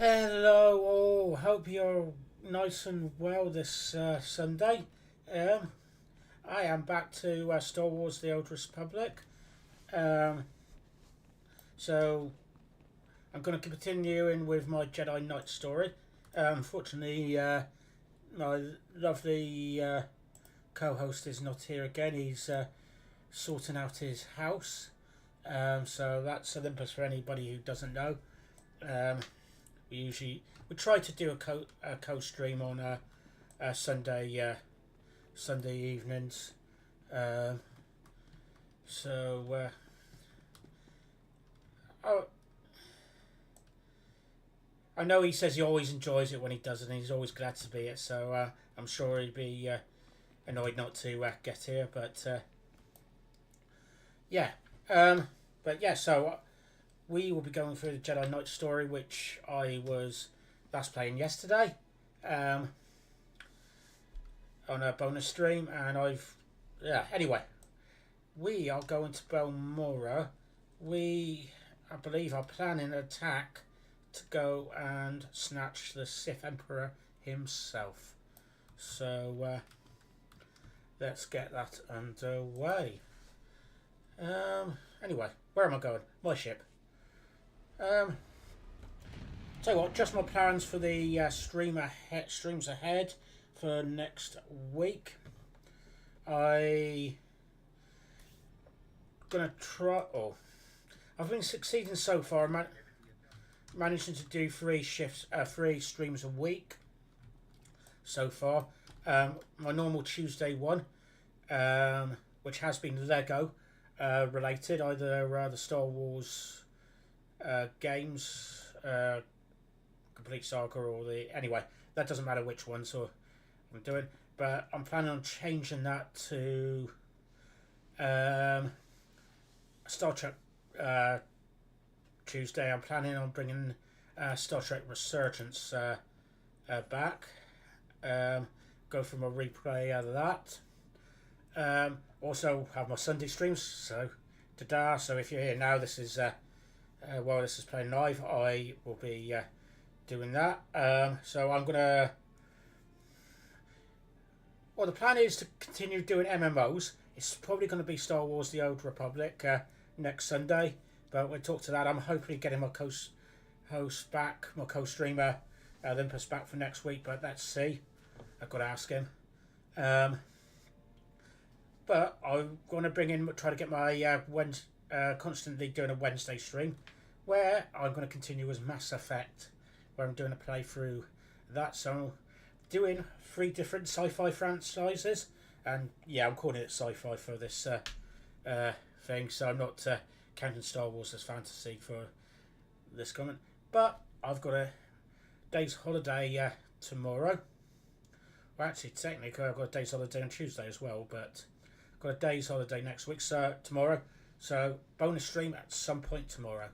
Hello all, hope you're nice and well this Sunday. Um, I am back to Star Wars The Old Republic. Um, so I'm going to continue in with my Jedi Knight story. Unfortunately, my lovely co-host is not here again. He's sorting out his house. So that's Olympus for anybody who doesn't know. Um, we try to do a co-stream on Sunday evenings. Um, so oh, I know he says he always enjoys it when he does it, and he's always glad to be it. So I'm sure he'd be annoyed not to get here, but yeah. Um, but yeah, so we will be going through the Jedi Knight story, which I was last playing yesterday. Um, on a bonus stream, and Anyway, we are going to Belmora. We, I believe, are planning an attack to go and snatch the Sith Emperor himself. So let's get that underway. Anyway, where am I going? My ship. Um, Tell you what, just my plans for the streams ahead for next week. I gonna try. Oh, I've been succeeding so far. Managing to do three streams a week so far. My normal Tuesday one, which has been Lego related, either the Star Wars games, Complete Saga, or the anyway. That doesn't matter which one. So I'm doing, but I'm planning on changing that to Star Trek Tuesday. I'm planning on bringing Star Trek Resurgence back. Go from a replay out of that. Also have my Sunday streams. So, ta-da. So if you're here now, this is while this is playing live, I will be doing that. So I'm gonna. Well, the plan is to continue doing MMOs. It's probably going to be Star Wars: The Old Republic next Sunday, but we'll talk to that. I'm hopefully getting my host back, my co-streamer Olympus back for next week, but let's see. I've got to ask him. But I'm going to try to get my constantly doing a Wednesday stream, where I'm going to continue as Mass Effect, where I'm doing a playthrough that. So doing 3 different sci-fi franchises, and yeah, I'm calling it sci-fi for this thing. So I'm not counting Star Wars as fantasy for this comment. But I've got a day's holiday tomorrow. Well, actually, technically, I've got a day's holiday on Tuesday as well, but I've got a day's holiday next week, so tomorrow. So bonus stream at some point tomorrow.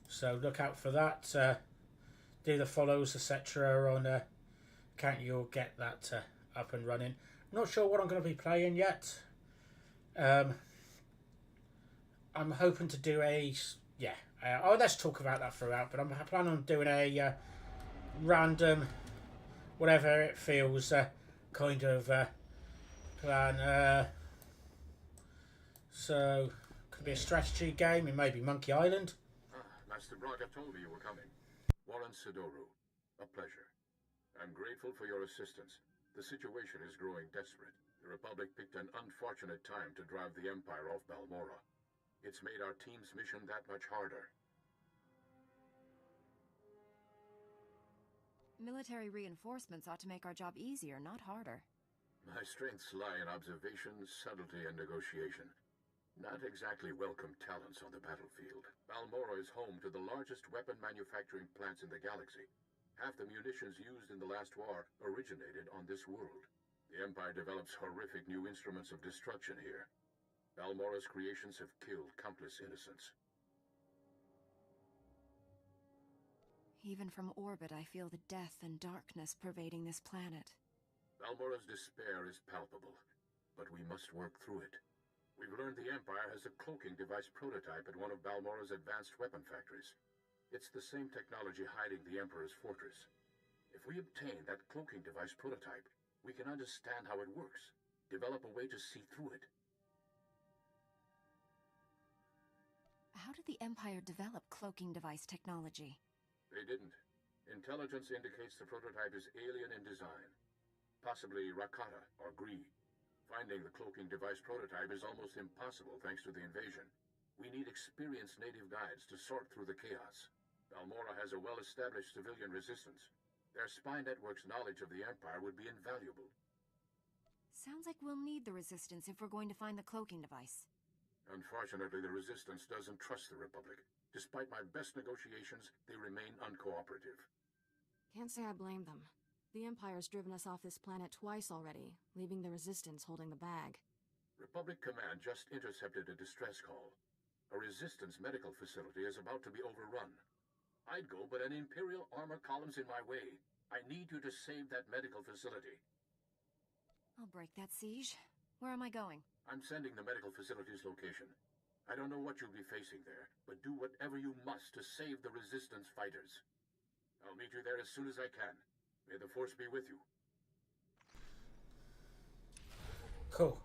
So look out for that. Do the follows, etc. on account. You'll get that up and running. I'm not sure what I'm going to be playing yet. I'm hoping to do let's talk about that throughout. But I'm planning on doing a random, whatever it feels, kind of plan. So could be a strategy game. It may be Monkey Island. Master Braga told me you were coming. Warren Sidoru, a pleasure. I'm grateful for your assistance. The situation is growing desperate. The Republic picked an unfortunate time to drive the Empire off Balmora. It's made our team's mission that much harder. Military reinforcements ought to make our job easier, not harder. My strengths lie in observation, subtlety, and negotiation. Not exactly welcome talents on the battlefield. Balmora is home to the largest weapon manufacturing plants in the galaxy. Half the munitions used in the last war originated on this world. The Empire develops horrific new instruments of destruction here. Balmora's creations have killed countless innocents. Even from orbit, I feel the death and darkness pervading this planet. Balmora's despair is palpable, but we must work through it. We've learned the Empire has a cloaking device prototype at one of Balmora's advanced weapon factories. It's the same technology hiding the Emperor's fortress. If we obtain that cloaking device prototype, we can understand how it works, develop a way to see through it. How did the Empire develop cloaking device technology? They didn't. Intelligence indicates the prototype is alien in design. Possibly Rakata or Gree. Finding the cloaking device prototype is almost impossible thanks to the invasion. We need experienced native guides to sort through the chaos. Balmora has a well-established civilian resistance. Their spy network's knowledge of the Empire would be invaluable. Sounds like we'll need the Resistance if we're going to find the cloaking device. Unfortunately, the Resistance doesn't trust the Republic. Despite my best negotiations, they remain uncooperative. Can't say I blame them. The Empire's driven us off this planet twice already, leaving the Resistance holding the bag. Republic Command just intercepted a distress call. A Resistance medical facility is about to be overrun. I'd go, but an Imperial armor column's in my way. I need you to save that medical facility. I'll break that siege. Where am I going? I'm sending the medical facility's location. I don't know what you'll be facing there, but do whatever you must to save the Resistance fighters. I'll meet you there as soon as I can. May the Force be with you. Cool.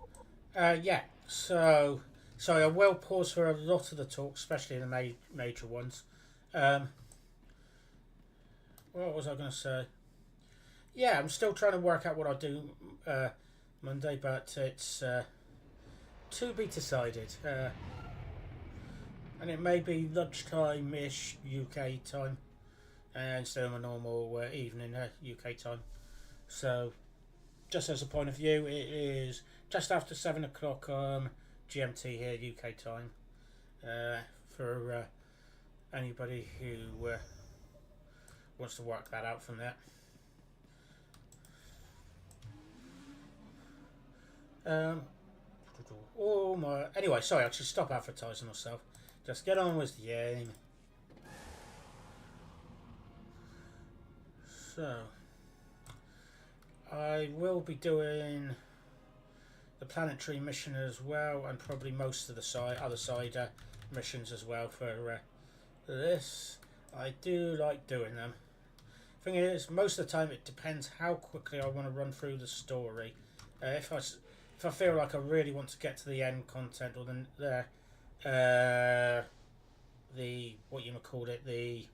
Yeah, so I will pause for a lot of the talk, especially the major ones. What was I going to say? Yeah, I'm still trying to work out what I'll do Monday, but it's to be decided. And it may be lunchtime-ish UK time instead of a normal evening UK time. So, just as a point of view, it is just after 7 o'clock GMT here, UK time. For anybody who wants to work that out from there. Anyway, sorry, I should stop advertising myself. Just get on with the game. So, I will be doing the planetary mission as well, and probably most of the other side missions as well for this. I do like doing them. Thing is, most of the time it depends how quickly I want to run through the story. If I feel like I really want to get to the end content or the what you might call it, the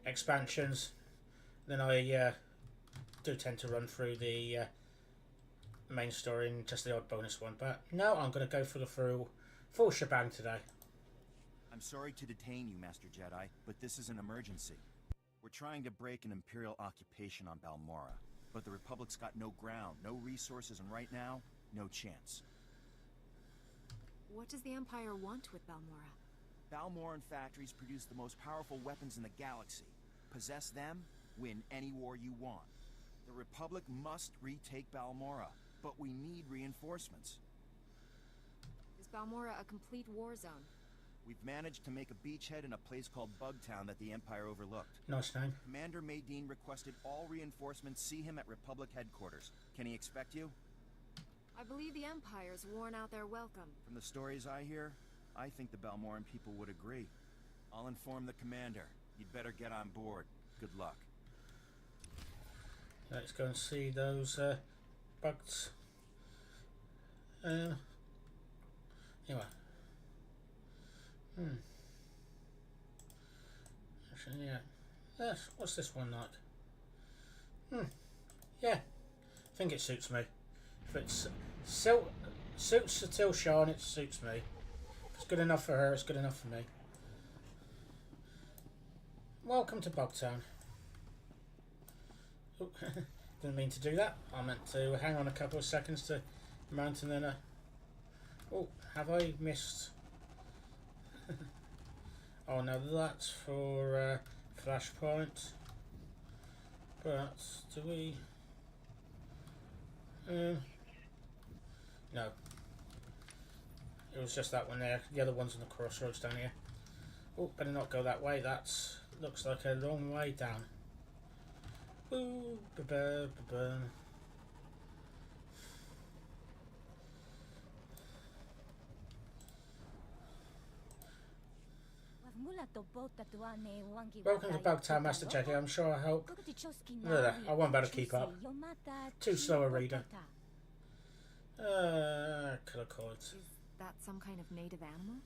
expansions, then I do tend to run through the main story and just the odd bonus one. But no, I'm going to go for the full shebang today. I'm sorry to detain you, Master Jedi, but this is an emergency. We're trying to break an Imperial occupation on Balmora, but the Republic's got no ground, no resources, and right now, no chance. What does the Empire want with Balmora? Balmoran factories produce the most powerful weapons in the galaxy. Possess them, win any war you want. The Republic must retake Balmora, but we need reinforcements. Is Balmora a complete war zone? We've managed to make a beachhead in a place called Bugtown that the Empire overlooked. Nice name. Commander Maydeen requested all reinforcements see him at Republic headquarters. Can he expect you? I believe the Empire's worn out their welcome. From the stories I hear, I think the Balmoran people would agree. I'll inform the commander. You'd better get on board. Good luck. Let's go and see those bugs. Anyway. Actually, yeah. Yes, what's this one like? Yeah. I think it suits me. If it's suits Satil Shan, it suits me. If it's good enough for her, it's good enough for me. Welcome to Bugtown. Oh, didn't mean to do that. I meant to hang on a couple of seconds to mount and then oh, have I missed? Oh no, that's for Flashpoint. But do we? No. It was just that one there. The other one's on the crossroads down here. Oh, better not go that way. That looks like a long way down. Ooh, ba-ba. Welcome to Bugtown, Master Jedi. I'm sure I'll help. Ugh, I won't be able to keep up. Too slow a reader. Color codes. Is that some kind of native animal?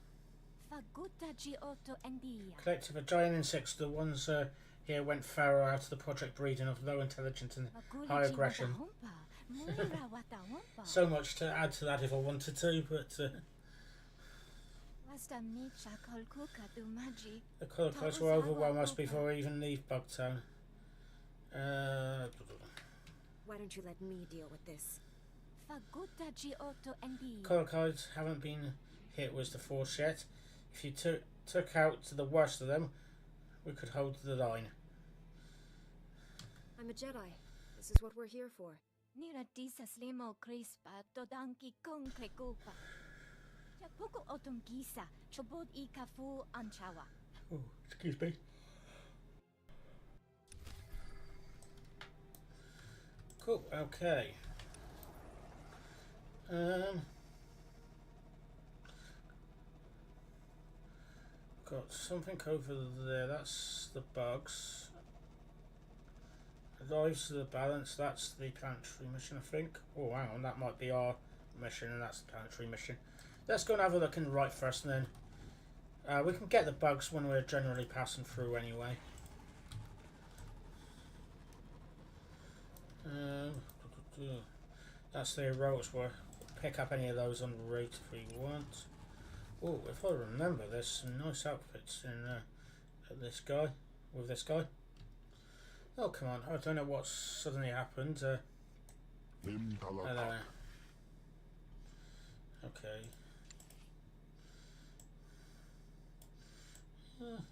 Collective of giant insects. The ones here went feral out of the project breeding of low intelligence and high aggression. So much to add to that if I wanted to, but the colour codes will overwhelm us before we even leave Bugtown. Why don't you let me deal with this? Colour codes haven't been hit with the force yet. If you took out the worst of them, we could hold the line. I'm a Jedi. This is what we're here for. Oh, excuse me. Cool, okay. Got something over there, that's the bugs. Lives to the balance, that's the planetary mission, I think. Oh wow, and that might be our mission, and that's the planetary mission. Let's go and have a look in the right first, and then we can get the bugs when we're generally passing through anyway. That's the heroics. We'll pick up any of those on the route if we want. Oh, if I remember, there's some nice outfits in this guy, with this guy. Oh, come on. I don't know what suddenly happened. Hello. Okay.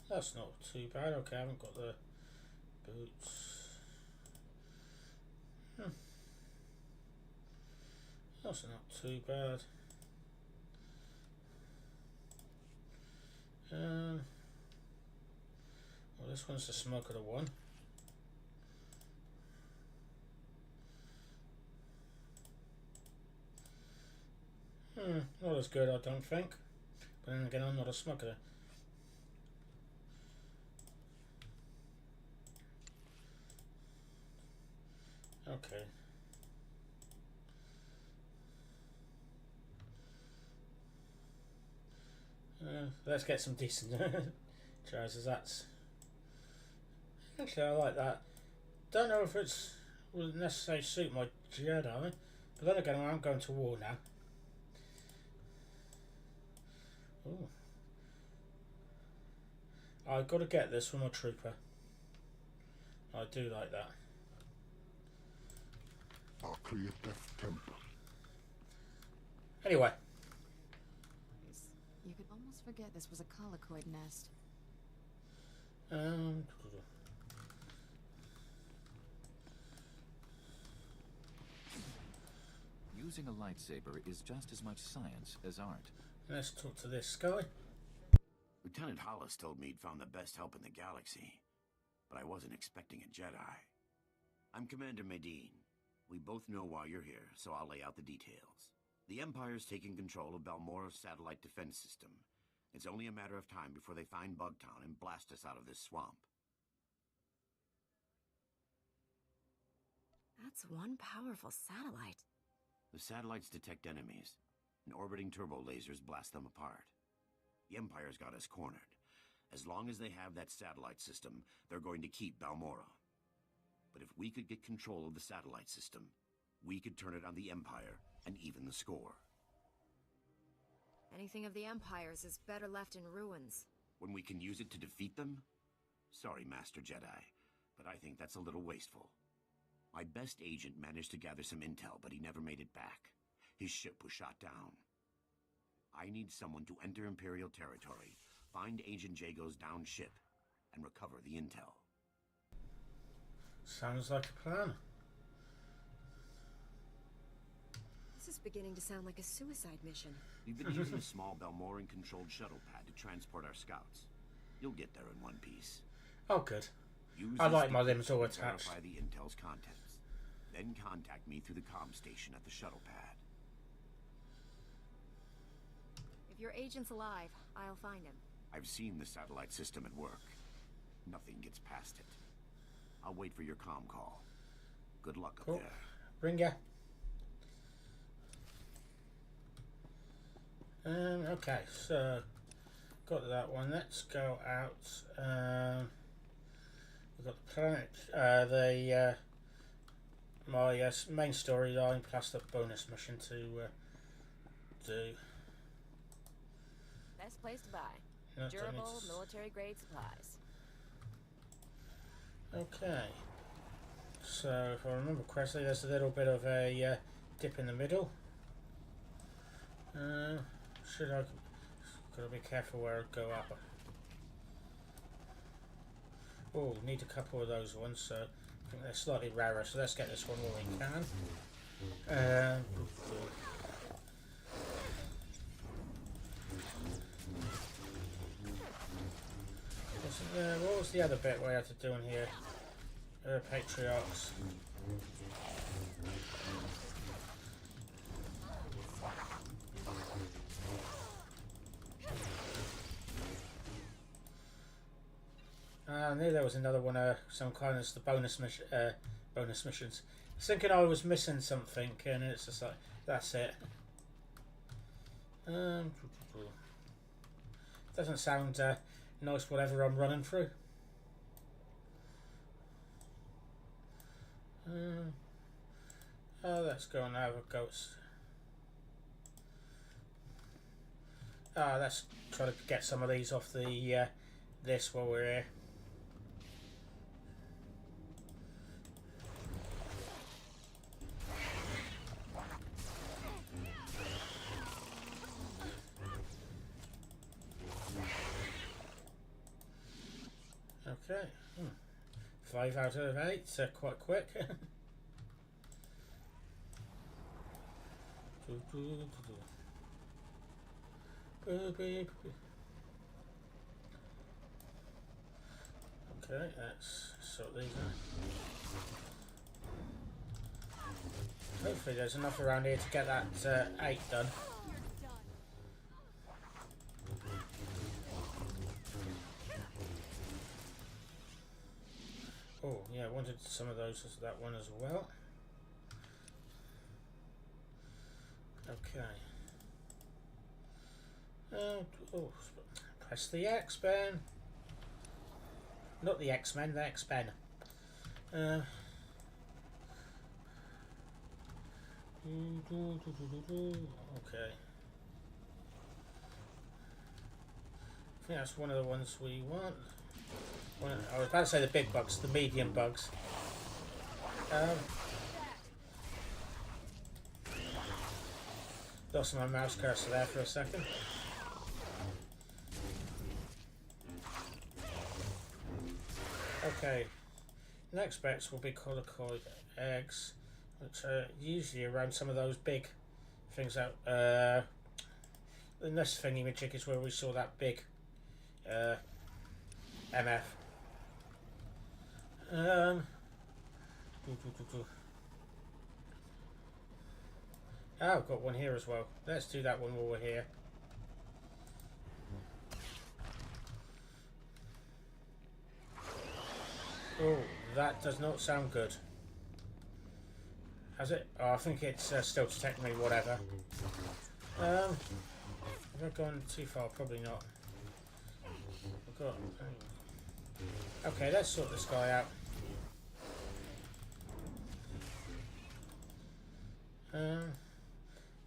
That's not too bad. Okay, I haven't got the boots. That's not too bad. Well, this one's the smoker one. Not as good, I don't think. But then again, I'm not a smuggler. Okay. Let's get some decent trousers. That's actually, I like that. Don't know if it's will necessarily suit my Jedi, but then again, I'm going to war now. Ooh. I've got to get this from a trooper. I do like that. I'll create death temp. Anyway. You could almost forget this was a colicoid nest. Using a lightsaber is just as much science as art. Let's talk to this guy. Lieutenant Hollis told me he'd found the best help in the galaxy, but I wasn't expecting a Jedi. I'm Commander Medine. We both know why you're here, so I'll lay out the details. The Empire's taking control of Balmora's satellite defense system. It's only a matter of time before they find Bugtown and blast us out of this swamp. That's one powerful satellite. The satellites detect enemies, and orbiting turbo lasers blast them apart. The Empire's got us cornered. As long as they have that satellite system, they're going to keep Balmora. But if we could get control of the satellite system, we could turn it on the Empire and even the score. Anything of the Empire's is better left in ruins. When we can use it to defeat them? Sorry, Master Jedi, but I think that's a little wasteful. My best agent managed to gather some intel, but he never made it back. His ship was shot down. I need someone to enter Imperial territory, find Agent Jago's downed ship, and recover the intel. Sounds like a plan. This is beginning to sound like a suicide mission. We've been using a small Balmoran-controlled shuttle pad to transport our scouts. You'll get there in one piece. Oh, good. Use I this like my to limbs all attached. verify the intel's contents. Then contact me through the comm station at the shuttle pad. If your agent's alive, I'll find him. I've seen the satellite system at work. Nothing gets past it. I'll wait for your comm call. Good luck up Cool. there. Bring ya. Okay, so got that one. Let's go out. We've got the planet, my main storyline plus the bonus mission to do. Best place to buy. No, Durable, military-grade supplies. Okay. So, if I remember correctly, there's a little bit of a dip in the middle. Should I... Gotta be careful where I go up. Oh, need a couple of those ones, so I think they're slightly rarer, so let's get this one while we can. What was the other bit we had to do in here? Patriarchs. I knew there was another one, some kind of the bonus mission, bonus missions. I was thinking I was missing something, and it's just like, that's it. Doesn't sound nice, whatever I'm running through. Let's go and have a go. Let's try to get some of these off the this while we're here. Okay, 5 out of 8, so quite quick. Okay, let's sort these out. Hopefully there's enough around here to get that 8 done. Oh, yeah, I wanted some of those as that one as well. Okay. Press the X, Ben. Not the X-Men, the X-Ben. Okay. I think that's one of the ones we want. I was about to say the big bugs, the medium bugs. Lost my mouse cursor there for a second. Okay, next bets will be collocoid eggs, which are usually around some of those big things out. The next thingy-majig is where we saw that big MF. I've got one here as well. Let's do that one while we're here. Oh, that does not sound good. Has it? Oh, I think it's still detecting me, whatever. Have I gone too far? Probably not. I've got... Okay, let's sort this guy out.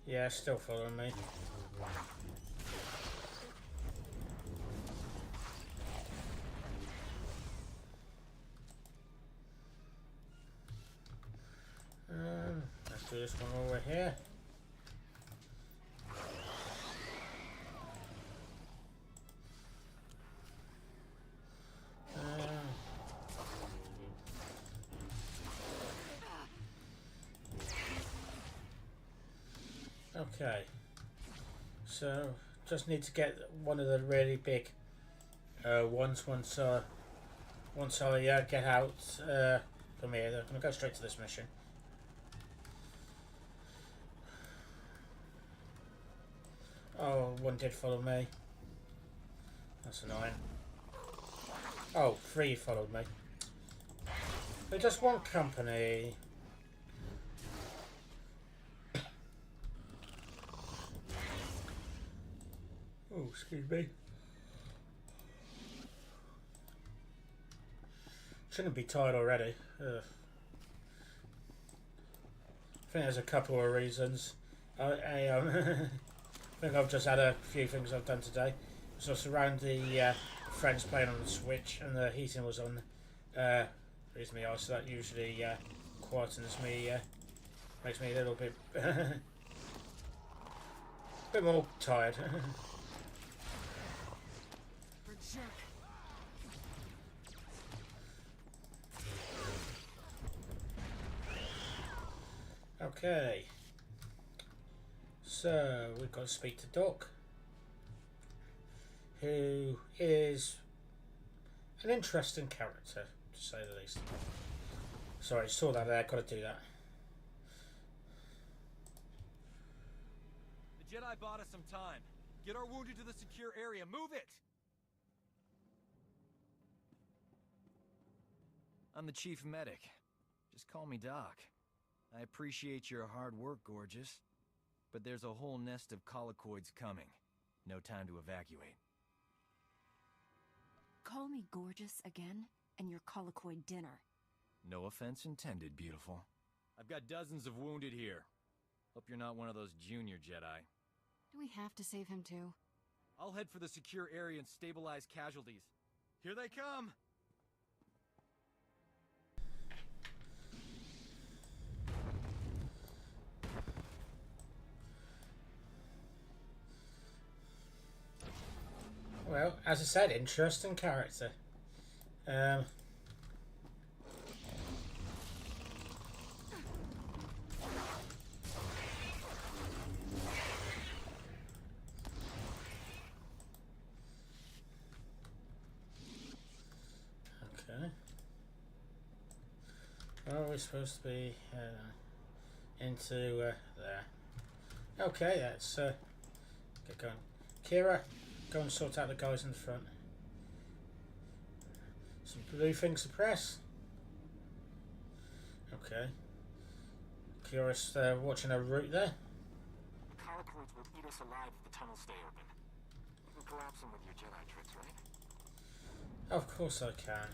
Yeah, still following me. Let's do this one over here. Okay, so just need to get one of the really big ones once I get out from here. I'm gonna go straight to this mission. Oh, one did follow me. That's annoying. Oh, 3 followed me. They just want company. Oh, excuse me. Shouldn't be tired already. Ugh. I think there's a couple of reasons. I think I've just had a few things I've done today. So around the friends playing on the Switch and the heating was on reasonably high, so that usually quietens me, makes me a little bit bit more tired. Okay, so we've got to speak to Doc, who is an interesting character, to say the least. Sorry, saw that there, got to do that. The Jedi bought us some time. Get our wounded to the secure area. Move it! I'm the chief medic. Just call me Doc. I appreciate your hard work, Gorgeous. But there's a whole nest of collocoids coming. No time to evacuate. Call me Gorgeous again, and your colloquy dinner. No offense intended, beautiful. I've got dozens of wounded here. Hope you're not one of those junior Jedi. Do we have to save him too? I'll head for the secure area and stabilize casualties. Here they come! Well, as I said, interesting character. Okay. Where are we supposed to be? Into there. Okay, let's get going. Kira, go and sort out the guys in the front. Some blue things to press. Okay. Kira's watching her route there. The collocoids will eat us alive if the tunnels stay open. You can collapse them with your Jedi tricks, right? Of course I can.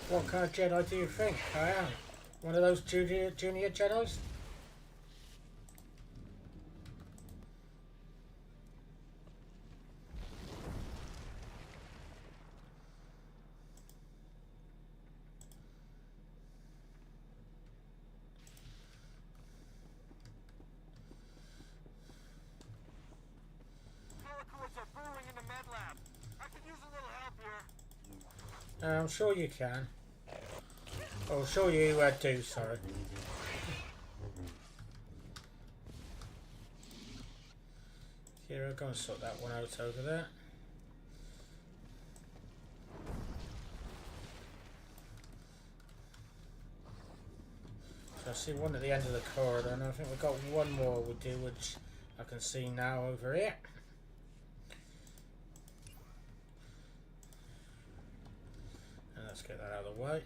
What kind of Jedi do you think I am? One of those junior Jedis? I'm sure you can. Oh, sure you do, sorry. Kira, go and sort that one out over there. So I see one at the end of the corridor, and I think we've got one more we'll do, which I can see now over here. Let's get that out of the way.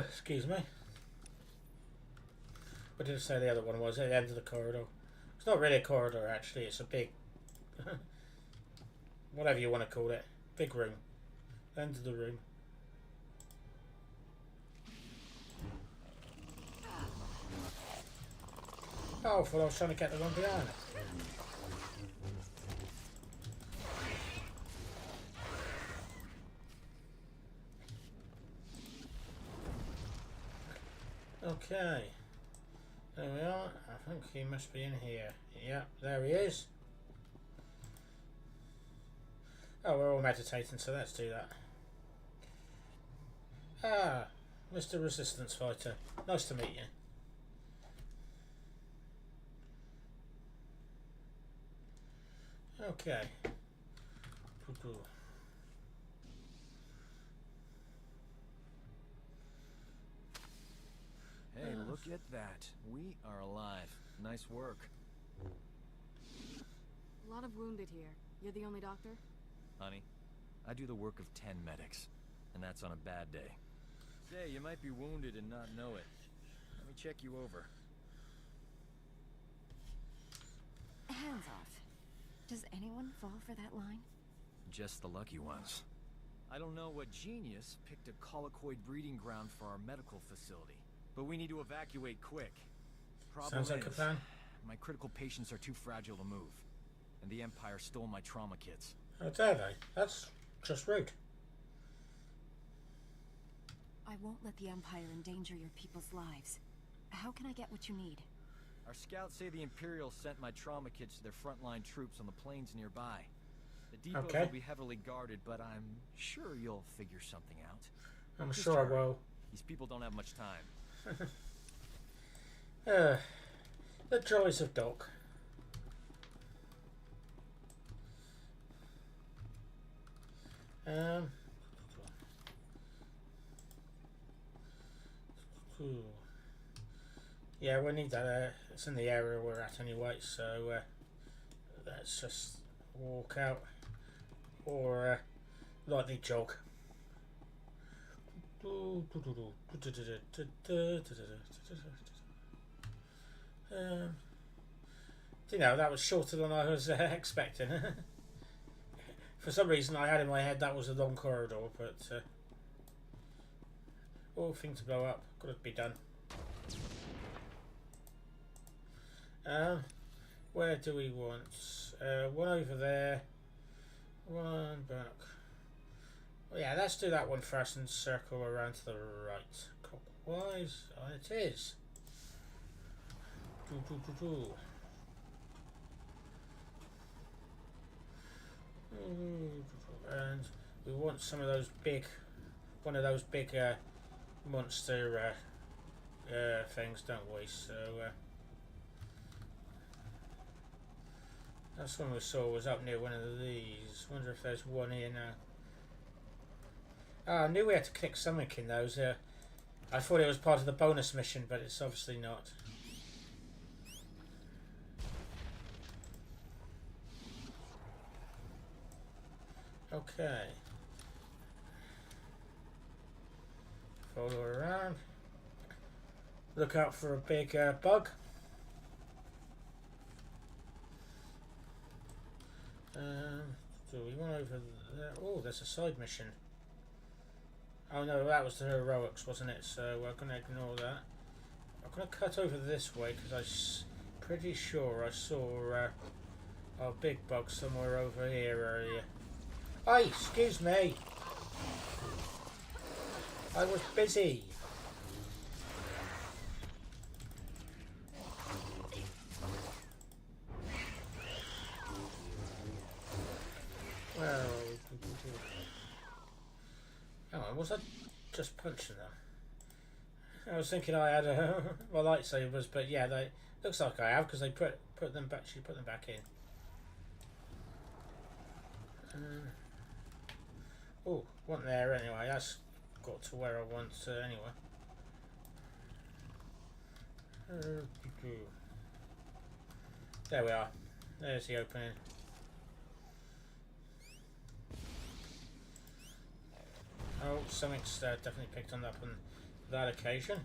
Excuse me. What did I say the other one was? At the end of the corridor. It's not really a corridor, actually. It's a big... whatever you want to call it. Big room. End of the room. Oh, I thought I was trying to get the one behind. Okay. There we are. I think he must be in here. Yep, there he is. Oh, we're all meditating, so let's do that. Ah, Mr. Resistance Fighter. Nice to meet you. Okay. Hey, look at that. We are alive. Nice work. A lot of wounded here. You're the only doctor? Honey, I do the work of 10 medics, and that's on a bad day. Say, you might be wounded and not know it. Let me check you over. Hands off. Does anyone fall for that line? Just the lucky ones. I don't know what genius picked a colicoid breeding ground for our medical facility, but we need to evacuate quick. Sounds like a plan. My critical patients are too fragile to move, and the Empire stole my trauma kits. How dare they? That's just rude. I won't let the Empire endanger your people's lives. How can I get what you need? Our scouts say the Imperials sent my trauma kits to their frontline troops on the plains nearby. The depots will be heavily guarded, but I'm sure you'll figure something out. I'm sure I will. These people don't have much time. The joys of Doc. Yeah, we need that. It's in the area we're at anyway, so let's just walk out or lightly jog. You know, that was shorter than I was expecting. For some reason I had in my head that was a long corridor, but all things blow up. Got to be done. Where do we want? One over there. One back. Well, yeah, let's do that one first and circle around to the right. Clockwise. Oh, it is. And we want some of those big, one of those big monster things, don't we? So that's one we saw was up near one of these. Wonder if there's one here now. Oh, I knew we had to click something in those. I thought it was part of the bonus mission, but it's obviously not. Okay. Follow around. Look out for a big bug. So we went over there. Oh, there's a side mission. Oh no, that was the heroics, wasn't it? So we're going to ignore that. I'm going to cut over this way because I'm pretty sure I saw a big bug somewhere over here earlier. Hi, excuse me. I was busy. Well, hang on, was I just punching them? I was thinking I had my lightsabers, but yeah, they looks like I have because they put them back. She put them back in. Oh, wasn't there anyway. That's got to where I want to anyway. There we are. There's the opening. Oh, something's definitely picked on up on that occasion.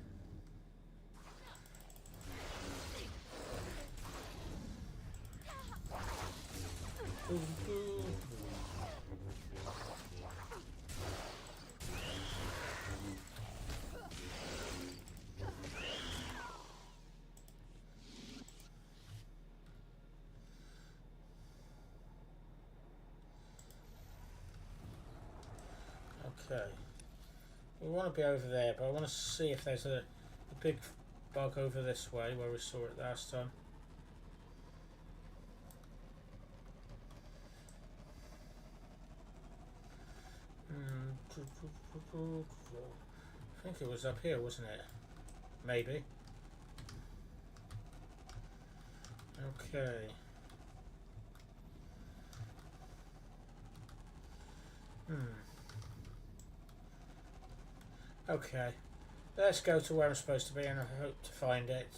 Okay, we want to be over there, but I want to see if there's a big bug over this way where we saw it last time. I think it was up here, wasn't it? Maybe. Okay. Okay. Let's go to where I'm supposed to be and I hope to find it.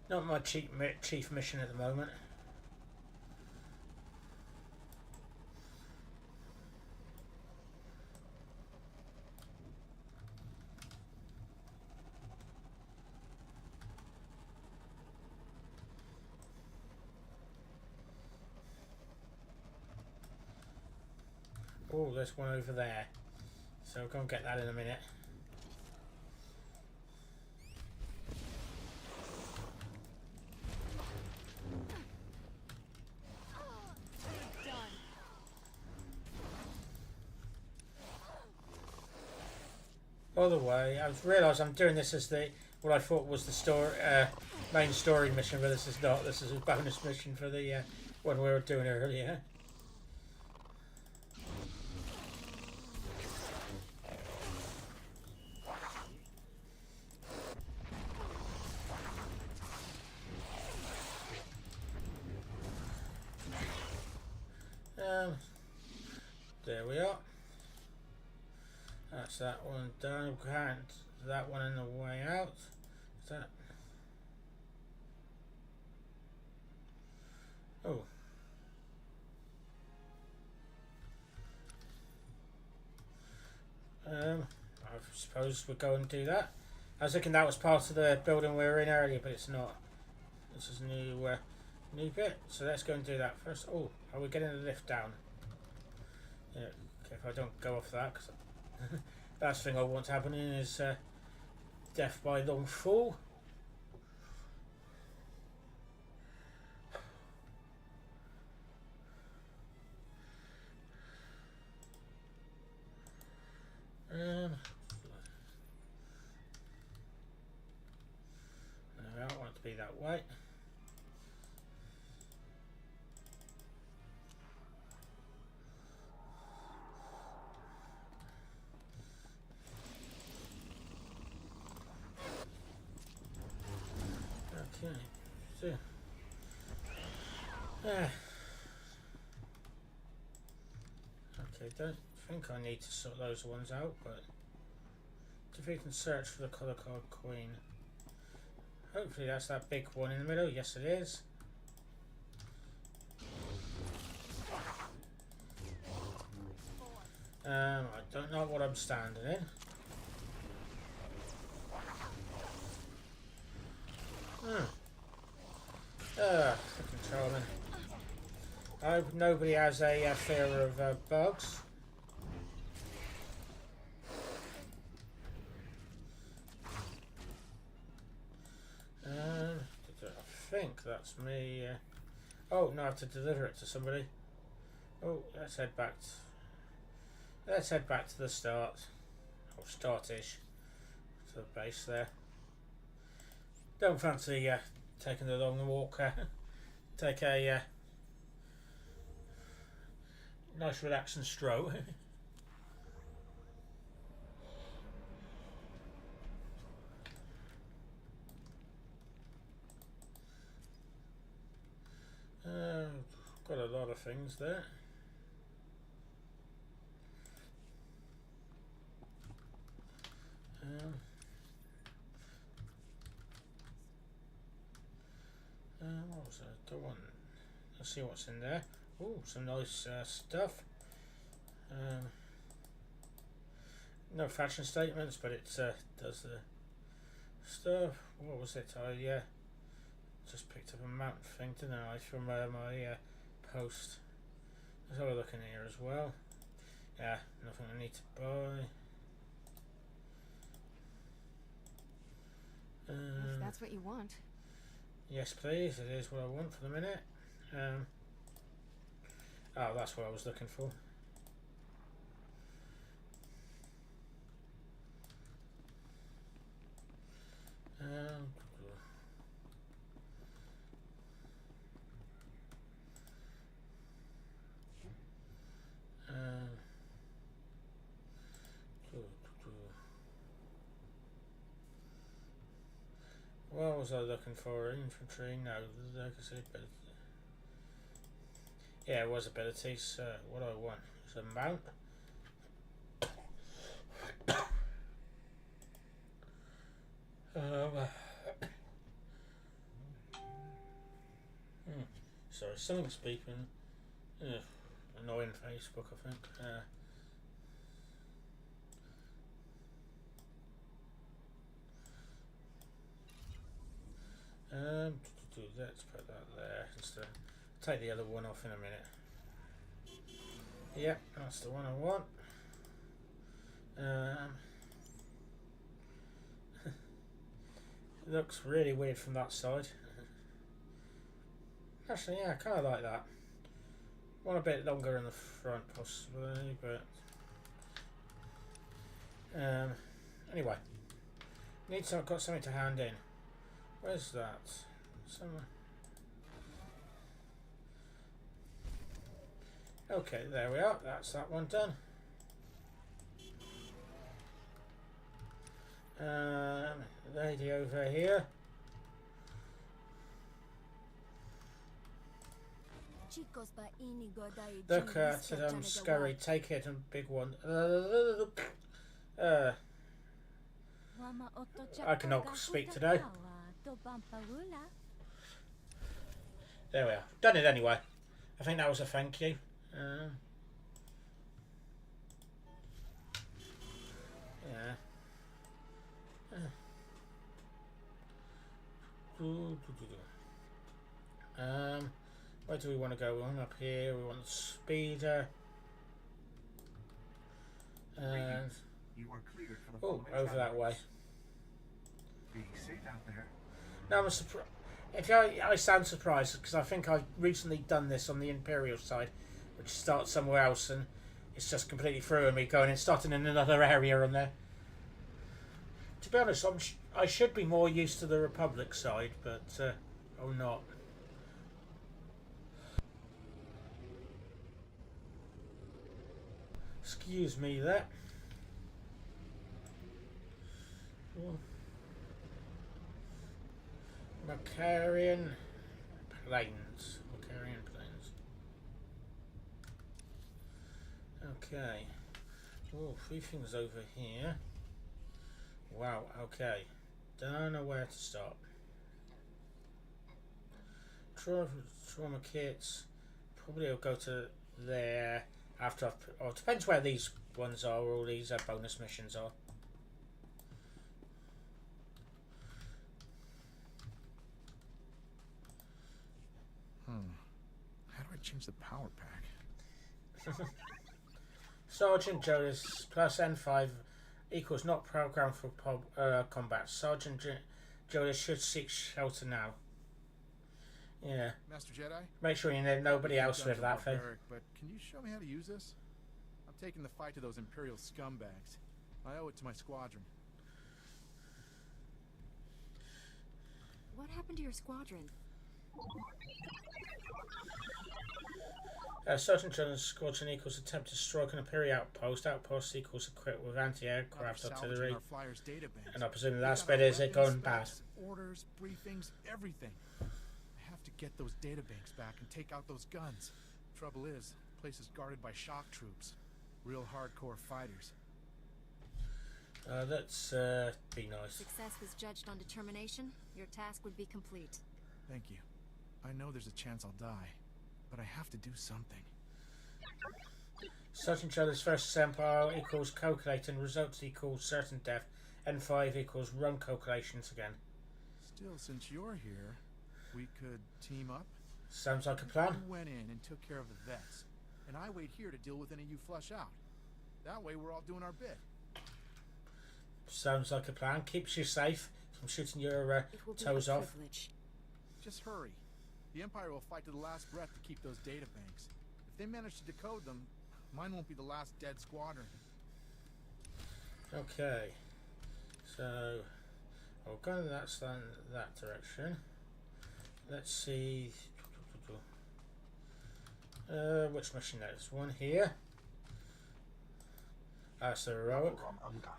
Not my chief mission at the moment. Oh, there's one over there. So we'll go and get that in a minute. By the way, I realised I'm doing this as the what I thought was the main story mission, but this is not. This is a bonus mission for the one we were doing earlier. There we are. That's that one done. Can't that one in the way out. Is that? Oh. I suppose we'll go and do that. I was thinking that was part of the building we were in earlier, but it's not. This is a new bit. So let's go and do that first. Oh, are we getting the lift down? Yeah. Okay, if I don't go off that, because last thing I want happening is death by long fall. No, I don't want it to be that way. Okay, so okay, don't think I need to sort those ones out, but if we can search for the colour card queen. Hopefully that's that big one in the middle. Yes, it is. I don't know what I'm standing in. Fucking charming. I hope nobody has a fear of bugs. I think that's me. Oh, no, I have to deliver it to somebody. Oh, let's head back. Let's head back to the start, or start-ish, to the base there. Don't fancy taking a long walk. Take a nice relaxing stroll. Got a lot of things there. What was that? The one. Let's see what's in there. Oh, some nice stuff. No fashion statements, but it does the stuff. What was it? I just picked up a mount thing, didn't I, from my post. Let's have a look in here as well. Yeah, nothing I need to buy. If that's what you want. Yes, please. It is what I want for the minute. Oh, that's what I was looking for. Cool. What was I looking for? Infantry? No, legacy. Yeah, it was abilities. What do I want? It's a mount. Sorry, something's beeping. Annoying Facebook, I think. Let's put that there instead. Take the other one off in a minute. Yep, that's the one I want. Looks really weird from that side. Actually, yeah, I kind of like that. Want a bit longer in the front, possibly, but anyway, got something to hand in. Where's that? Somewhere. Okay, there we are. That's that one done. Lady over here. Look at them scurry. Take it and big one. I cannot speak today. There we are. Done it anyway. I think that was a thank you. Yeah. Where do we want to go? We want up here. We want the speeder. And over that way. Be safe out there. Now I'm surprised. If I sound surprised because I think I've recently done this on the Imperial side, which starts somewhere else, and it's just completely throwing me going and starting in another area on there. To be honest, I should be more used to the Republic side, but I'm not. Excuse me there. Macarian planes. Okay. Oh, 3 things over here. Wow, okay. Don't know where to stop. Trauma kits. Probably I'll go to there after I've... it depends where these ones are, or all these bonus missions are. How do I change the power pack? Sergeant Jonas plus N5 equals not programmed for combat. Sergeant Jonas should seek shelter now. Yeah. Master Jedi? Make sure you know nobody else with that thing. But can you show me how to use this? I'm taking the fight to those Imperial scumbags. I owe it to my squadron. What happened to your squadron? Sergeant Jonas' squadron equals attempt to strike an Imperial outpost. Outpost equals equipped with anti-aircraft artillery. And I presume the last bit is it going bad. Orders, briefings, everything. I have to get those databanks back and take out those guns. Trouble is, the place is guarded by shock troops. Real hardcore fighters. Let's be nice. Success was judged on determination. Your task would be complete. Thank you. I know there's a chance I'll die, but I have to do something. Sergeant Jonas versus Empire equals calculating. Results equals certain death. N5 equals run calculations again. Still, since you're here, we could team up? Sounds like a plan. You went in and took care of the vets, and I wait here to deal with any you flush out. That way we're all doing our bit. Sounds like a plan. Keeps you safe from shooting your toes off. Just hurry. The Empire will fight to the last breath to keep those data banks. If they manage to decode them, mine won't be the last dead squadron. Okay. So, I'll go in that direction. Let's see. Which mission is one here? That's the heroic.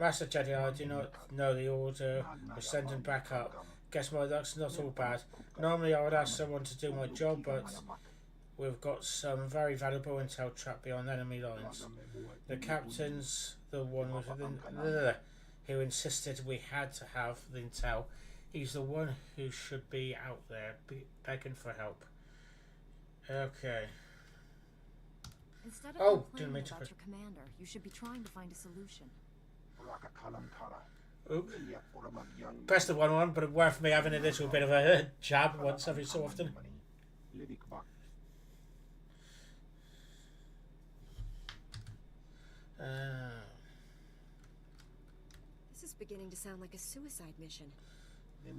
Master Jedi, I do not know the order. We're sending back up. guess my luck's not all bad. Normally I would ask someone to do my job, but we've got some very valuable intel trapped beyond enemy lines. The captain's the one who insisted we had to have the intel. He's the one who should be out there begging for help. Okay. Instead of didn't mean complaining to about your commander, you should be trying to find a solution. Oop. Press the 1-1, but worth me having a little bit of a jab once every so often. This is beginning to sound like a suicide mission. A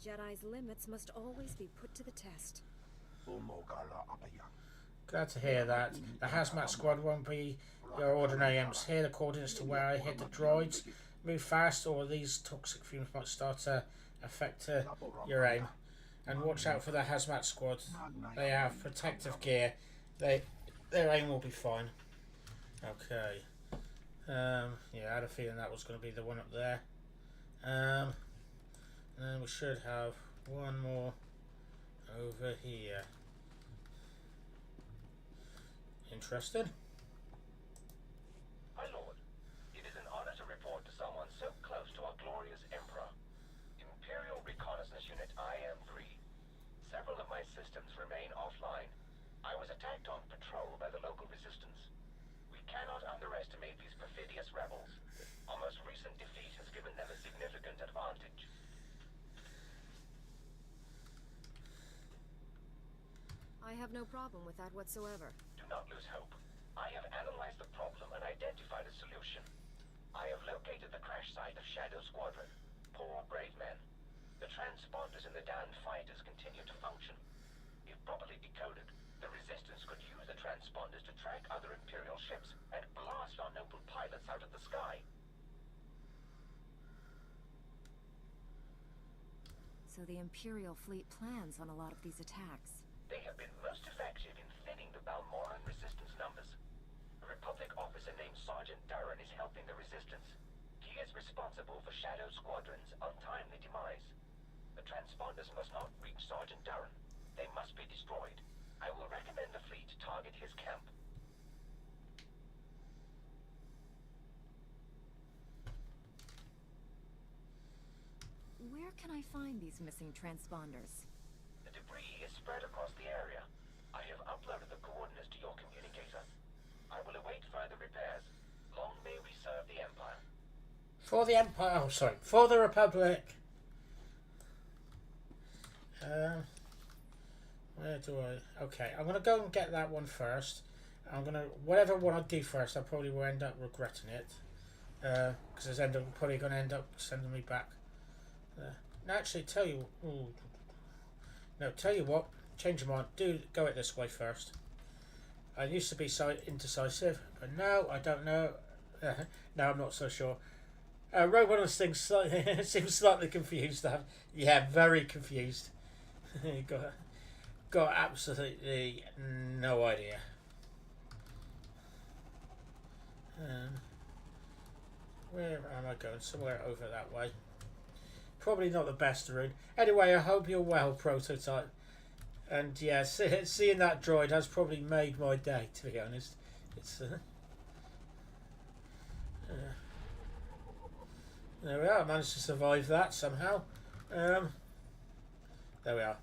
Jedi's limits must always be put to the test. Glad to hear that. The hazmat squad won't be your ordinary imps. Here the coordinates to where I hit the droids. Move fast or these toxic fumes might start to affect your aim. And watch out for the hazmat squad. They have protective gear. Their aim will be fine. Okay. Yeah, I had a feeling that was going to be the one up there. And we should have one more over here. Interested? My lord, it is an honor to report to someone so close to our glorious Emperor. Imperial Reconnaissance Unit IM-3. Several of my systems remain offline. I was attacked on patrol by the local resistance. We cannot underestimate these perfidious rebels. Our most recent defeat has given them a significant advantage. I have no problem with that whatsoever. Do not lose hope. I have analyzed the problem and identified a solution. I have located the crash site of Shadow Squadron. Poor brave men. The transponders in the damned fighters continue to function. If properly decoded, the Resistance could use the transponders to track other Imperial ships and blast our noble pilots out of the sky. So the Imperial fleet plans on a lot of these attacks. They have been most effective in thinning the Balmoran Resistance numbers. A Republic officer named Sergeant Durran is helping the Resistance. He is responsible for Shadow Squadron's untimely demise. The transponders must not reach Sergeant Durran. They must be destroyed. I will recommend the fleet target his camp. Where can I find these missing transponders? The debris is spread across the area. I have uploaded the coordinates to your communicator. I will await further repairs. Long may we serve the Empire. For the Empire, for the Republic. Where do I? Okay, I'm gonna go and get that one first. Whatever one I do first, I probably will end up regretting it, because I'm probably gonna end up sending me back. No, actually, tell you what. Change your mind. Go it this way first. I used to be so indecisive, but now I don't know. Now I'm not so sure. Rogue One of those things seems slightly confused. Yeah, very confused. got absolutely no idea. Where am I going? Somewhere over that way. Probably not the best route. Anyway, I hope you're well, Prototype. And yeah, seeing that droid has probably made my day, to be honest. It's there we are. I managed to survive that somehow. There we are.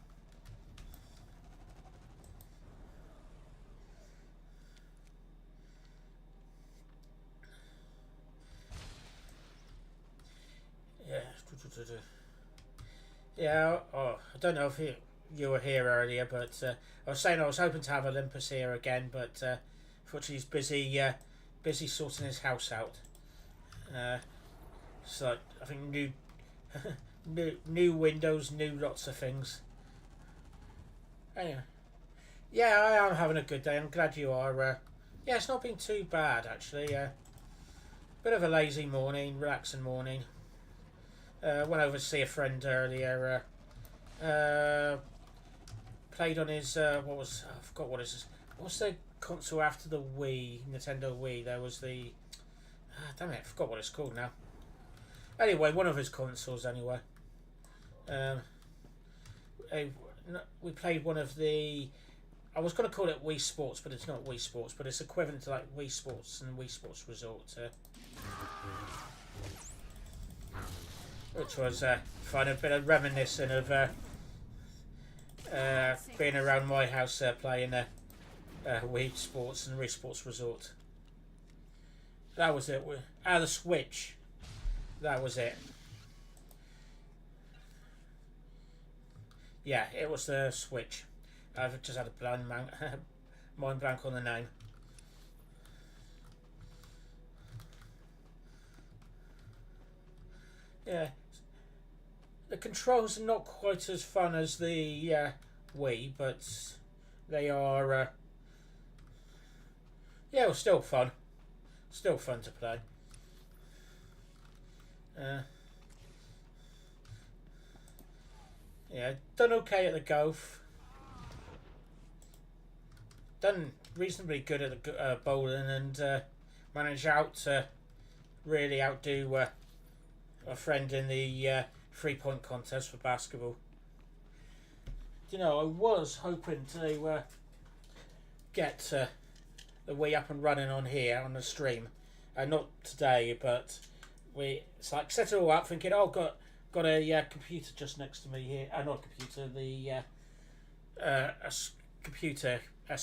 Yeah. Yeah. Oh, I don't know if you were here earlier, but I was saying I was hoping to have Olympus here again, but unfortunately he's busy sorting his house out. So I think new windows, new lots of things. Anyway, yeah, I am having a good day. I'm glad you are. Yeah, it's not been too bad actually. Bit of a lazy morning, relaxing morning. Went over to see a friend earlier. Played on his I forgot what it is. what's the console after the Wii, Nintendo Wii? There was the... damn it, I forgot what it's called now. Anyway, one of his consoles anyway. We played one of the... I was going to call it Wii Sports, but it's not Wii Sports, but it's equivalent to like Wii Sports and Wii Sports Resort. Which was fun, a bit of reminiscent of being around my house playing Wii Sports and Wii Sports Resort. That was it. The Switch. That was it. Yeah, it was the Switch. I've just had a mind blank on the name. Yeah. The controls are not quite as fun as the Wii, but they are... yeah, it was still fun. Still fun to play. Yeah, done okay at the golf. Done reasonably good at the bowling, and managed to really outdo a friend in the 3-point contest for basketball. You know, I was hoping to get the Wii up and running on here on the stream, not today, but it's like set it all up, thinking, oh, got a computer just next to me here. Not a computer, a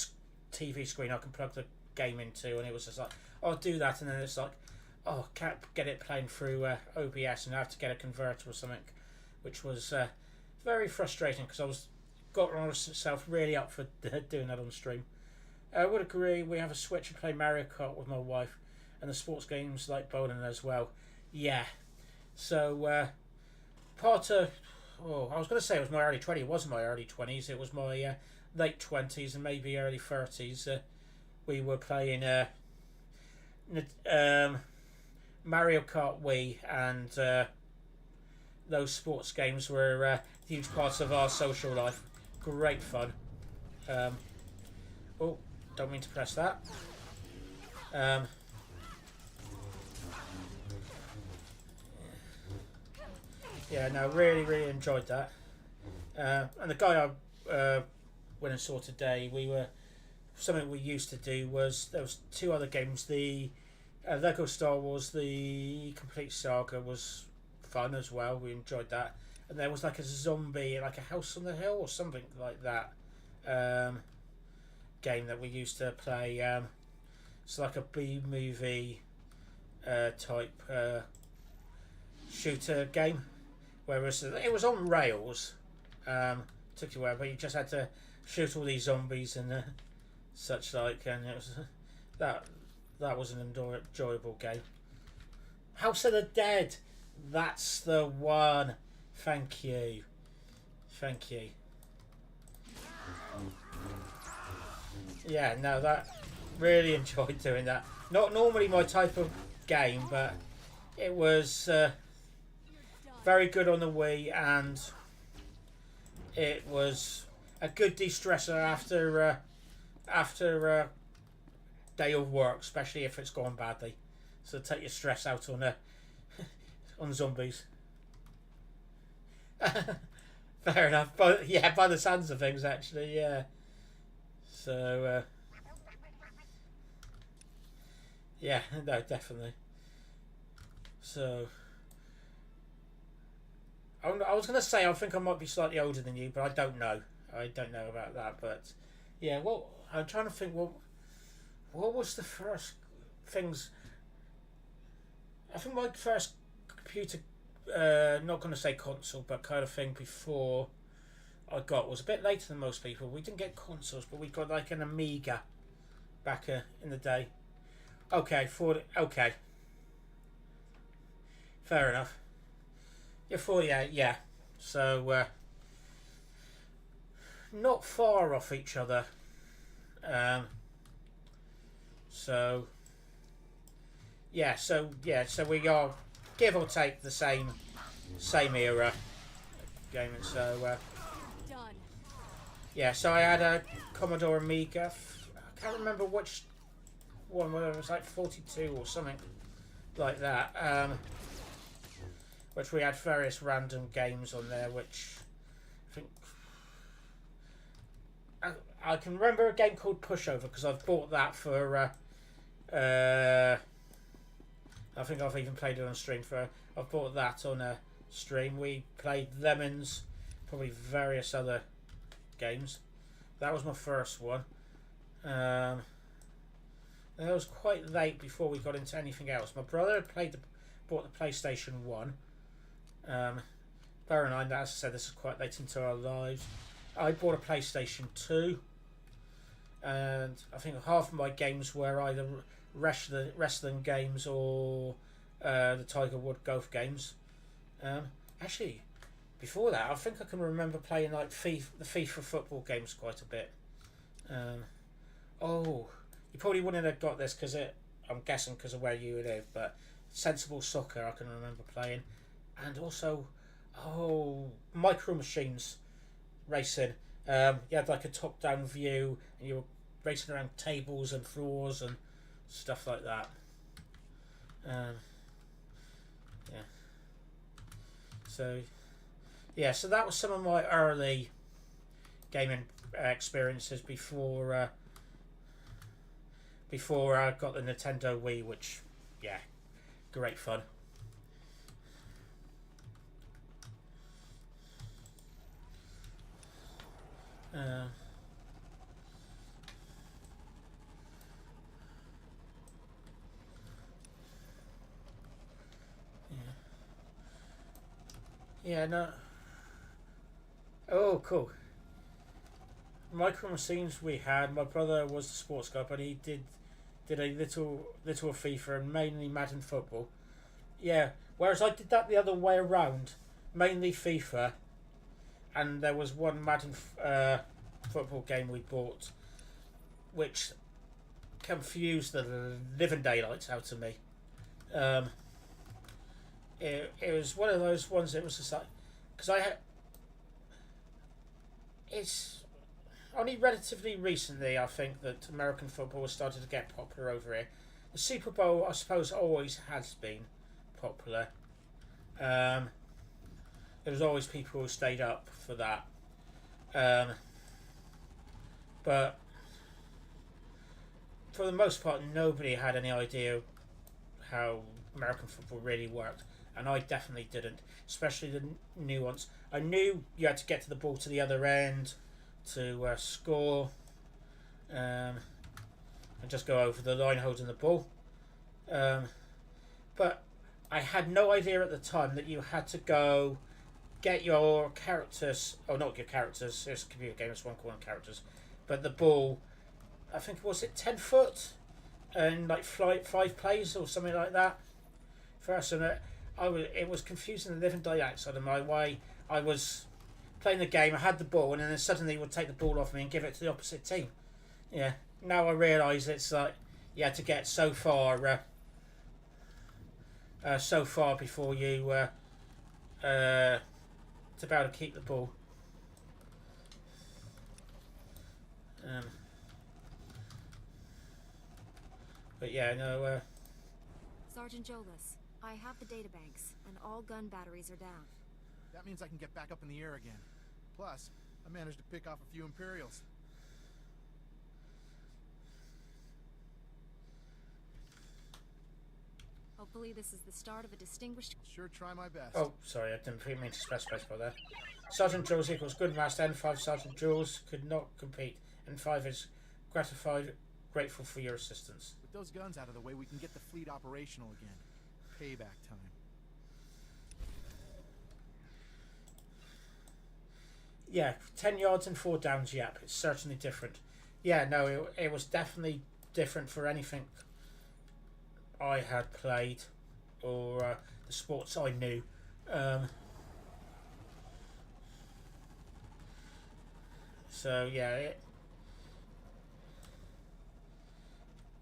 TV screen I can plug the game into, and it was just like, I'll do that, and then it's like, oh, can't get it playing through OBS, and I have to get a converter or something, which was very frustrating because I got myself really up for doing that on stream. I would agree. We have a Switch and play Mario Kart with my wife, and the sports games like bowling as well. Yeah, so part of I was going to say it was my early 20s. It wasn't my early 20s. It was my late 20s and maybe early 30s. We were playing Mario Kart Wii, and those sports games were huge parts of our social life. Great fun. Oh, don't mean to press that. Yeah, no, really enjoyed that. And the guy I went and saw today, something we used to do was, there was 2 other games. The Lego Star Wars, the Complete Saga was fun as well. We enjoyed that. And there was like a zombie, like a House on the Hill or something like that game that we used to play. It's like a B-movie type shooter game. Whereas it was on rails, took you away, but you just had to shoot all these zombies and such like, and it was that was an enjoyable game. House of the Dead, that's the one. Thank you. Yeah, no, that really enjoyed doing that. Not normally my type of game, but it was very good on the Wii, and it was a good de-stressor after a day of work, especially if it's gone badly. So take your stress out on on zombies. Fair enough, but yeah, by the sounds of things, actually, yeah. So yeah, no, definitely. So I was going to say I think I might be slightly older than you, but I don't know. I don't know about that, but yeah. Well, I'm trying to think. What was the first things? I think my first computer, not going to say console, but kind of thing before I got was a bit later than most people. We didn't get consoles, but we got like an Amiga back in the day. Okay, okay. Fair enough. You're 48, yeah. So, not far off each other. So we are, give or take, the same era gaming. So, yeah. So I had a Commodore Amiga. can't remember which one, whether it was like 42 or something like that. Which we had various random games on there, which I think I can remember a game called Pushover because I've bought that for. I think I've even played it on stream for. I've bought that on a stream. We played Lemons, probably various other games. That was my first one. And it was quite late before we got into anything else. My brother bought the PlayStation 1. Bear in mind that, as I said, this is quite late into our lives. I bought a PlayStation 2. And I think half of my games were either wrestling games or the Tiger Wood golf games. Actually, before that, I think I can remember playing like the FIFA football games quite a bit. Oh, you probably wouldn't have got this because I'm guessing because of where you live, but Sensible Soccer I can remember playing, and also Micro Machines racing. You had like a top-down view, and you were racing around tables and floors and stuff like that. So that was some of my early gaming experiences before I got the Nintendo Wii, which, yeah, great fun. Yeah, no. Oh, cool. Micro Machines we had. My brother was the sports guy, but he did a little of FIFA and mainly Madden football. Yeah, whereas I did that the other way around, mainly FIFA, and there was one Madden football game we bought, which confused the living daylights out of me. It was one of those ones. It was just like, because it's only relatively recently, I think, that American football has started to get popular over here. The Super Bowl, I suppose, always has been popular. There was always people who stayed up for that. But for the most part, nobody had any idea how American football really worked. And I definitely didn't, especially the nuance. I knew you had to get to the ball to the other end to score, and just go over the line holding the ball. But I had no idea at the time that you had to go get your characters, or not your characters, it's a computer game, it's one called characters, but the ball, I think, was it 10 foot and like 5 plays or something like that. First, and it was confusing the living daylights out of my way. I was playing the game, I had the ball, and then suddenly would take the ball off me and give it to the opposite team. Yeah, now I realise it's like you had to get so far before you to be able to keep the ball. But yeah, no. Sergeant Jolas, I have the databanks, and all gun batteries are down. That means I can get back up in the air again. Plus, I managed to pick off a few Imperials. Hopefully this is the start of a distinguished... I'll sure try my best. Oh, sorry, I didn't mean to press space by there. Sergeant Jules equals good master. N5 Sergeant Jules could not compete. N5 is gratified, grateful for your assistance. With those guns out of the way, we can get the fleet operational again. Payback time. Yeah, 10 yards and 4 downs, yep, it's certainly different. Yeah, no, it was definitely different for anything I had played or the sports I knew. So yeah,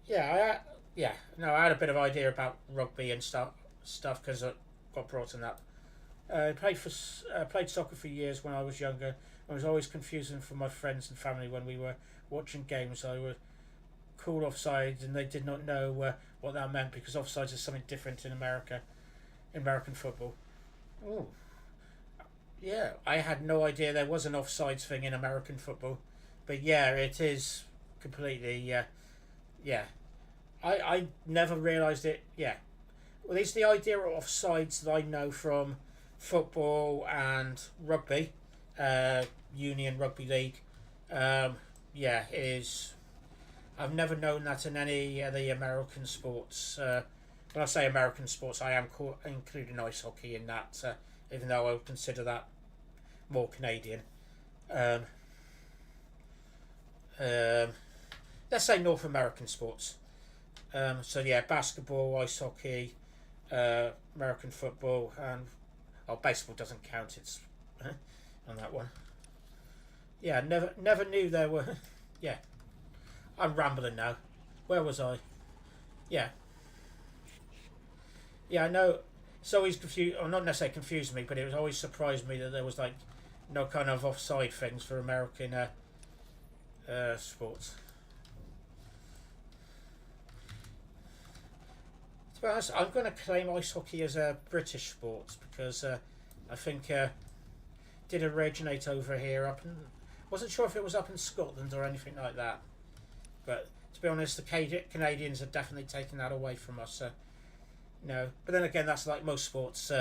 I had a bit of idea about rugby and stuff because I got brought in that. I played soccer for years when I was younger. I was always confusing for my friends and family when we were watching games. I would call offsides, and they did not know what that meant, because offsides is something different in American football. Oh, yeah, I had no idea there was an offsides thing in American football, but yeah, it is completely. Yeah, I never realised it. Yeah, well, it's the idea of offsides that I know from football and rugby, Union Rugby League. Yeah, is I've never known that in any of the American sports. When I say American sports, I am including ice hockey in that, even though I would consider that more Canadian. Let's say North American sports. So yeah, basketball, ice hockey, American football, and baseball doesn't count. It's on that one. Yeah, never knew there were. Yeah, I'm rambling now. Where was I? Yeah. Yeah, I know. It's always confused, or not necessarily confused me, but it was always surprised me that there was like no kind of offside things for American sports. To be honest, I'm going to claim ice hockey as a British sport, because I think did originate over here. Wasn't sure if it was up in Scotland or anything like that. But to be honest, the Canadians have definitely taken that away from us. No, but then again, that's like most sports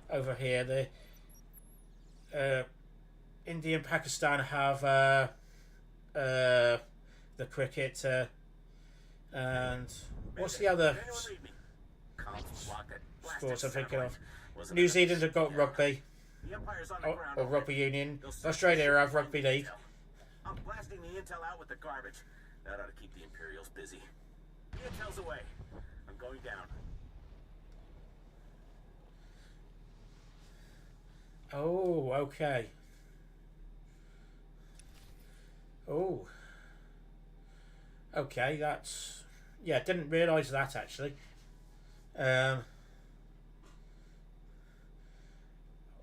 over here. The India and Pakistan have the cricket, and what's the other sports I'm thinking of? New Zealand have got rugby, or rugby union. Australia have rugby league. I'm blasting the intel out with the garbage. That ought to keep the Imperials busy. The intel's away. I'm going down. Oh, okay. Oh. Okay, that's... Yeah, didn't realise that, actually.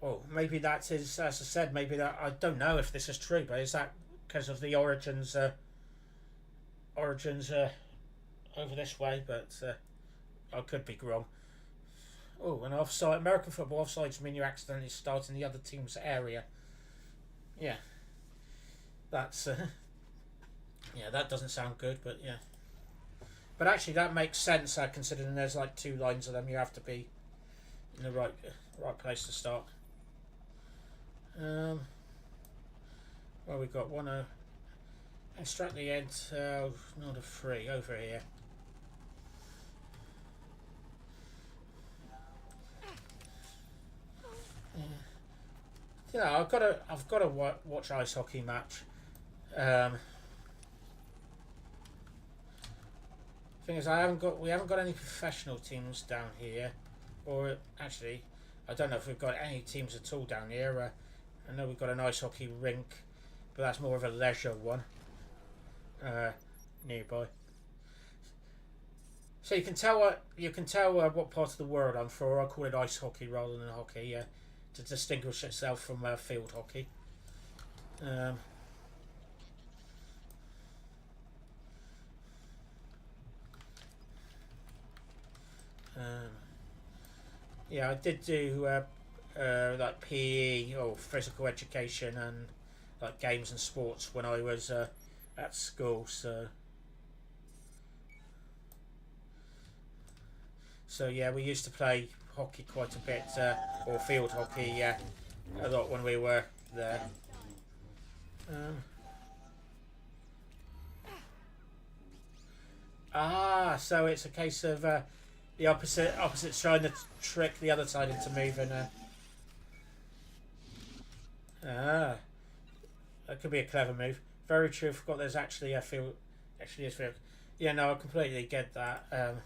Oh, maybe that is, as I said, maybe that... I don't know if this is true, but is that because of the origins over this way? But I could be wrong. Oh, and offside. American football offsides mean you accidentally start in the other team's area. Yeah. That's... yeah, that doesn't sound good, but yeah. But actually, that makes sense, considering there's like 2 lines of them. You have to be in the right place to start. Well, we've got one. Extract the end. Not a 3 over here. Yeah, I've got to watch ice hockey match. Thing is, we haven't got any professional teams down here, or actually, I don't know if we've got any teams at all down here. I know we've got an ice hockey rink, but that's more of a leisure one nearby. So you can tell what part of the world I'm from. I call it ice hockey rather than hockey, to distinguish itself from field hockey. Yeah, I did do like PE or physical education and like games and sports when I was at school. So yeah, we used to play hockey quite a bit, or field hockey, a lot when we were there. So it's a case of the opposite's trying to trick the other side into moving. That could be a clever move. Very true. Forgot there's actually a field. Actually, is field. Yeah, no, I completely get that. To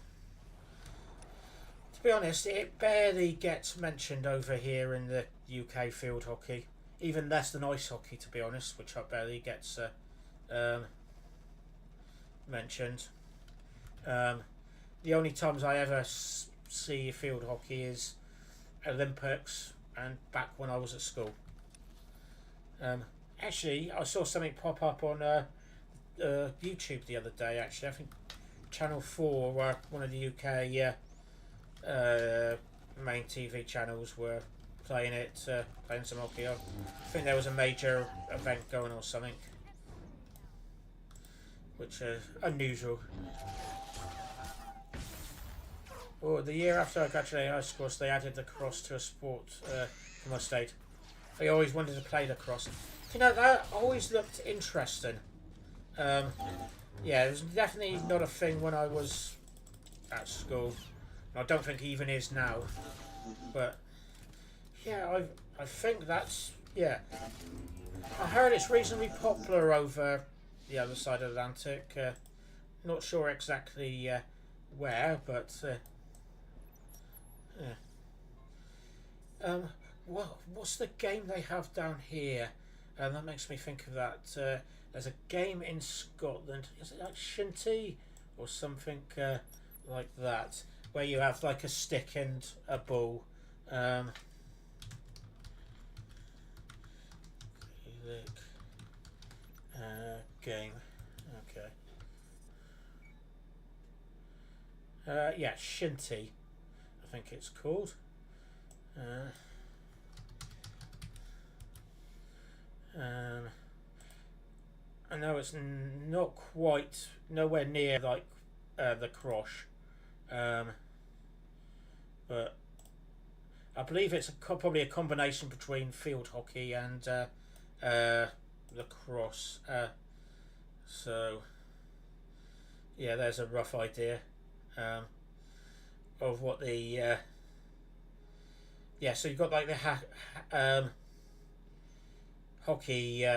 be honest, it barely gets mentioned over here in the UK field hockey. Even less than ice hockey, to be honest, which barely gets mentioned. The only times I ever see field hockey is Olympics and back when I was at school. Actually, I saw something pop up on YouTube the other day. Actually, I think Channel 4, one of the UK main TV channels, were playing it, playing some hockey. I think there was a major event going or something, which is unusual. Oh, the year after I graduated high school, they added lacrosse to a sport for my state. I always wanted to play lacrosse. You know, that always looked interesting. Yeah, it was definitely not a thing when I was at school. I don't think it even is now. But yeah, I think that's, yeah. I heard it's reasonably popular over the other side of the Atlantic. Not sure exactly where, but yeah. What's the game they have down here? And that makes me think of that. There's a game in Scotland. Is it like Shinty or something like that, where you have like a stick and a ball. Game. Okay. Yeah, Shinty, I think it's called. I know it's not quite, nowhere near like the Croche, but I believe it's probably a combination between field hockey and lacrosse. So yeah, there's a rough idea of what the yeah. So you've got like the hockey.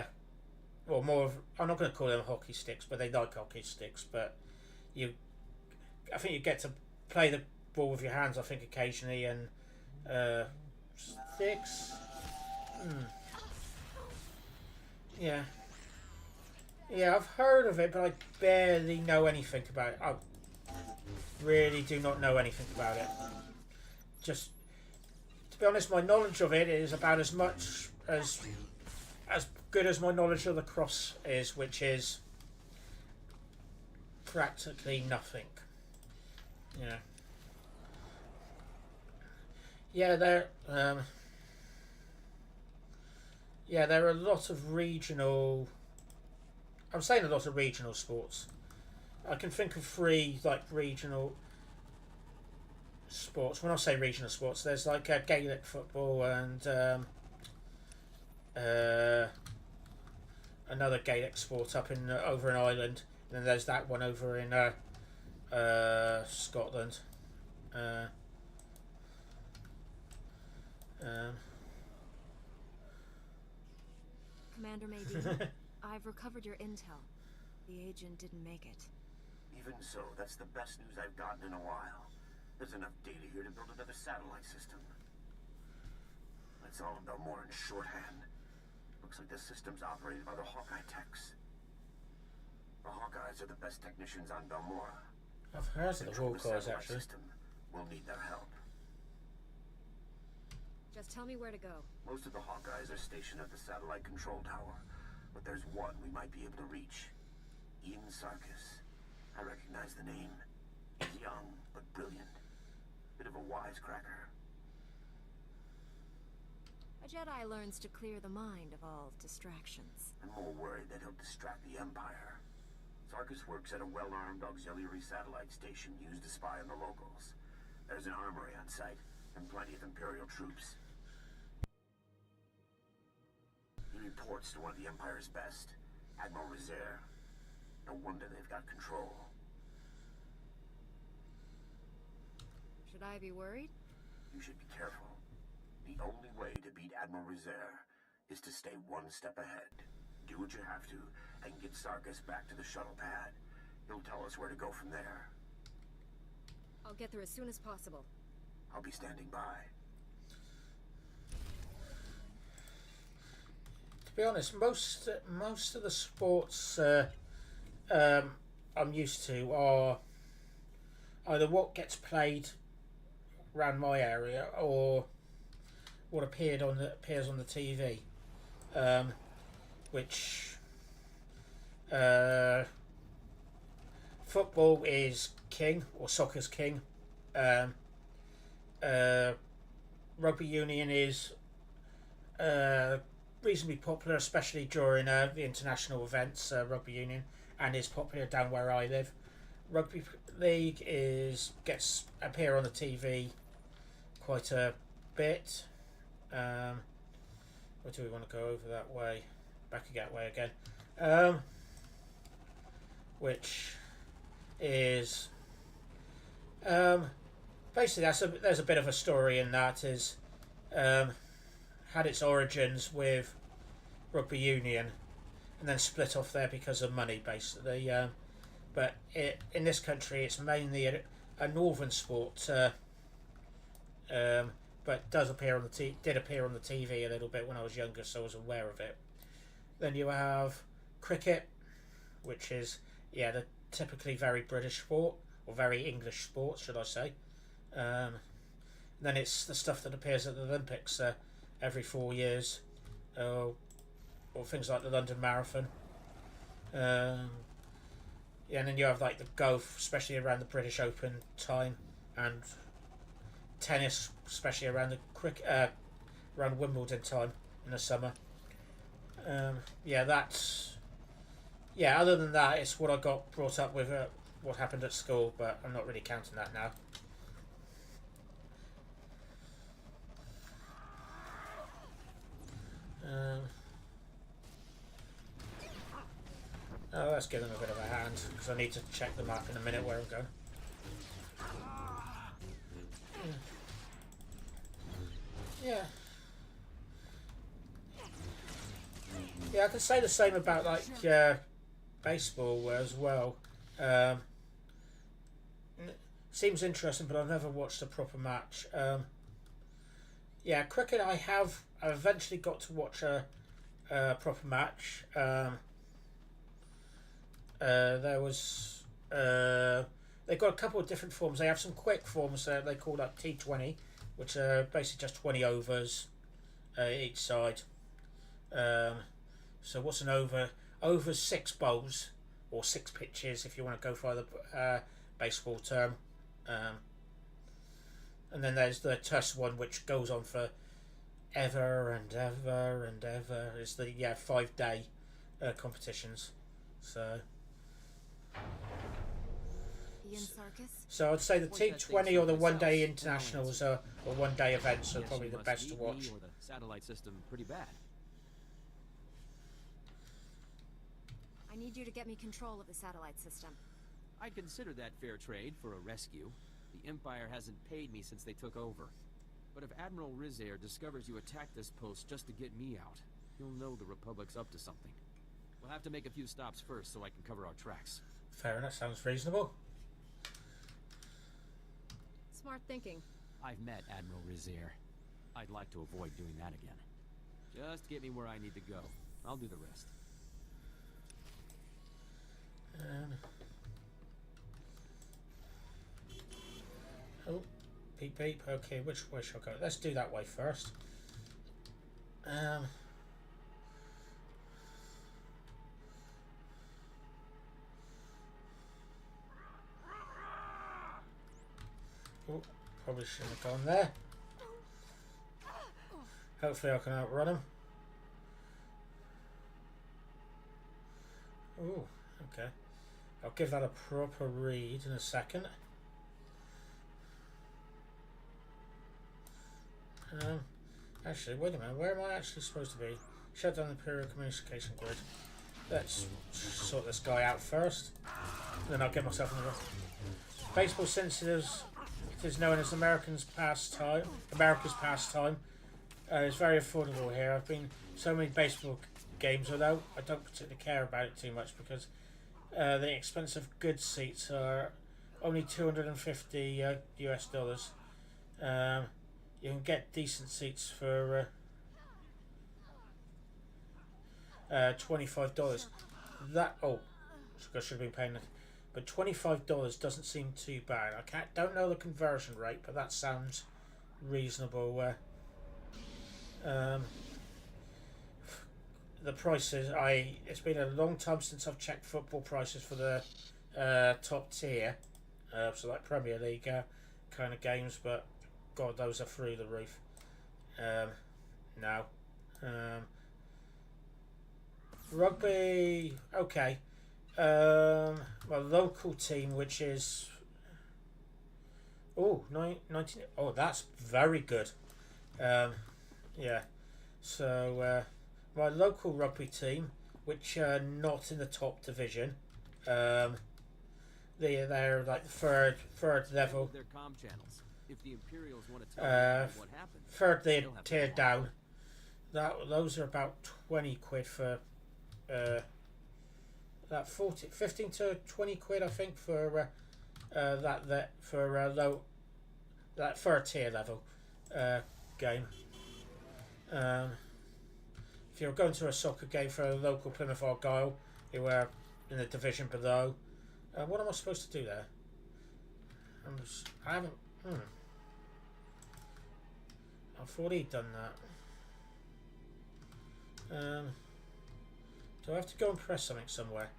Well, more of, I'm not going to call them hockey sticks, but they like hockey sticks. But I think you get to play the ball with your hands, I think, occasionally, and sticks. Yeah. Yeah, I've heard of it, but I barely know anything about it. I really do not know anything about it. Just, to be honest, my knowledge of it is about as much as good as my knowledge of the cross is, which is practically nothing. Yeah. Yeah, there are a lot of regional. I'm saying a lot of regional sports. I can think of 3 like regional sports. When I say regional sports, there's like Gaelic football and another Gaelic sport up in over in Ireland, and then there's that one over in Scotland. Commander Maydean, I've recovered your intel. The agent didn't make it. Even so, that's the best news I've gotten in a while. There's enough data here to build another satellite system. That's all in Balmora in shorthand. Looks like the system's operated by the Hawkeye techs. The Hawkeyes are the best technicians on Balmora. I've heard of the Hawkeyes, actually. We'll need their help. Just tell me where to go. Most of the Hawkeyes are stationed at the satellite control tower, but there's one we might be able to reach. Ian Sarkis. I recognize the name. He's young, but brilliant. Bit of a wisecracker. A Jedi learns to clear the mind of all distractions. I'm more worried that he'll distract the Empire. Sarkis works at a well-armed auxiliary satellite station used to spy on the locals. There's an armory on site, and plenty of Imperial troops. He reports to one of the Empire's best, Admiral Rezair. No wonder they've got control. Should I be worried? You should be careful. The only way to beat Admiral Rezair is to stay one step ahead. Do what you have to, and get Sarkis back to the shuttle pad. He'll tell us where to go from there. I'll get there as soon as possible. I'll be standing by. To be honest, most of the sports I'm used to are either what gets played around my area or what appears on the TV, which Football is king, or soccer's king. Rugby union is reasonably popular, especially during the international events. Rugby union, and is popular down where I live. Rugby league gets appear on the TV quite a bit. Or do we want to go over that way? Back that way again. Which is basically there's a bit of a story in that. Is had its origins with rugby union and then split off there because of money, basically. But in this country it's mainly a northern sport, but did appear on the TV a little bit when I was younger, so I was aware of it. Then you have cricket, which is the typically very British sport, or very English sport, should I say. Then it's the stuff that appears at the Olympics every 4 years, or things like the London Marathon. And then you have like the golf, especially around the British Open time, and tennis, especially around the around Wimbledon time in the summer. Other than that, it's what I got brought up with, what happened at school, but I'm not really counting that now. Let's give them a bit of a hand, because I need to check the map in a minute where I'm going. Yeah, I can say the same about like baseball as well. Seems interesting, but I've never watched a proper match. Cricket I eventually got to watch a proper match. There was they got a couple of different forms. They have some quick forms they call like T20, which are basically just 20 overs each side. So what's an over? Over 6 bowls, or 6 pitches if you want to go for the baseball term. And then there's the Test one, which goes on for ever and ever and ever. It's the 5-day competitions. So So I'd say the T20 or the one-day internationals or one-day events are probably the best to watch. Or the satellite system pretty bad. I need you to get me control of the satellite system. I'd consider that fair trade for a rescue. The Empire hasn't paid me since they took over. But if Admiral Rizair discovers you attacked this post just to get me out, he'll know the Republic's up to something. We'll have to make a few stops first so I can cover our tracks. Fair enough, sounds reasonable. Smart thinking. I've met Admiral Rizair. I'd like to avoid doing that again. Just get me where I need to go. I'll do the rest. Oh, beep beep. Okay, which way shall I go? Let's do that way first. Oh, probably shouldn't have gone there. Hopefully I can outrun him. Oh, okay. I'll give that a proper read in a second. Actually, wait a minute. Where am I actually supposed to be? Shut down the Imperial communication grid. Let's sort this guy out first. Then I'll get myself in the baseball, since it is known as America's pastime. It's very affordable here. I've been so many baseball games, although I don't particularly care about it too much because the expensive good seats are only $250 US. You can get decent seats for $25. I should have been paying it, but $25 doesn't seem too bad. Don't know the conversion rate, but that sounds reasonable. the prices. It's been a long time since I've checked football prices for the top tier, so like Premier League kind of games. But God, those are through the roof now. Rugby, okay. My local team, which is 19. Oh, that's very good. Yeah. So my local rugby team, which are not in the top division, they're like the third level. Their comm channels. If the Imperials want to tell me what happened, third tier down. Those are about 20 quid for that 15 to 20 quid, I think, for that low, that third tier level game. If you're going to a soccer game for a local Plymouth Argyle, you were in the division below. What am I supposed to do there? I haven't. I've already done that. Do I have to go and press something somewhere?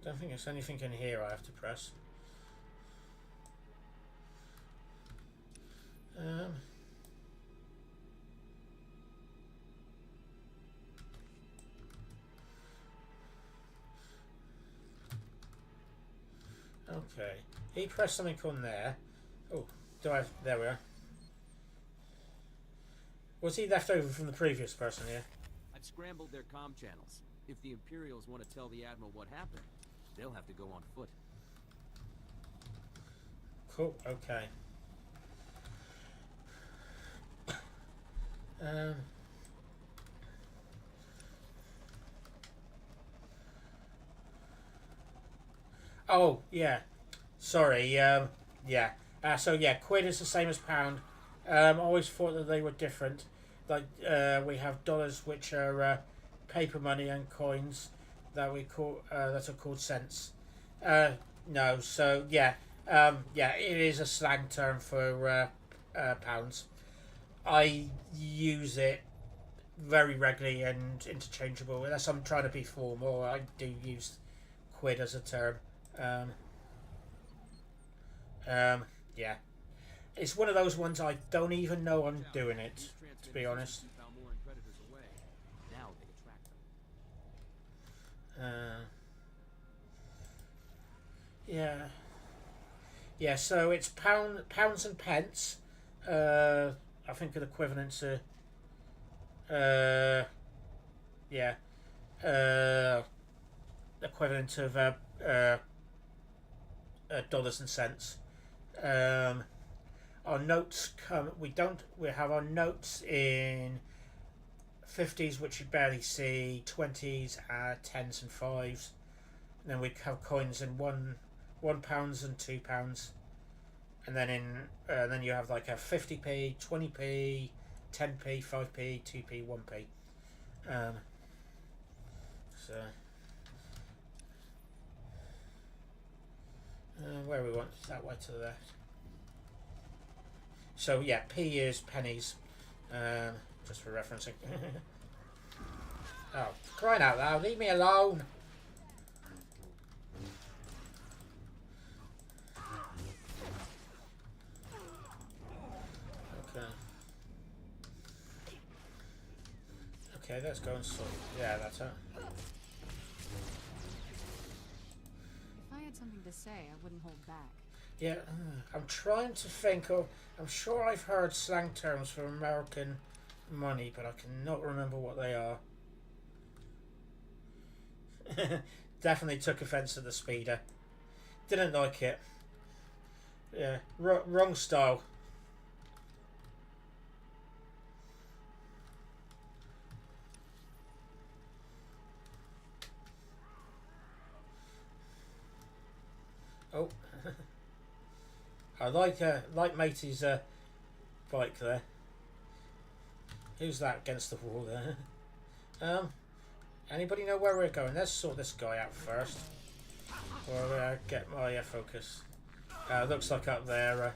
Don't think there's anything in here I have to press. Okay. He pressed something on there. Oh, there we are. Was he left over from the previous person here? I've scrambled their comm channels. If the Imperials want to tell the Admiral what happened, they'll have to go on foot. Cool, okay. Oh, yeah. Sorry, yeah. So, yeah, quid is the same as pound. I always thought that they were different. Like, we have dollars, which are paper money, and coins that we call that are called cents. No, so yeah, it is a slang term for pounds. I use it very regularly and interchangeable. Unless I'm trying to be formal, I do use quid as a term. Yeah, it's one of those ones I don't even know I'm doing it, to be honest. Yeah. So it's pounds and pence. I think are the equivalent to. Equivalent of dollars and cents. Our notes come. We have our notes in 50s, which you barely see, 20s, 10s and 5s. And then we have coins in £1 and £2, and then you have like a 50p, 20p, 10p, 5p, 2p, 1p. So where we want that way to the left. So yeah, p is pennies, just for referencing. Oh, crying out loud, leave me alone. Okay, let's go and sort. Yeah, that's it. If I had something to say, I wouldn't hold back. Yeah, I'm trying to think of. I'm sure I've heard slang terms for American money, but I cannot remember what they are. Definitely took offence to the speeder. Didn't like it. Yeah, wrong style. Oh, I like Matey's bike there. Who's that against the wall there? Anybody know where we're going? Let's sort this guy out first. Well, get my focus. Looks like up there.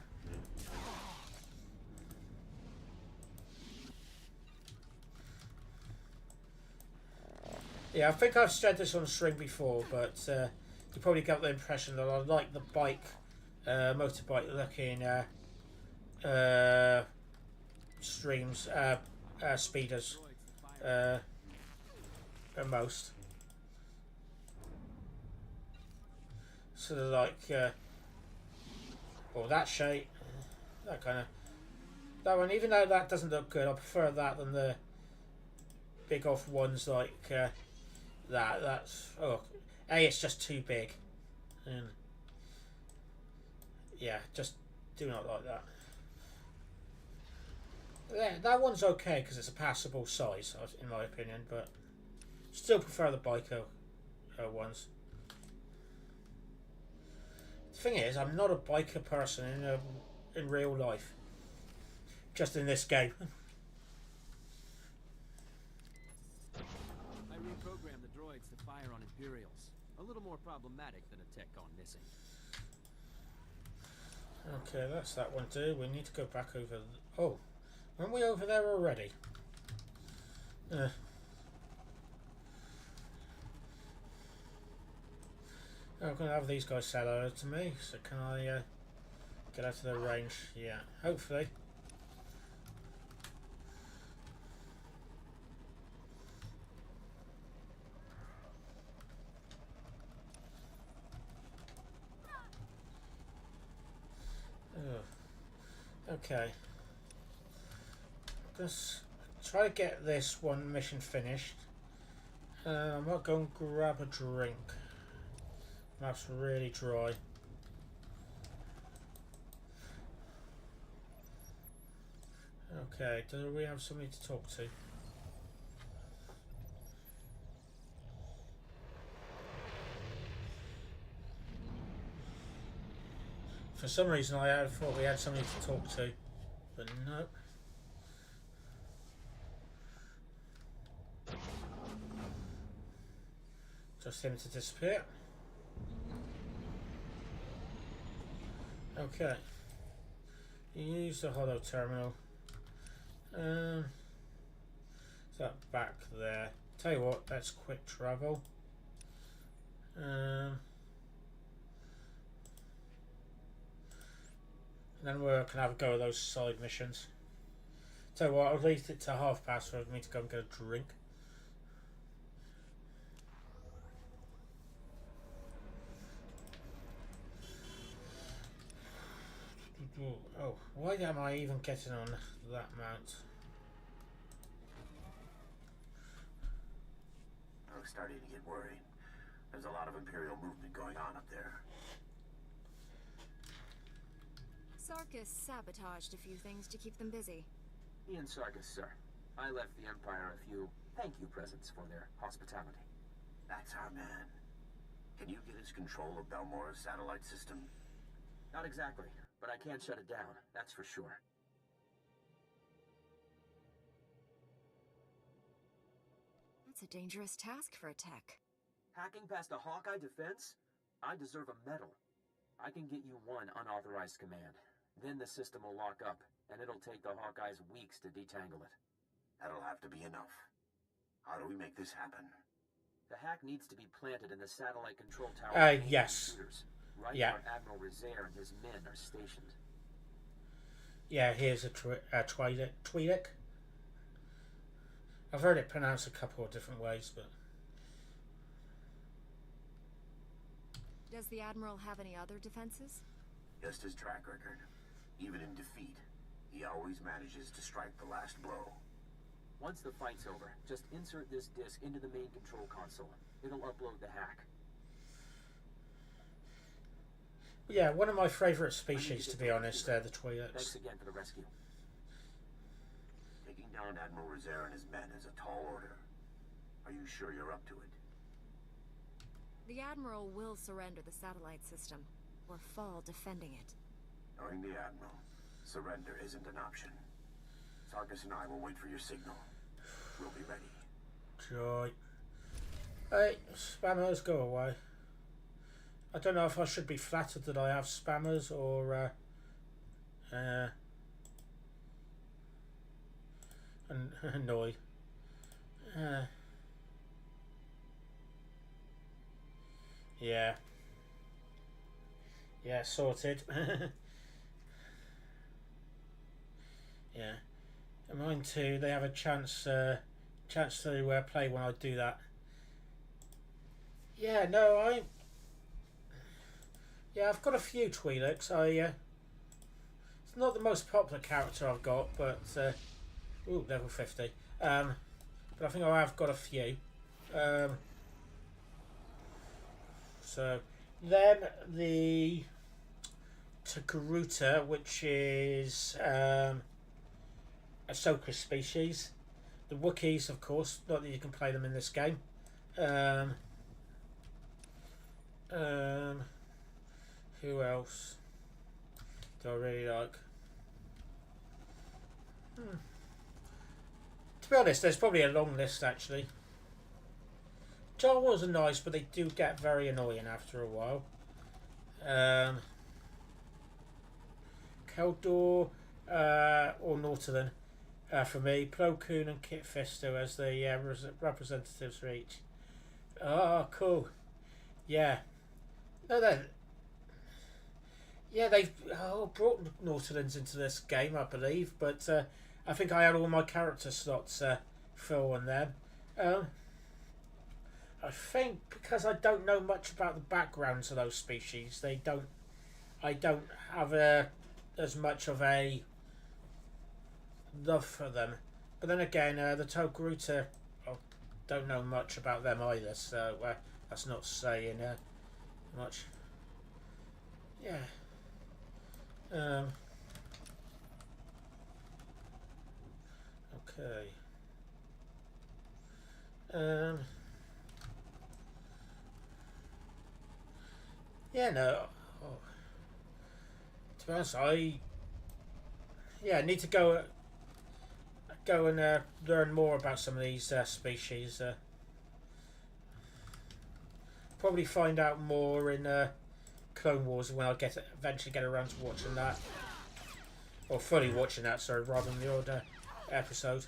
Yeah, I think I've said this on stream before, but you probably got the impression that I like the bike, motorbike looking streams, speeders the most. Sort of like, well, that shape, that kind of, that one. Even though that doesn't look good, I prefer that than the big off ones like that. That's it's just too big, and yeah, just do not like that. Yeah, that one's okay because it's a passable size, in my opinion, but still prefer the biker ones. The thing is, I'm not a biker person in real life, just in this game. I reprogrammed the droids to fire on Imperials. A little more problematic than a tech gone missing. Okay, that's that one too. We need to go back over. Oh, weren't we over there already? I'm going to have these guys sell over to me, so can I get out of their range? Yeah, hopefully. Okay. Let's try to get this one mission finished. I might go and grab a drink. Map's really dry. Okay, do we have somebody to talk to? For some reason I thought we had somebody to talk to, but no. Just him to disappear. Okay. Use the holo terminal. Is that back there? Tell you what, that's quick travel. And then we can have a go at those side missions. Tell you what, I'll leave it to past for me to go and get a drink. Oh, why am I even getting on that mount? I'm starting to get worried. There's a lot of Imperial movement going on up there. Sarkis sabotaged a few things to keep them busy. Ian Sarkis, sir. I left the Empire a few thank you presents for their hospitality. That's our man. Can you get us control of Balmora's satellite system? Not exactly, but I can shut it down, that's for sure. That's a dangerous task for a tech. Hacking past a Hawkeye defense? I deserve a medal. I can get you one unauthorized command. Then the system will lock up, and it'll take the Hawkeyes weeks to detangle it. That'll have to be enough. How do we make this happen? The hack needs to be planted in the satellite control tower. Yes. Right yeah. Where Admiral Rizair and his men are stationed. Yeah, here's a Twi'lek. I've heard it pronounced a couple of different ways, but... Does the Admiral have any other defenses? Just his track record. Even in defeat, he always manages to strike the last blow. Once the fight's over, just insert this disc into the main control console. It'll upload the hack. Yeah, one of my favourite species, to be honest, the Twi'leks. Thanks again for the rescue. Taking down Admiral Rizair and his men is a tall order. Are you sure you're up to it? The Admiral will surrender the satellite system, or fall defending it. Knowing the Admiral, surrender isn't an option. Sarkis and I will wait for your signal. We'll be ready. Joy. Hey, spammers, go away. I don't know if I should be flattered that I have spammers or annoyed. Yeah. Yeah, sorted. Yeah. And mine too, they have a chance to play when I do that. Yeah, no, yeah, I've got a few Twi'leks. It's not the most popular character I've got, but ooh, level 50. But I think I have got a few. So then the Togruta, which is a Ahsoka species. The Wookiees, of course, not that you can play them in this game. Who else do I really like? To be honest, there's probably a long list actually. Jawas are nice, but they do get very annoying after a while. Keldor or Nautilin for me. Plo Koon and Kit Fisto as the representatives for each. Oh, cool. Yeah. No, they've brought Nautilins into this game, I believe, but I think I had all my character slots full on them. I think because I don't know much about the backgrounds of those species, I don't have as much of a love for them. But then again, the Togruta, I don't know much about them either, so that's not saying much. Yeah. Okay. Yeah, no. Oh. To be honest, I need to go and learn more about some of these species. Probably find out more in Clone Wars when I eventually get around to watching that, or fully watching that. Sorry, rather than the old episode.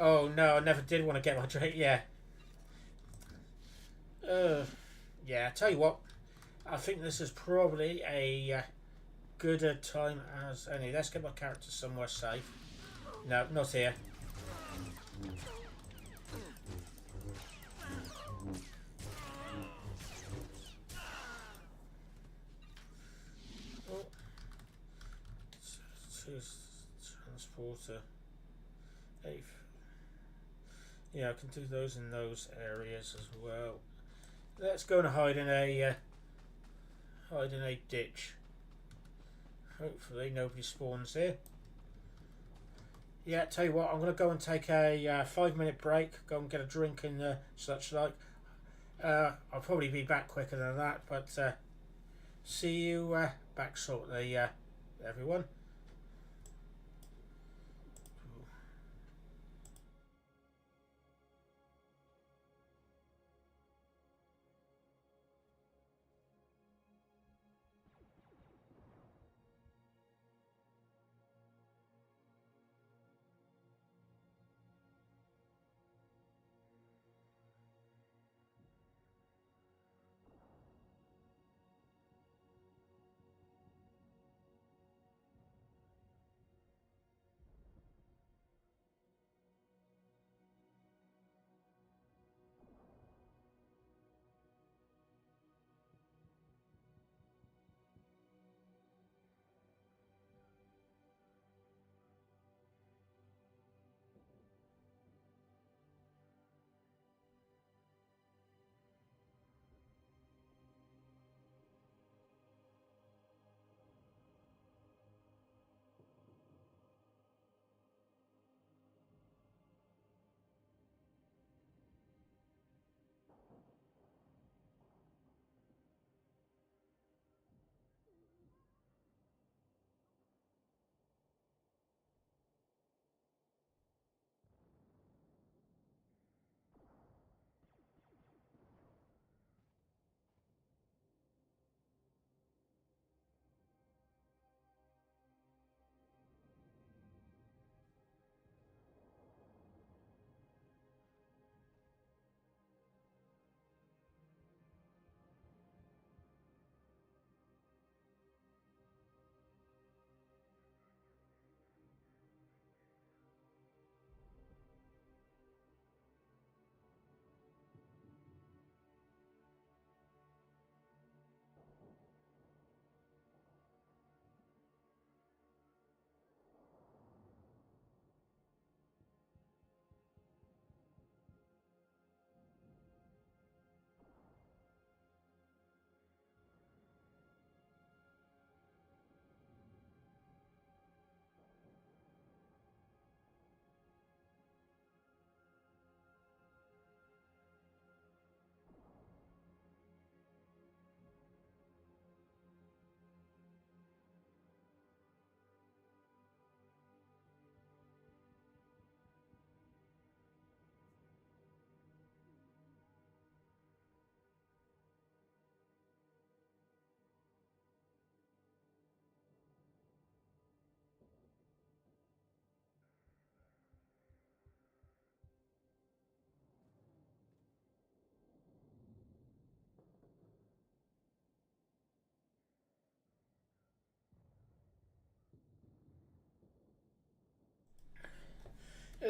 Oh no, I never did want to get my drink. Yeah. Yeah. Tell you what, I think this is probably a good time as any. Let's get my character somewhere safe. No, not here. Oh. Transporter. Hey. Yeah, I can do those in those areas as well. Let's go and hide in a ditch. Hopefully nobody spawns here. Yeah, tell you what, I'm going to go and take a 5-minute break, go and get a drink and such like. I'll probably be back quicker than that, but see you back shortly, everyone.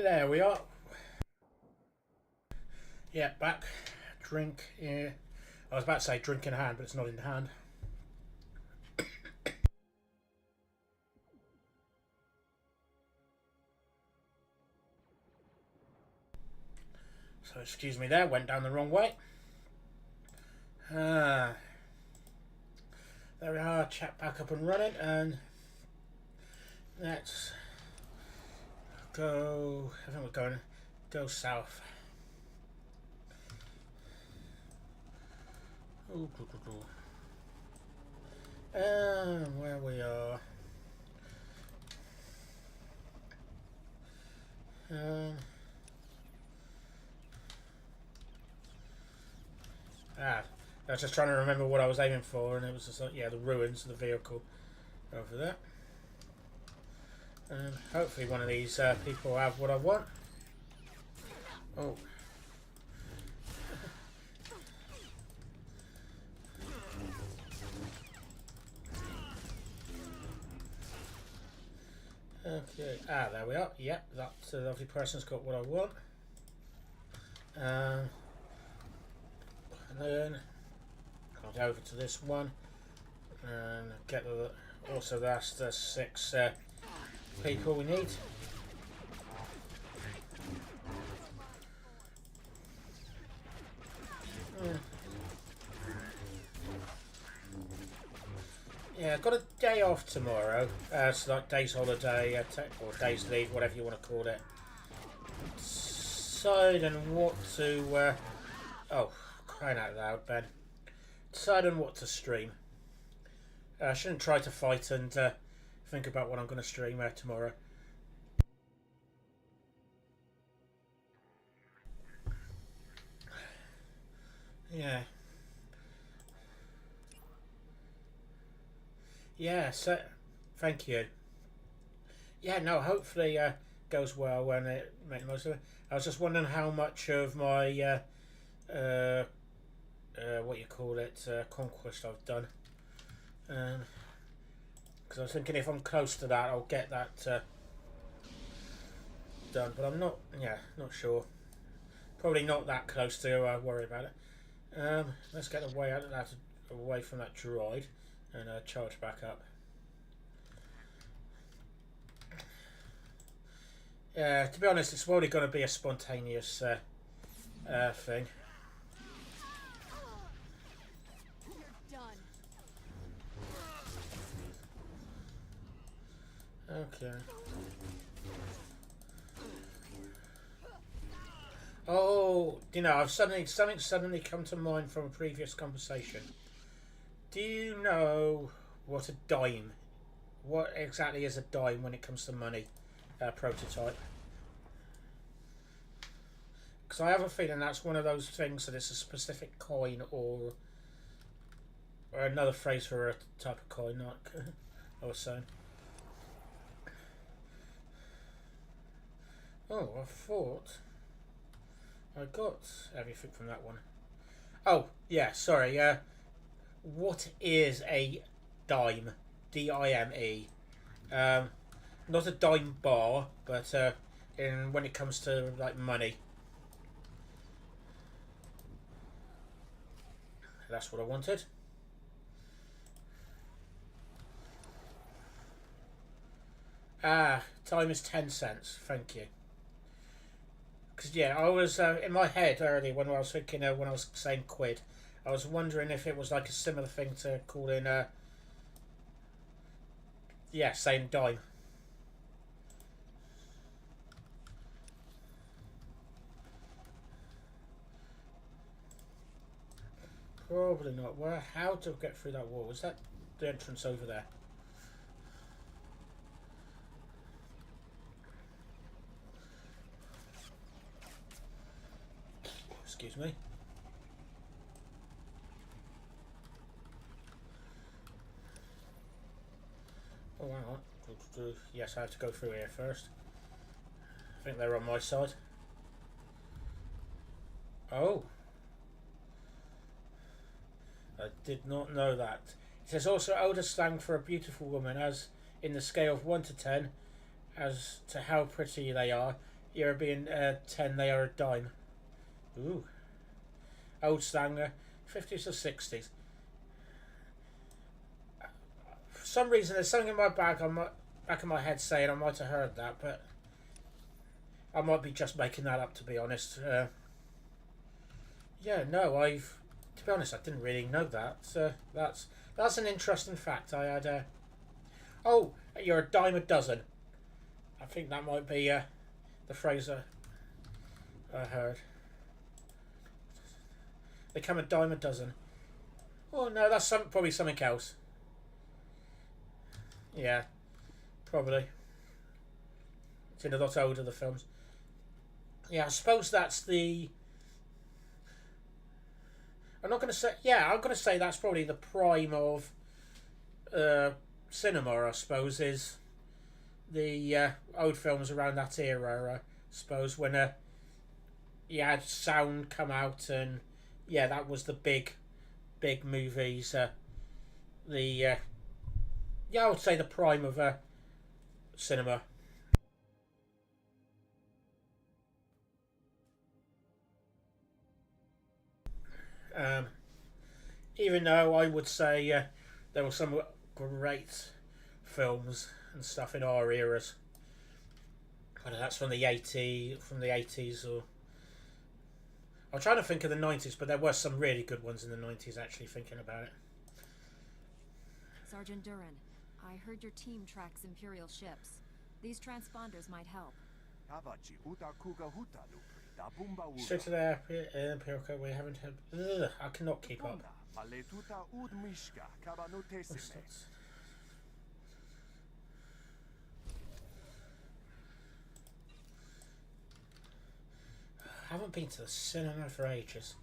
There we are. Yeah, back. Drink. Yeah. I was about to say drink in hand, but it's not in hand. So excuse me there, went down the wrong way. There we are, chat back up and running, and let's go. I think we're going go south. Ooh, where we are. I was just trying to remember what I was aiming for, and it was just like, yeah, the ruins of the vehicle over there. And hopefully one of these people have what I want. Oh. Okay, there we are. Yep, that lovely person's got what I want. And then I'll go over to this one and get the. Also, that's the 6 people we need. Yeah, I've got a day off tomorrow. It's like day's holiday, or day's leave, whatever you want to call it. Deciding what to. Oh, crying out loud, Ben. Deciding what to stream. I shouldn't try to fight and think about what I'm going to stream tomorrow. Yeah. Yeah, so thank you. Yeah, no, hopefully goes well when it make the most of it. I was just wondering how much of my what you call it conquest I've done, because I was thinking if I'm close to that I'll get that done, but I'm not. Yeah, not sure. Probably not that close to worry about it. Let's get away out of that, away from that droid, and charge back up. Yeah, to be honest, it's probably going to be a spontaneous thing. Okay. Oh, you know, I've something suddenly come to mind from a previous conversation. Do you know what a dime? What exactly is a dime when it comes to money? Prototype. Because I have a feeling that's one of those things that it's a specific coin or another phrase for a type of coin, like I was saying. Oh, I thought I got everything from that one. Oh, yeah, sorry. What is a dime? D-I-M-E. Not a dime bar, but when it comes to like money. That's what I wanted. Time is 10 cents. Thank you. Because yeah, I was in my head earlier when I was thinking when I was saying quid, I was wondering if it was like a similar thing to call in yeah, saying dime. Probably not. Where? How to get through that wall? Is that the entrance over there? Excuse me. Oh, hang on. Yes, I have to go through here first. I think they're on my side. Oh. I did not know that. It says also older slang for a beautiful woman, as in the scale of 1 to 10, as to how pretty they are. European 10, they are a dime. Ooh. Old Stanger, 50s or 60s. For some reason, there's something in my back of my head saying I might have heard that, but I might be just making that up, to be honest. Yeah, no, to be honest, I didn't really know that. That's an interesting fact. I had. Oh, you're a dime a dozen. I think that might be the phrase I heard. They come a dime a dozen. Oh no, that's probably something else. Yeah, probably. It's in a lot older, the films. Yeah, I suppose that's the... I'm not going to say... Yeah, I'm going to say that's probably the prime of cinema, I suppose, is the old films around that era, I suppose, when you had sound come out, and yeah, that was the big movies. Yeah, I would say the prime of cinema. Even though I would say there were some great films and stuff in our eras. Whether that's from the 80s, or I'm trying to think of the 90s, but there were some really good ones in the 90s. Actually, thinking about it. Sergeant Duran, I heard your team tracks Imperial ships. These transponders might help. Straight to the Imperial code. We haven't had. Ugh, I cannot keep up. I haven't been to the cinema for ages.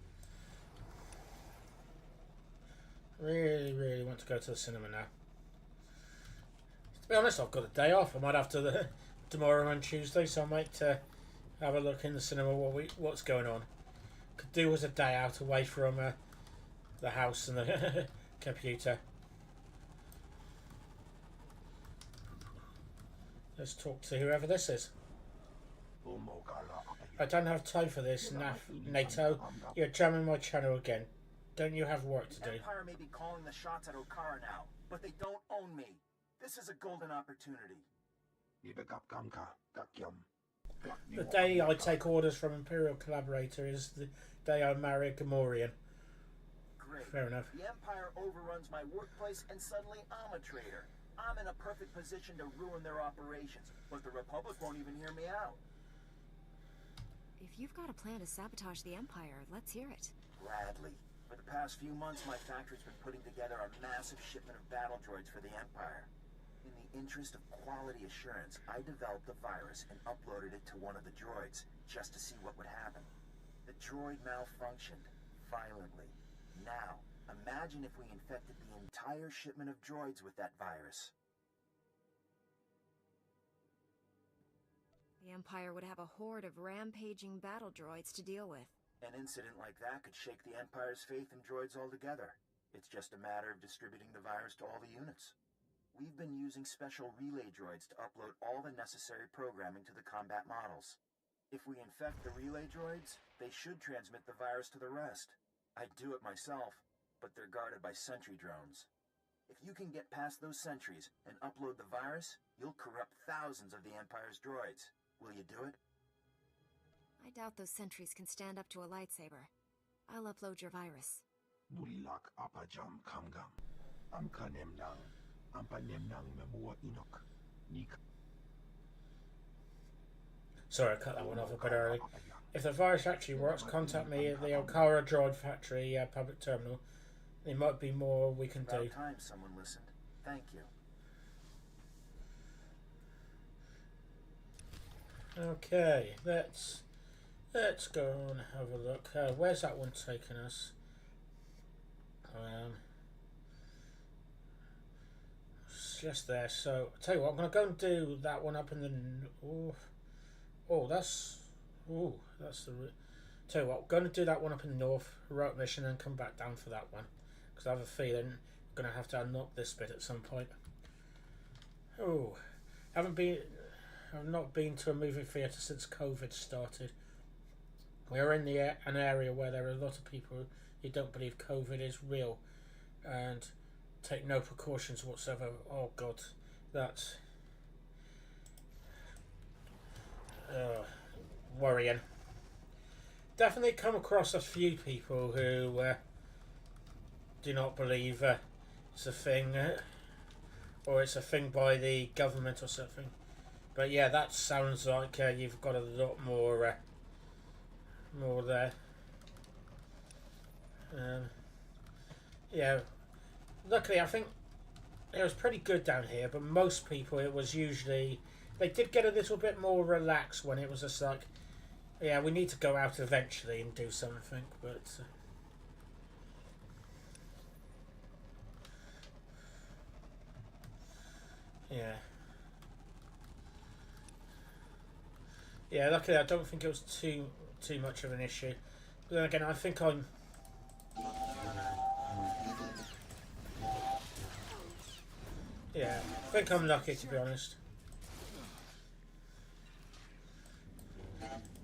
Really want to go to the cinema now. To be honest, I've got a day off. I might have to tomorrow and Tuesday, so I might have a look in the cinema what's going on. Could do as a day out away from the house and the computer. Let's talk to whoever this is. I don't have time for this, NATO. You're jamming my channel again. Don't you have work to do? The Empire may be calling the shots at Okara now, but they don't own me. This is a golden opportunity. The day I take orders from Imperial Collaborator is the day I marry a Gamorrean. Great. Fair enough. The Empire overruns my workplace and suddenly I'm a traitor. I'm in a perfect position to ruin their operations, but the Republic won't even hear me out. If you've got a plan to sabotage the Empire, let's hear it. Gladly. For the past few months, my factory's been putting together a massive shipment of battle droids for the Empire. In the interest of quality assurance, I developed a virus and uploaded it to one of the droids, just to see what would happen. The droid malfunctioned, violently. Now, imagine if we infected the entire shipment of droids with that virus. The Empire would have a horde of rampaging battle droids to deal with. An incident like that could shake the Empire's faith in droids altogether. It's just a matter of distributing the virus to all the units. We've been using special relay droids to upload all the necessary programming to the combat models. If we infect the relay droids, they should transmit the virus to the rest. I'd do it myself, but they're guarded by sentry drones. If you can get past those sentries and upload the virus, you'll corrupt thousands of the Empire's droids. Will you do it? I doubt those sentries can stand up to a lightsaber. I'll upload your virus. Nulilak apajam kamgam. Amkanemnang. Ampanemnang memua inok. Sorry, I cut that one off a bit early. If the virus actually works, contact me at the Okara Droid Factory public terminal. There might be more we can do. About time someone listened. Thank you. Okay, let's go and have a look. Where's that one taking us? It's just there. So I'll tell you what, I'm gonna go and do that one up in the. That's the. Tell you what, I'm going to do that one up in the north, route mission, and come back down for that one, because I have a feeling I'm going to have to unlock this bit at some point. Oh, haven't been. I've not been to a movie theatre since COVID started. We're in an area where there are a lot of people who don't believe COVID is real and take no precautions whatsoever. Oh God, that's worrying. Definitely come across a few people who do not believe it's a thing, or it's a thing by the government or something. But yeah, that sounds like you've got a lot more there. Yeah, luckily I think it was pretty good down here, but most people, it was usually, they did get a little bit more relaxed when it was just like, yeah, we need to go out eventually and do something, but yeah. Yeah, luckily I don't think it was too much of an issue. But then again, I think I'm... Yeah, I think I'm lucky, to be honest.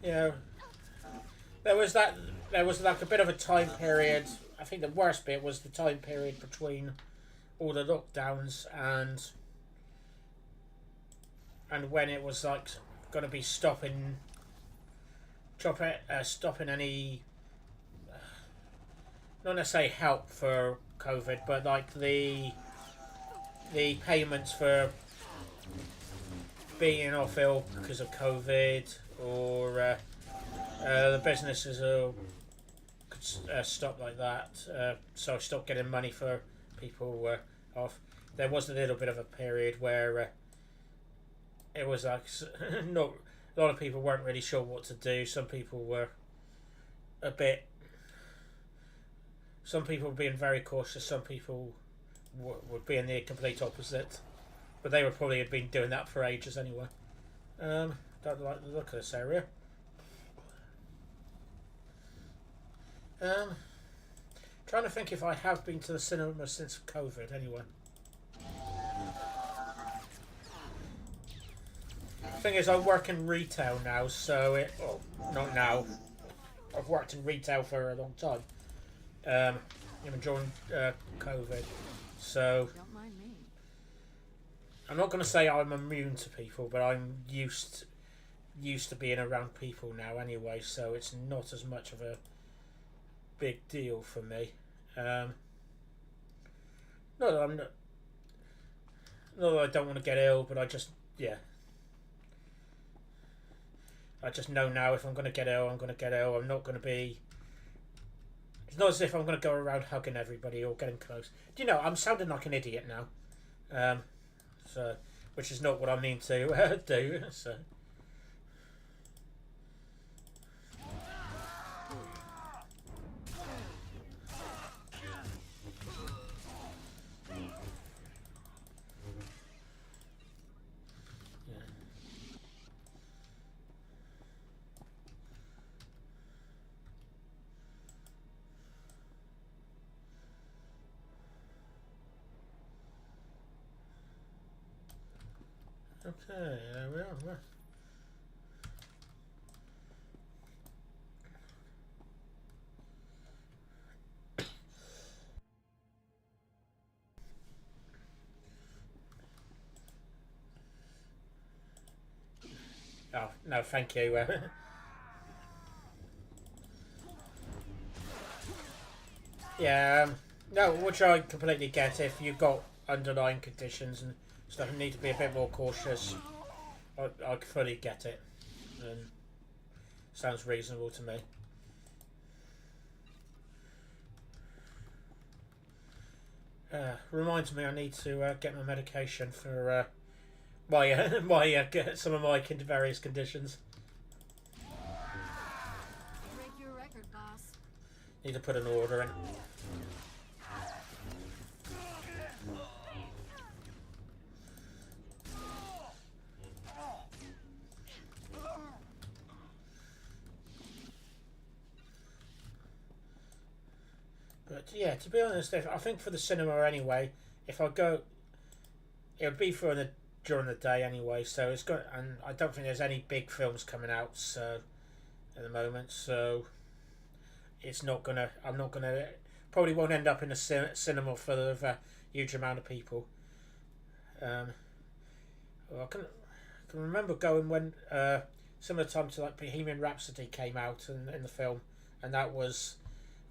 Yeah. There was like a bit of a time period. I think the worst bit was the time period between all the lockdowns and when it was like going to be stopping any, not necessarily help for COVID, but like the payments for being off ill because of COVID, or the businesses could stop like that, so stop getting money for people off. There was a little bit of a period where it was like not a lot of people weren't really sure what to do. Some people were being very cautious. Some people were being the complete opposite, but they would probably have been doing that for ages anyway. Don't like the look of this area. Trying to think if I have been to the cinema since COVID anyway. Thing is, I work in retail now, so not now. I've worked in retail for a long time, even during COVID. So Don't mind me. I'm not going to say I'm immune to people, but I'm used to being around people now anyway. So it's not as much of a big deal for me. Not that I'm not that I don't want to get ill, but I just I just know now if I'm going to get ill, I'm going to get ill. I'm not going to be... It's not as if I'm going to go around hugging everybody or getting close. Do you know, I'm sounding like an idiot now. So, which is not what I mean to do. So. Okay, there we are. Oh, no, thank you. Yeah, no, which I completely get. If you've got underlying conditions and stuff, you need to be a bit more cautious. I fully get it. And sounds reasonable to me. Reminds me I need to get my medication for some of my various conditions. Break your record, boss. Need to put an order in. But yeah, to be honest, I think for the cinema anyway, if I go, it would be for during the day anyway. So it's got, and I don't think there's any big films coming out so at the moment. So it's not gonna. I'm not gonna. Probably won't end up in a cinema full of a huge amount of people. Well, I can remember going when similar time to like Bohemian Rhapsody came out in the film, and that was.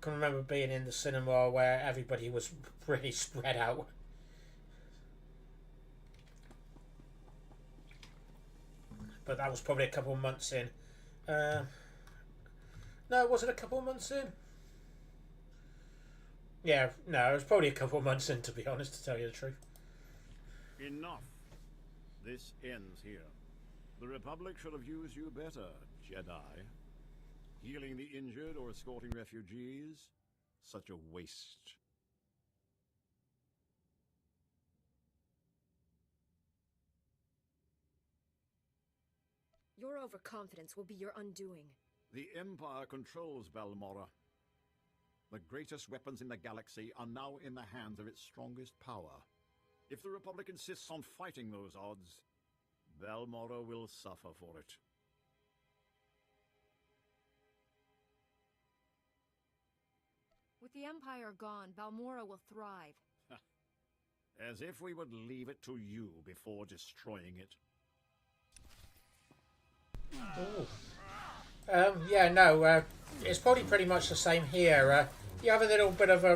I can remember being in the cinema where everybody was really spread out. But that was probably a couple of months in. No, was it a couple of months in? Yeah, no, it was probably a couple of months in, to be honest, to tell you the truth. Enough. This ends here. The Republic should have used you better, Jedi. Healing the injured or escorting refugees? Such a waste. Your overconfidence will be your undoing. The Empire controls Balmorra. The greatest weapons in the galaxy are now in the hands of its strongest power. If the Republic insists on fighting those odds, Balmorra will suffer for it. With the Empire gone, Balmorra will thrive. As if we would leave it to you before destroying it. Yeah, no, it's probably pretty much the same here. You have a little bit of a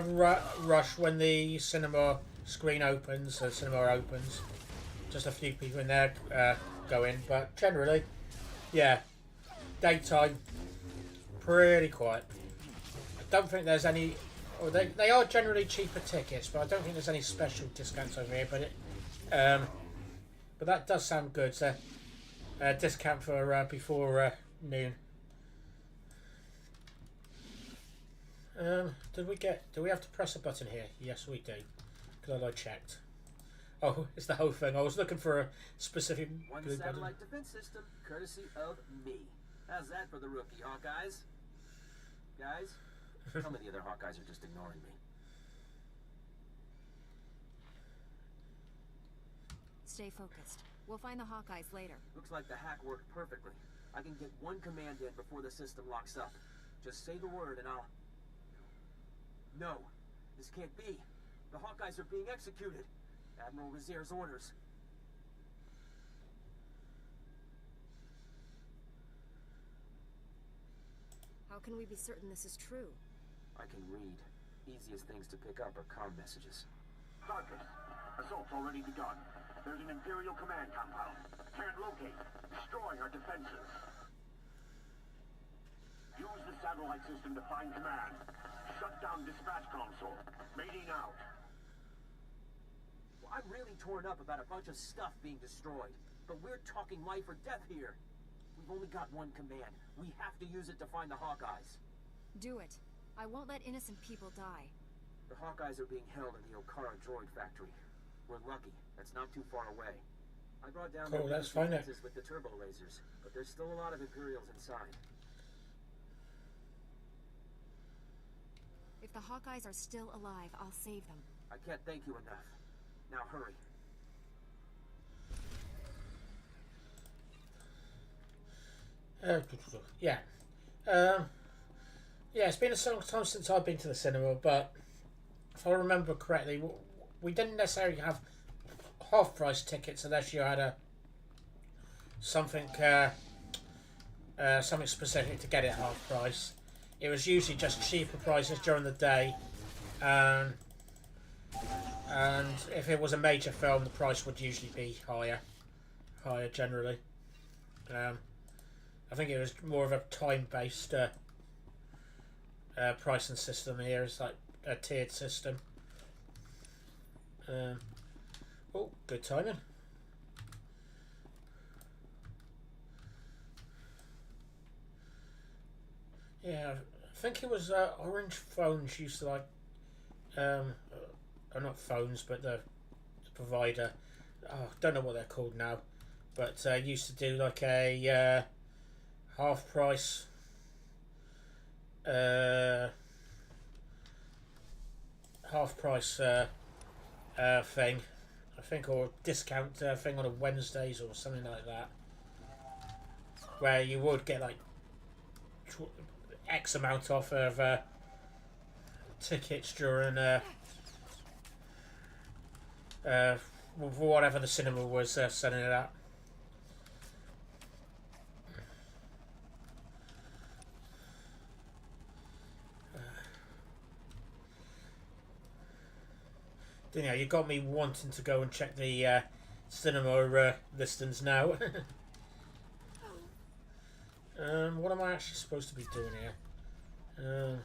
rush when the cinema screen opens, the cinema opens. Just a few people in there go in, but generally, yeah, daytime, pretty quiet. I don't think there's any, or they are generally cheaper tickets, but I don't think there's any special discounts over here, but that does sound good, so discount for before noon. Do we have to press a button here? Yes, we do. Because I checked. Oh, it's the whole thing. I was looking for a specific One blue button. satellite defense system, courtesy of me. How's that for the rookie, Hawkeyes? Guys, tell me the other Hawkeyes are just ignoring me. Stay focused. We'll find the Hawkeyes later. Looks like the hack worked perfectly. I can get one command in before the system locks up. Just say the word and I'll... No, this can't be. The Hawkeyes are being executed. Admiral Razier's orders. How can we be certain this is true? I can read. Easiest things to pick up are comm messages. Focus. Assault's already begun. There's an Imperial command compound. Can't locate. Destroy our defenses. Use the satellite system to find command. Shut down dispatch console. Mating out. Well, I'm really torn up about a bunch of stuff being destroyed. But we're talking life or death here. We've only got one command. We have to use it to find the Hawkeyes. Do it. I won't let innocent people die. The Hawkeyes are being held in the Okara droid factory. We're lucky. That's not too far away. I brought down Cool, the let's find it. defenses with the turbo lasers, but there's still a lot of Imperials inside. If the Hawkeyes are still alive, I'll save them. I can't thank you enough. Now hurry. Yeah. Yeah, it's been a long time since I've been to the cinema, but if I remember correctly, we didn't necessarily have half-price tickets unless you had something specific to get it half price. It was usually just cheaper prices during the day, and if it was a major film, the price would usually be higher generally. I think it was more of a time-based pricing system here. It's like a tiered system. Oh, good timing. Yeah, I think it was Orange Phones used to like, not phones, but the provider. Oh, don't know what they're called now, but used to do like a half price. Half price thing. I think, or discount thing on a Wednesdays or something like that, where you would get like X amount off of tickets during whatever the cinema was selling it at. You know, you got me wanting to go and check the cinema listings now. What am I actually supposed to be doing here?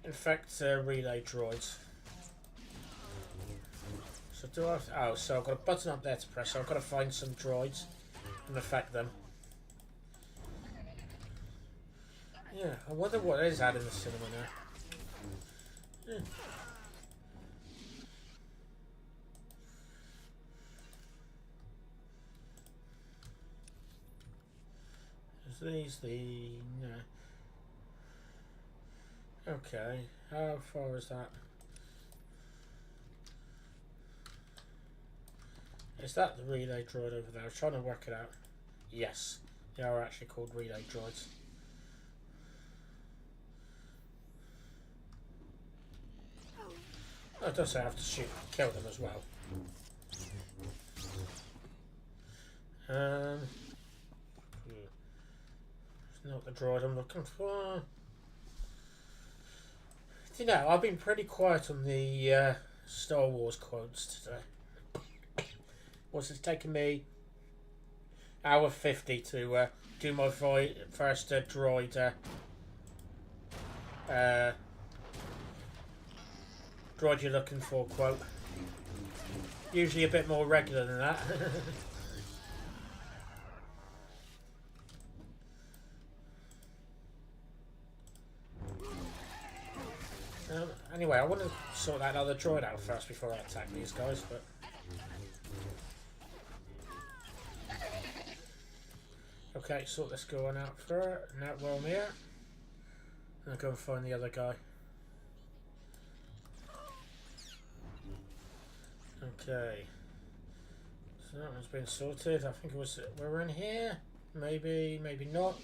Infect relay droids. So do I? Oh, so I've got a button up there to press. So I've got to find some droids and affect them. Yeah, I wonder what is that in the cinema now. Yeah. Is these the... no. Okay, how far is that? Is that the relay droid over there? I was trying to work it out. Yes, they are actually called relay droids. Oh, it does say I have to kill them as well. It's not the droid I'm looking for. You know, I've been pretty quiet on the Star Wars quotes today. It's taken me hour 50 to do my first droid droid you're looking for quote. Usually a bit more regular than that. Anyway, I want to sort that other droid out first before I attack these guys, but... Okay, sort this going out for now while I'm here. I'll go and find the other guy. Okay. So that one's been sorted. I think it was... we're in here? Maybe, maybe not.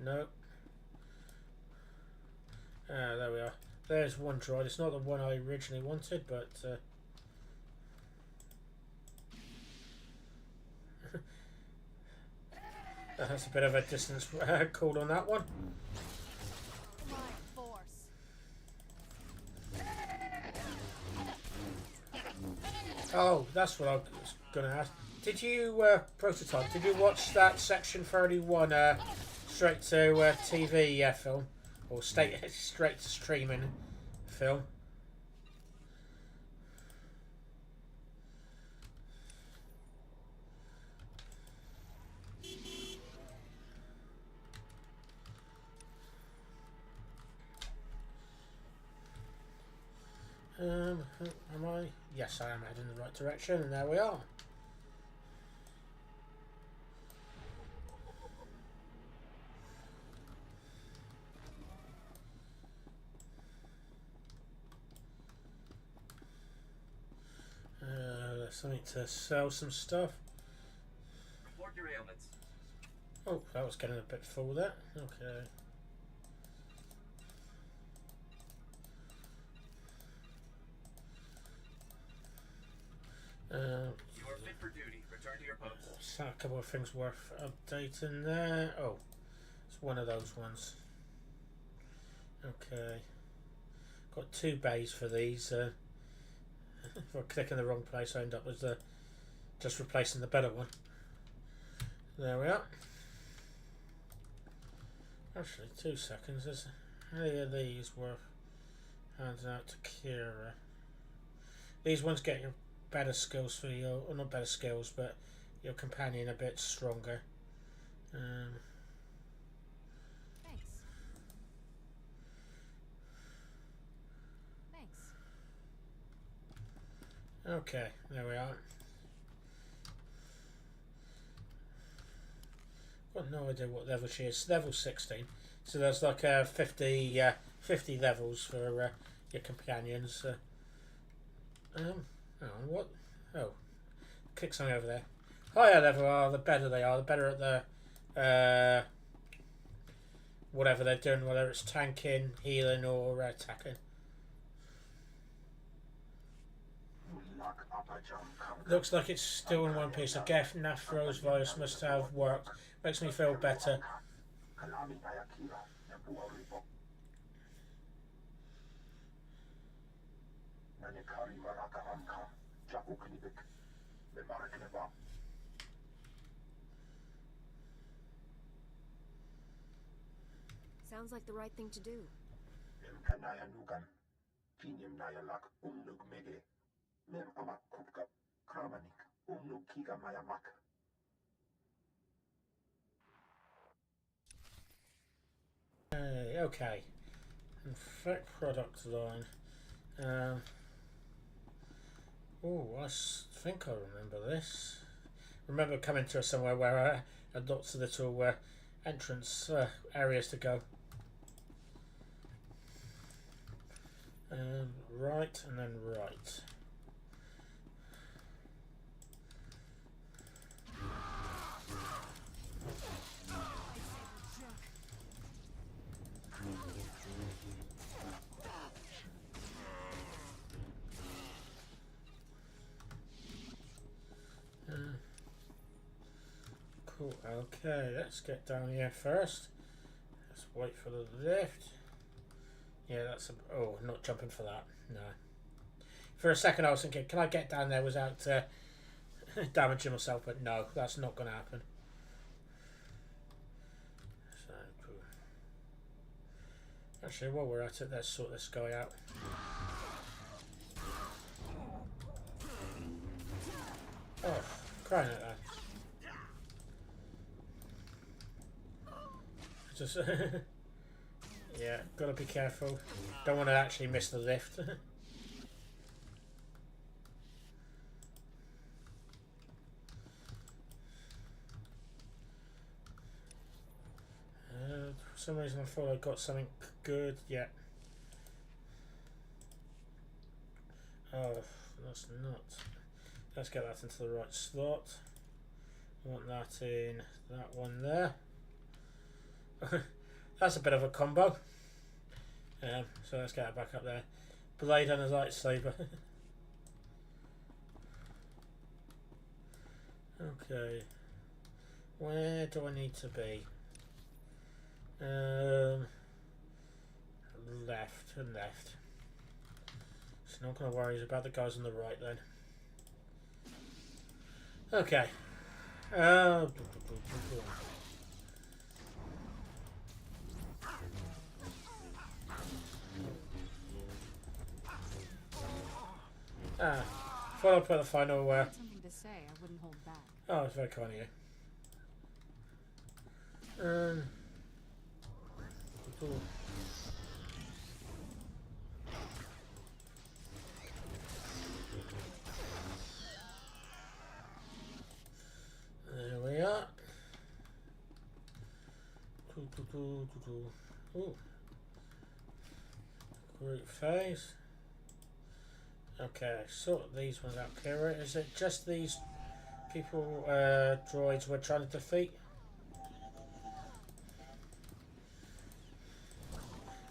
Nope. Ah, there we are. There's one droid. It's not the one I originally wanted, but... that's a bit of a distance call on that one. Oh, that's what I was going to ask. Did you, Prototype, did you watch that Section 31 straight to TV film? Or straight to streaming film? Am I? Yes, I am heading in the right direction, and there we are. Something to sell some stuff. Report your ailments. Oh, that was getting a bit full there. Okay. You are fit for duty. Return to your post. So a couple of things worth updating there. Oh, it's one of those ones. Okay. Got 2 bays for these. If I click in the wrong place, I end up with just replacing the better one. There we are. Actually, 2 seconds. There's any of these worth handing out to Kira? These ones get you better skills for your, or not better skills, but your companion a bit stronger. Thanks. Thanks. Okay, there we are. Got no idea what level she is. Level 16. So there's like 50 levels for your companions. Oh, what? Oh, click something over there. Higher level are, the better they are. The better at the whatever they're doing, whether it's tanking, healing, or attacking. Looks like it's still in one piece. I guess Nafro's virus must have worked. Makes me feel better. Sounds like the right thing to do. Okay. Infect product line. Oh, think I remember this. Remember coming to somewhere where I had lots of little entrance areas to go. Right, and then right. Cool, okay, let's get down here first. Let's wait for the lift. Yeah, that's oh, not jumping for that. No. For a second I was thinking, can I get down there without damaging myself? But no, that's not going to happen. So, actually, while we're at it, let's sort this guy out. Oh, crying at that. Just yeah, gotta be careful. Don't want to actually miss the lift. For some reason I thought I got something good. Yeah. Oh, that's not. Let's get that into the right slot. I want that in that one there. That's a bit of a combo. So let's get it back up there. Blade and a lightsaber. Okay. Where do I need to be? Left and left. So not going to worry about the guys on the right then. Okay. Thought I'd put the final. Something to say, I wouldn't hold back. Oh, it's very kind of you. There we are. Ooh. Group phase. Okay, sort these ones out clearer. Is it just these people, droids we're trying to defeat?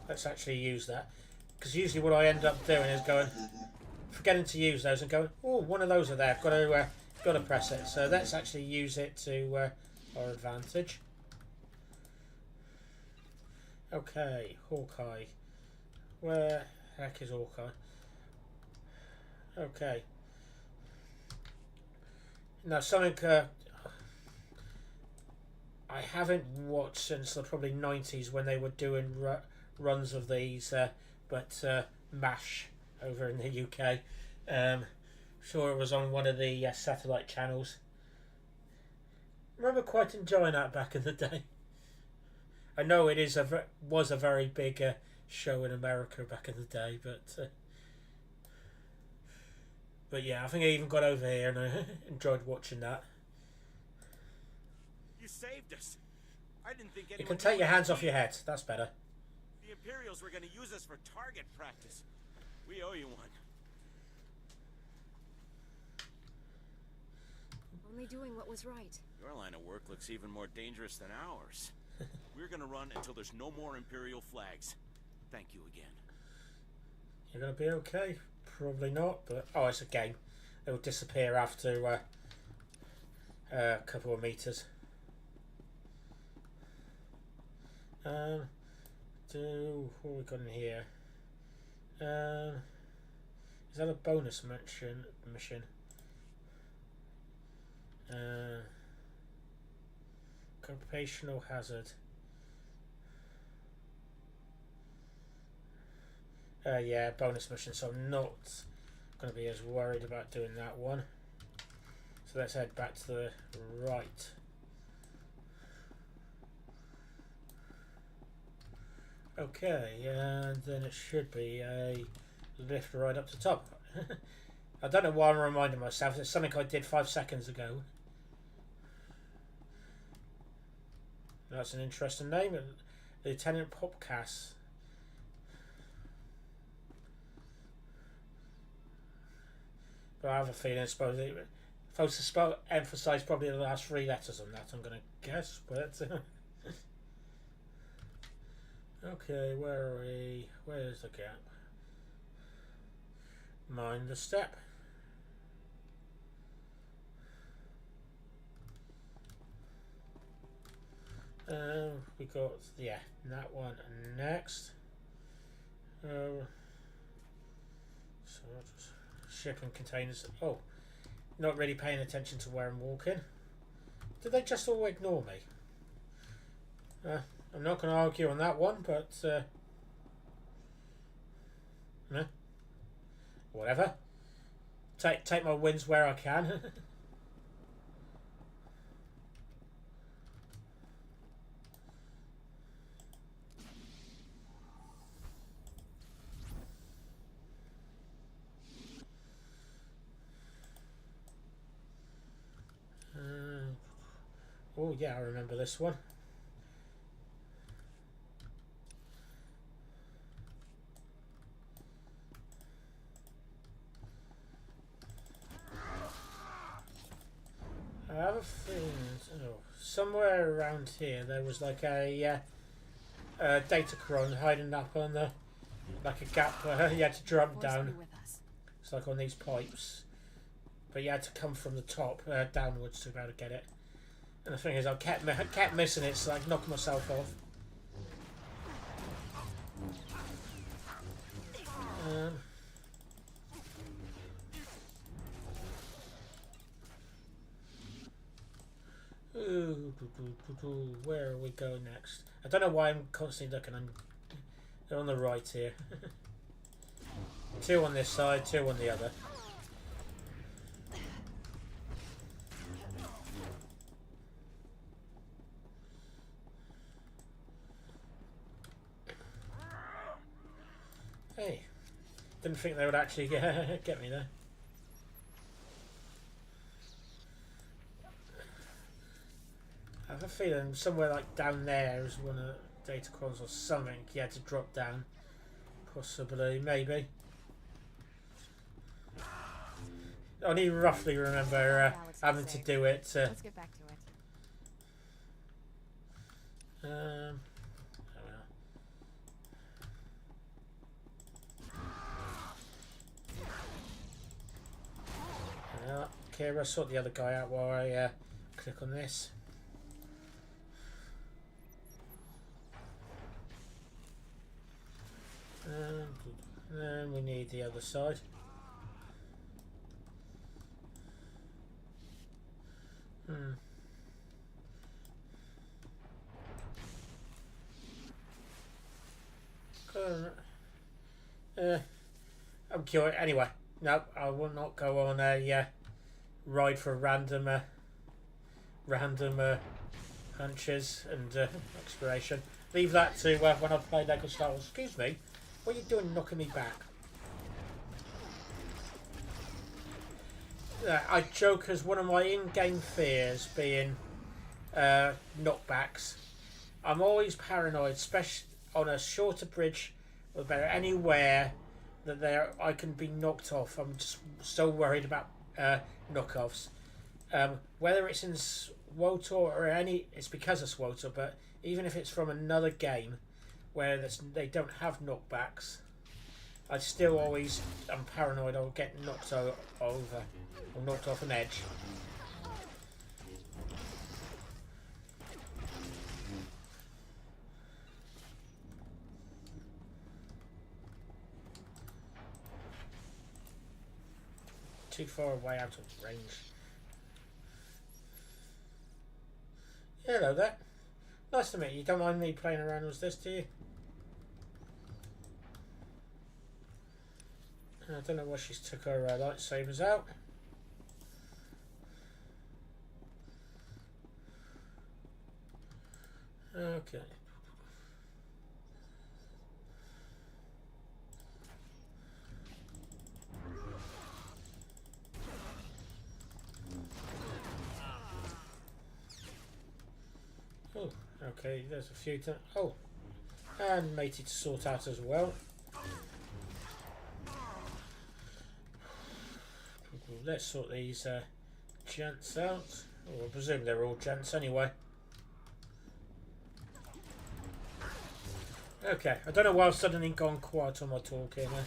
Let's actually use that. Because usually what I end up doing is going, forgetting to use those and going, oh, one of those are there. Got to press it. So let's actually use it to our advantage. Okay, Hawkeye. Where the heck is Hawkeye? Okay. Now something I haven't watched since the probably 90s when they were doing runs of these, but MASH over in the UK. Sure, it was on one of the satellite channels. I remember quite enjoying that back in the day. I know it is was a very big show in America back in the day, but yeah, I think I even got over here and I enjoyed watching that. You saved us. I didn't think anyone. You can take your hands off your head. That's better. The Imperials were going to use us for target practice. We owe you one. Only doing what was right. Your line of work looks even more dangerous than ours. We're gonna run until there's no more Imperial flags. Thank you again. You're gonna be okay? Probably not, but... Oh, it's a game. It will disappear after a couple of meters. What have we got in here? Is that a bonus mission? Occupational hazard. Yeah, bonus mission, so I'm not going to be as worried about doing that one. So let's head back to the right. Okay, and then it should be a lift right up to top. I don't know why I'm reminding myself. It's something I did 5 seconds ago. That's an interesting name. Lieutenant Popcast. But I have a feeling it's supposed to emphasise probably the last 3 letters on that, I'm going to guess. But okay, where are we? Where's the gap? Mind the step. We got, yeah, that one next. So just shipping containers. Oh, not really paying attention to where I'm walking. Did they just all ignore me? I'm not going to argue on that one, but whatever. Take my wins where I can. Oh yeah, I remember this one. I have a feeling somewhere around here there was like a Datacron hiding up on the like a gap where you had to jump down. It's like on these pipes, but you had to come from the top downwards to be able to get it. And the thing is, I kept missing it, so I knocked myself off. Where are we going next? I don't know why I'm constantly looking. They're on the right here. 2 on this side, 2 on the other. Hey, didn't think they would actually get me there. I have a feeling somewhere like down there is one of the Datacrons or something. You had to drop down, possibly, maybe. I only roughly remember having to do it. Let's get back to it. Kira, sort the other guy out while I click on this. And then we need the other side. I'm curious. Anyway, no, I will not go on a ride for random hunches and exploration. Leave that to when I play Lego Star Wars. Excuse me, what are you doing knocking me back? I joke as one of my in-game fears being knockbacks. I'm always paranoid, especially on a shorter bridge or anywhere that I can be knocked off. I'm just so worried about knockoffs. Whether it's in SWTOR or any, it's because of SWTOR, but even if it's from another game where they don't have knockbacks, I still always am paranoid I'll get knocked over or knocked off an edge. Too far away out of range. Hello there. Nice to meet you. Don't mind me playing around with this, do you? I don't know why she's took her lightsabers out. Okay. Oh, okay, there's a few to... Oh, and matey to sort out as well. Let's sort these gents out. Oh, I presume they're all gents anyway. Okay, I don't know why I've suddenly gone quiet on my talk here now.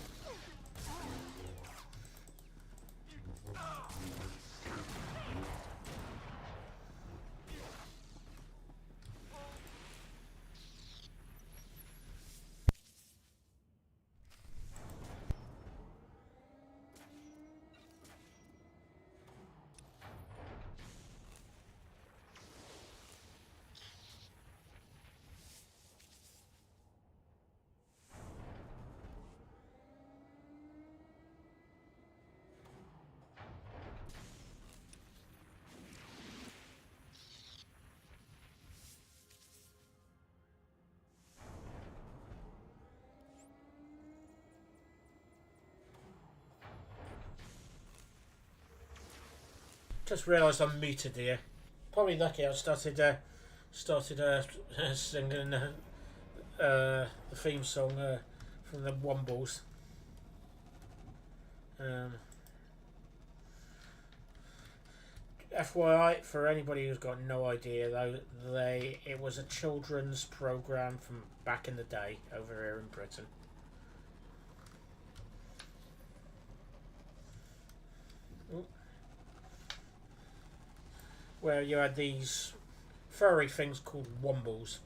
Just realised I'm muted here. Probably lucky I started singing the theme song from the Wombles. FYI, for anybody who's got no idea, though, it was a children's program from back in the day over here in Britain. Ooh. Where you had these furry things called Wombles,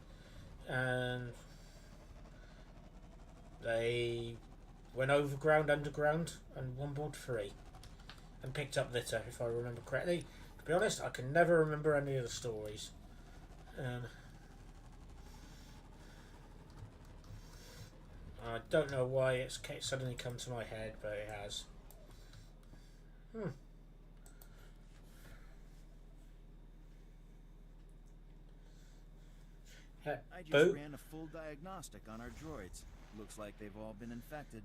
and they went overground, underground, and wombled free, and picked up litter, if I remember correctly. To be honest, I can never remember any of the stories. I don't know why it's suddenly come to my head, but it has. I just ran a full diagnostic on our droids. Looks like they've all been infected.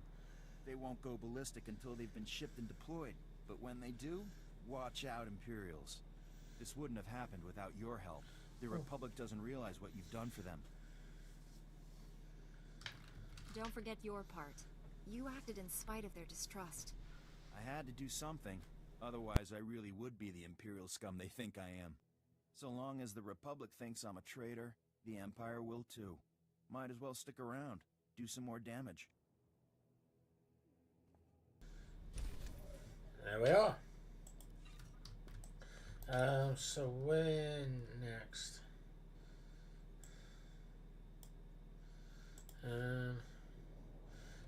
They won't go ballistic until they've been shipped and deployed. But when they do, watch out, Imperials. This wouldn't have happened without your help. The Republic doesn't realize what you've done for them. Don't forget your part. You acted in spite of their distrust. I had to do something. Otherwise, I really would be the Imperial scum they think I am. So long as the Republic thinks I'm a traitor, the Empire will too. Might as well stick around, do some more damage. There we are. So where next?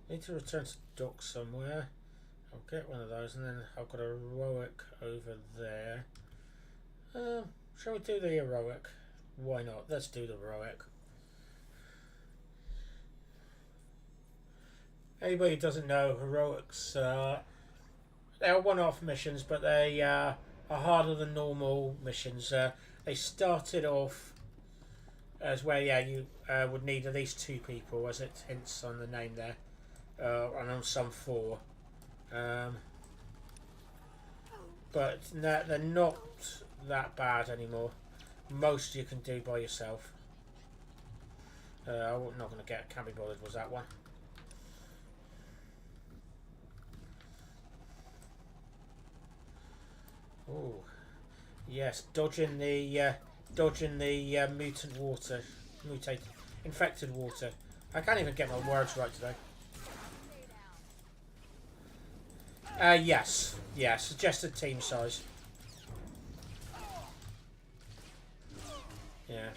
Need to return to dock somewhere. I'll get one of those, and then I've got a heroic over there. Shall we do the heroic? Why not? Let's do the heroic. Anybody who doesn't know, heroics, they are one-off missions, but they are harder than normal missions. They started off as where, you would need at least 2 people, as it hints on the name there, and on some 4. But they're not that bad anymore. Most you can do by yourself. I'm not going to get, can't be bothered, was that one. Ooh. Yes, dodging the mutant water, infected water. I can't even get my words right today. Yes, suggested team size. Yeah.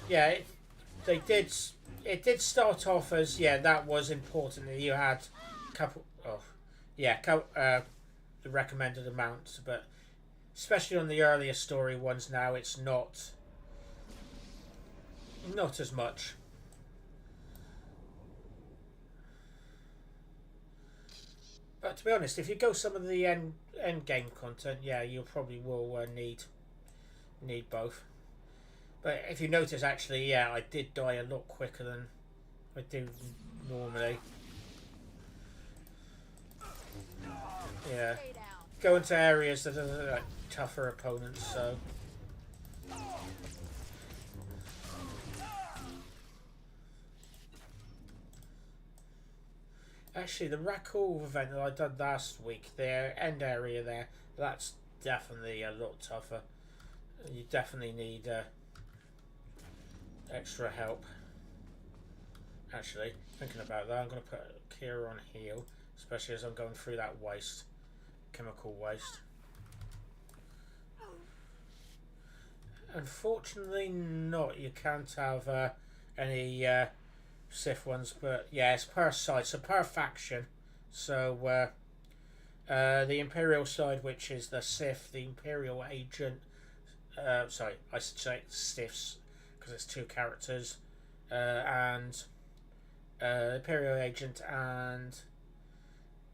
Yeah, it did start off as, yeah, that was important. You had a couple of, yeah, the recommended amounts, but especially on the earlier story ones now, it's not as much. But to be honest, if you go some of the end game content, yeah, you probably will need both. But if you notice, actually, yeah, I did die a lot quicker than I do normally. Yeah, go into areas that are like tougher opponents, so. Actually, the Rakul event that I did last week, their end area there, that's definitely a lot tougher. You definitely need extra help. Actually, thinking about that, I'm going to put Kira on heal, especially as I'm going through that waste, chemical waste. Unfortunately not, you can't have any Sith ones, but yeah, it's per side, so per faction. So the Imperial side, which is the Sith, the Imperial agent, sorry, I should say Siths, because it's two characters, and Imperial agent and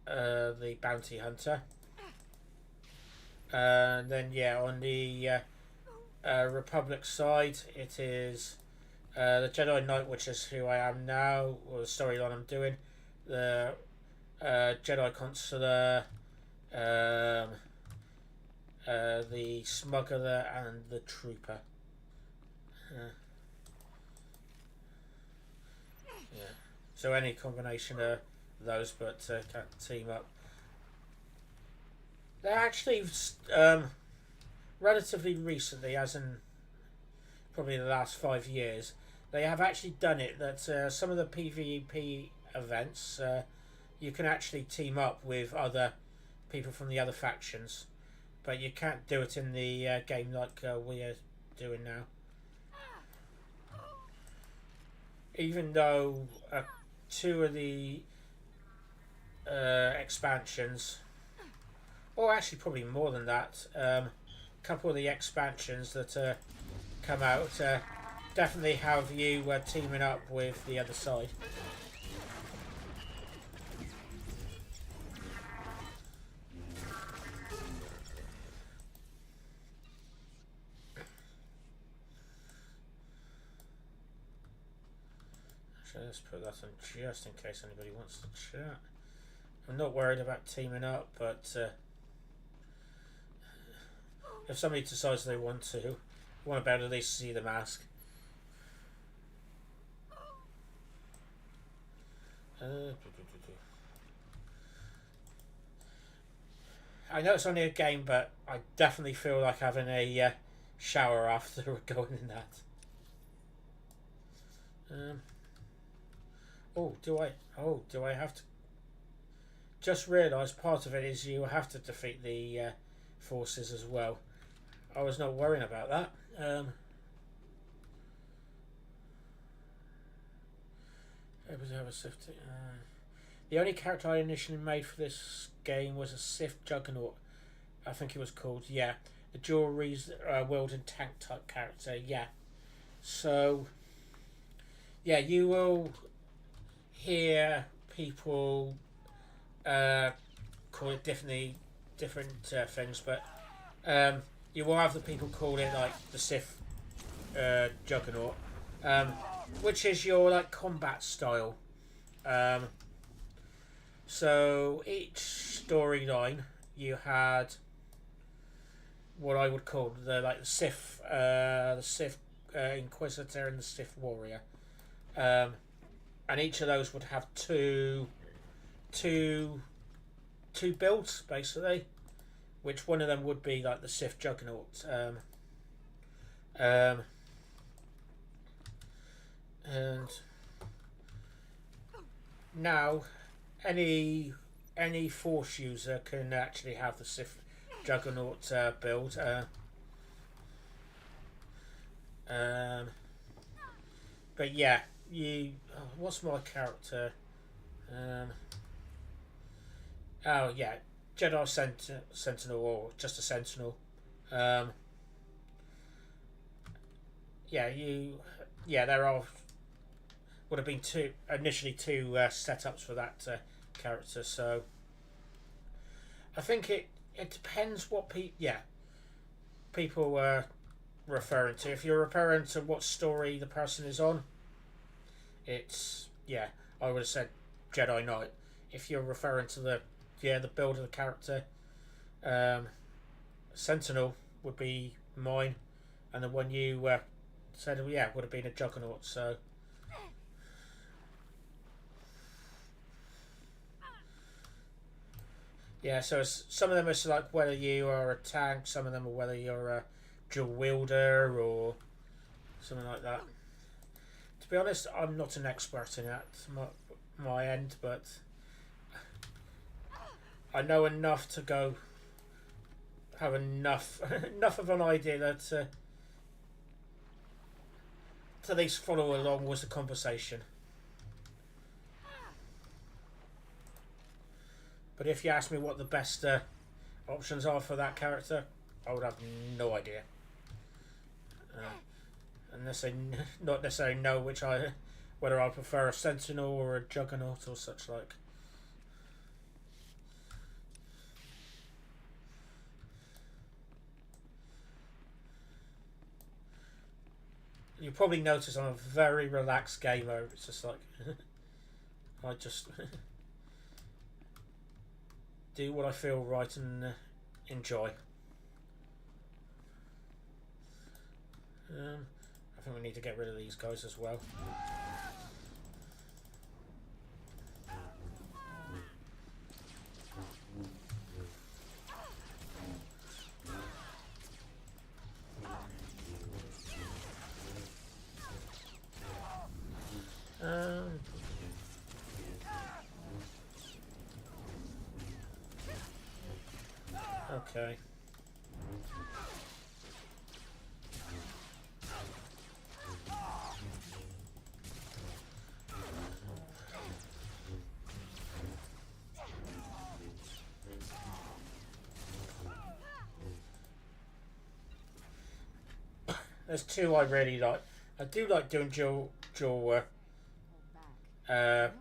the bounty hunter. And then yeah, on the Republic side, it is the Jedi Knight, which is who I am now, or the storyline I'm doing. The Jedi Consular, the Smuggler, and the Trooper. Yeah. So any combination of those, but can't team up. They're actually relatively recently, as in probably the last 5 years, they have actually done it that some of the PvP events you can actually team up with other people from the other factions, but you can't do it in the game like we are doing now. Even though 2 of the expansions, or actually probably more than that, a couple of the expansions that come out definitely have you teaming up with the other side. Actually, let's put that on just in case anybody wants to chat. I'm not worried about teaming up, but if somebody decides they want to be able to at least see the mask. I know it's only a game, but I definitely feel like having a shower after going in that. Do I have to? Just realised part of it is you have to defeat the forces as well. I was not worrying about that. The only character I initially made for this game was a Sith Juggernaut, I think it was called. Yeah, the dual wielding tank type character. Yeah. So yeah, you will hear people call it different things, but you will have the people call it like the Sith Juggernaut, which is your like combat style. So each storyline you had what I would call the Sith Inquisitor and the Sith Warrior, and each of those would have two two builds basically, which one of them would be like the Sith Juggernaut. And now any Force user can actually have the Sith Juggernaut build. But yeah, you. Oh, what's my character? Oh yeah, Jedi Sentinel or just a Sentinel. Yeah, you. Yeah, there are. Would have been initially two setups for that character. So I think it depends what people are referring to. If you're referring to what story the person is on, it's I would have said Jedi Knight. If you're referring to the build of the character, Sentinel would be mine, and the one you said would have been a Juggernaut. So yeah, so some of them are like whether you are a tank, some of them are whether you're a dual wielder or something like that. To be honest, I'm not an expert in that my end, but I know enough to have enough of an idea that to at least follow along with the conversation. But if you ask me what the best options are for that character, I would have no idea. Unless I not necessarily know whether I prefer a Sentinel or a Juggernaut or such like. You probably notice I'm a very relaxed gamer. It's just like I just do what I feel right and enjoy. I think we need to get rid of these guys as well. Okay. There's two I really like. I do like doing dual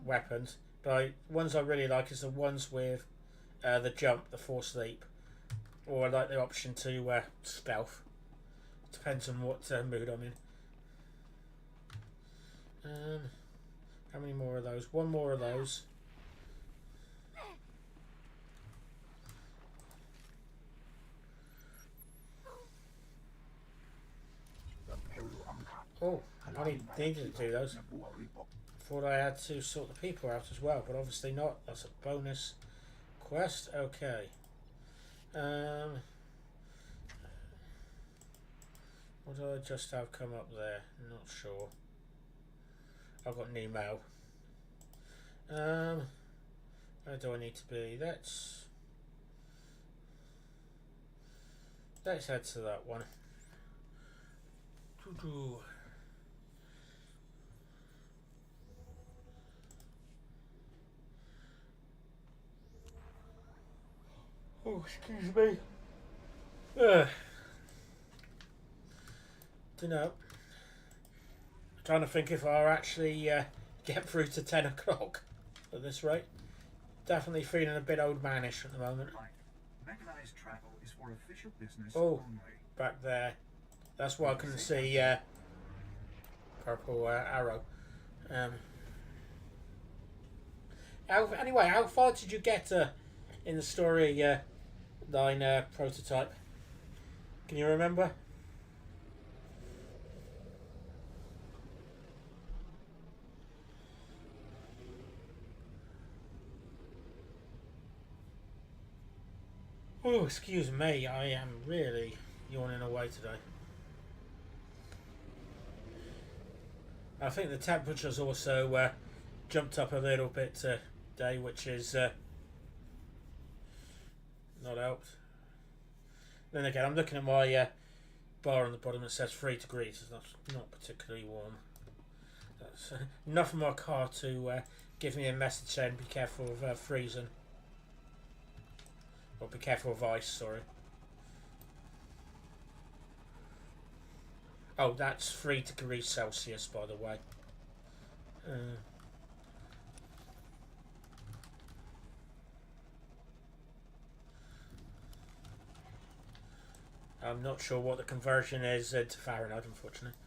weapons, but ones I really like is the ones with the jump, the force leap, or I like the option to stealth. Depends on what mood I'm in. How many more of those? One more of those. Oh, I needed to do those. Thought I had to sort the people out as well, but obviously not. That's a bonus quest. Okay. What did I just have come up there? Not sure. I've got an email. Where do I need to be? Let's head to that one. Oh, excuse me. Don't know. I'm trying to think if I'll actually get through to 10 o'clock at this rate. Definitely feeling a bit old manish at the moment. Mechanized travel is for official business only. Back there. That's why I couldn't see purple arrow. Anyway, how far did you get in the story line prototype? Can you remember? Oh, excuse me, I am really yawning away today. I think the temperature's also jumped up a little bit today, which is not helped. Then again, I'm looking at my bar on the bottom that says 3 degrees. That's not particularly warm. That's enough of my car to give me a message saying be careful of freezing. Or be careful of ice, sorry. Oh, that's 3 degrees Celsius, by the way. I'm not sure what the conversion is to Fahrenheit, unfortunately.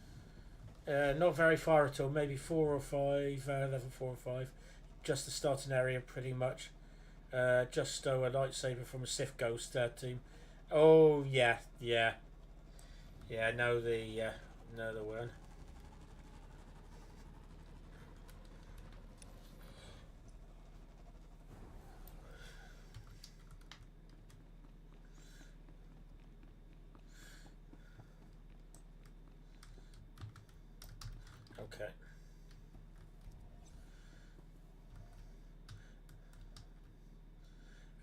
Not very far at all, maybe 4 or 5, level 4 or 5. Just the starting area, pretty much. Just stow a lightsaber from a Sith Ghost team. Oh, yeah. Yeah, know the one. Okay.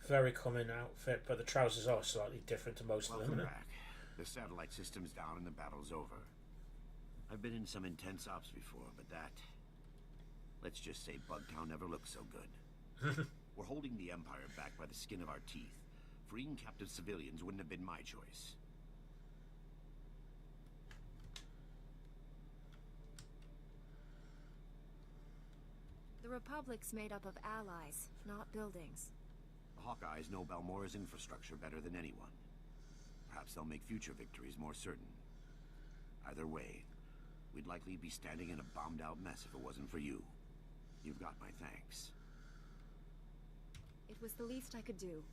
Very common outfit, but the trousers are slightly different to most of them. Welcome back. The satellite system's down and the battle's over. I've been in some intense ops before, but that... let's just say Bugtown never looked so good. We're holding the Empire back by the skin of our teeth. Freeing captive civilians wouldn't have been my choice. The Republic's made up of allies, not buildings. The Hawkeyes know Balmora's infrastructure better than anyone. Perhaps they'll make future victories more certain. Either way, we'd likely be standing in a bombed-out mess if it wasn't for you. You've got my thanks. It was the least I could do.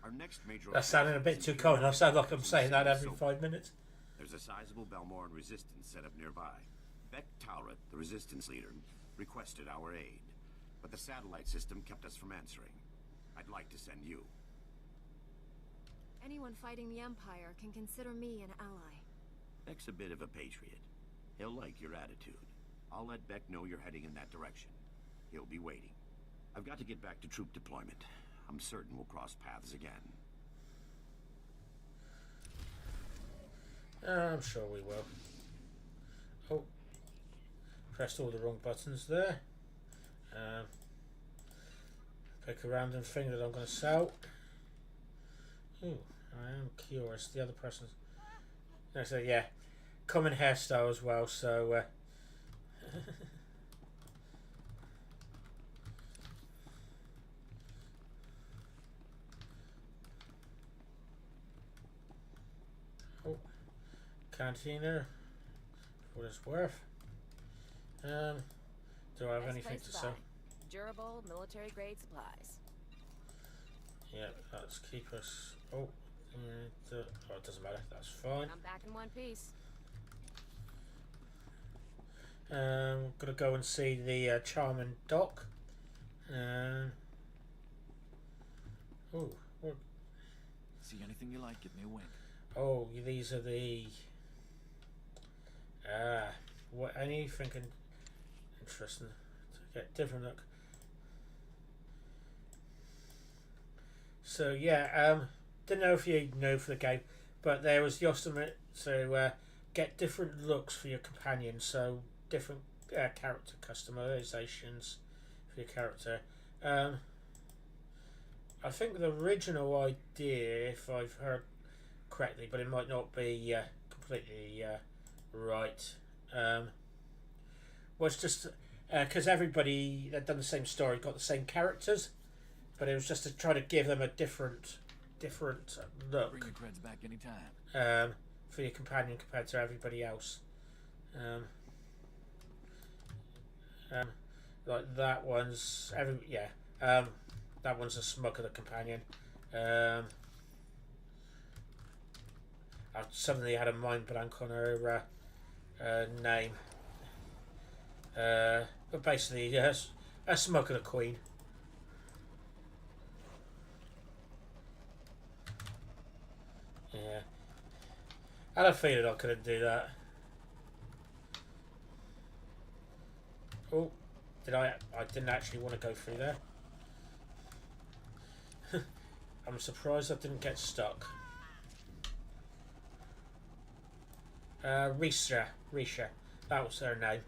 Our next major... That's sounding a bit too cold. I sound like I'm saying that every 5 minutes. There's a sizable Balmoran resistance set up nearby. Beck Talrot, the resistance leader, requested our aid. But the satellite system kept us from answering. I'd like to send you. Anyone fighting the Empire can consider me an ally. Beck's a bit of a patriot. He'll like your attitude. I'll let Beck know you're heading in that direction. He'll be waiting. I've got to get back to troop deployment. I'm certain we'll cross paths again. I'm sure we will. Oh. Pressed all the wrong buttons there. Pick a random thing that I'm going to sell. Ooh, I am curious. The other person's... No, so yeah, common hairstyle as well, so... Oh, cantina, for what it's worth. Do I have anything to sell? Durable, military-grade supplies. Yeah, let's keep us... Oh, it doesn't matter, that's fine. I'm back in one piece. Gonna go and see the Charming Dock. Oh, what? See anything you like, give me a wink. Oh, these are the... what, anything interesting to get different look. So yeah, didn't know if you know for the game, but there was the estimate to get different looks for your companion, so different character customizations for your character. I think the original idea, if I've heard correctly, but it might not be completely right, was just because everybody that done the same story got the same characters, but it was just to try to give them a different look. Bring your creds back anytime. For your companion compared to everybody else. Like that one's that one's a smuggler companion. I suddenly had a mind blank on her name. But basically, a smuggler queen. I had a feeling I couldn't do that. Oh, did I didn't actually want to go through there. I'm surprised I didn't get stuck. Risha. That was her name.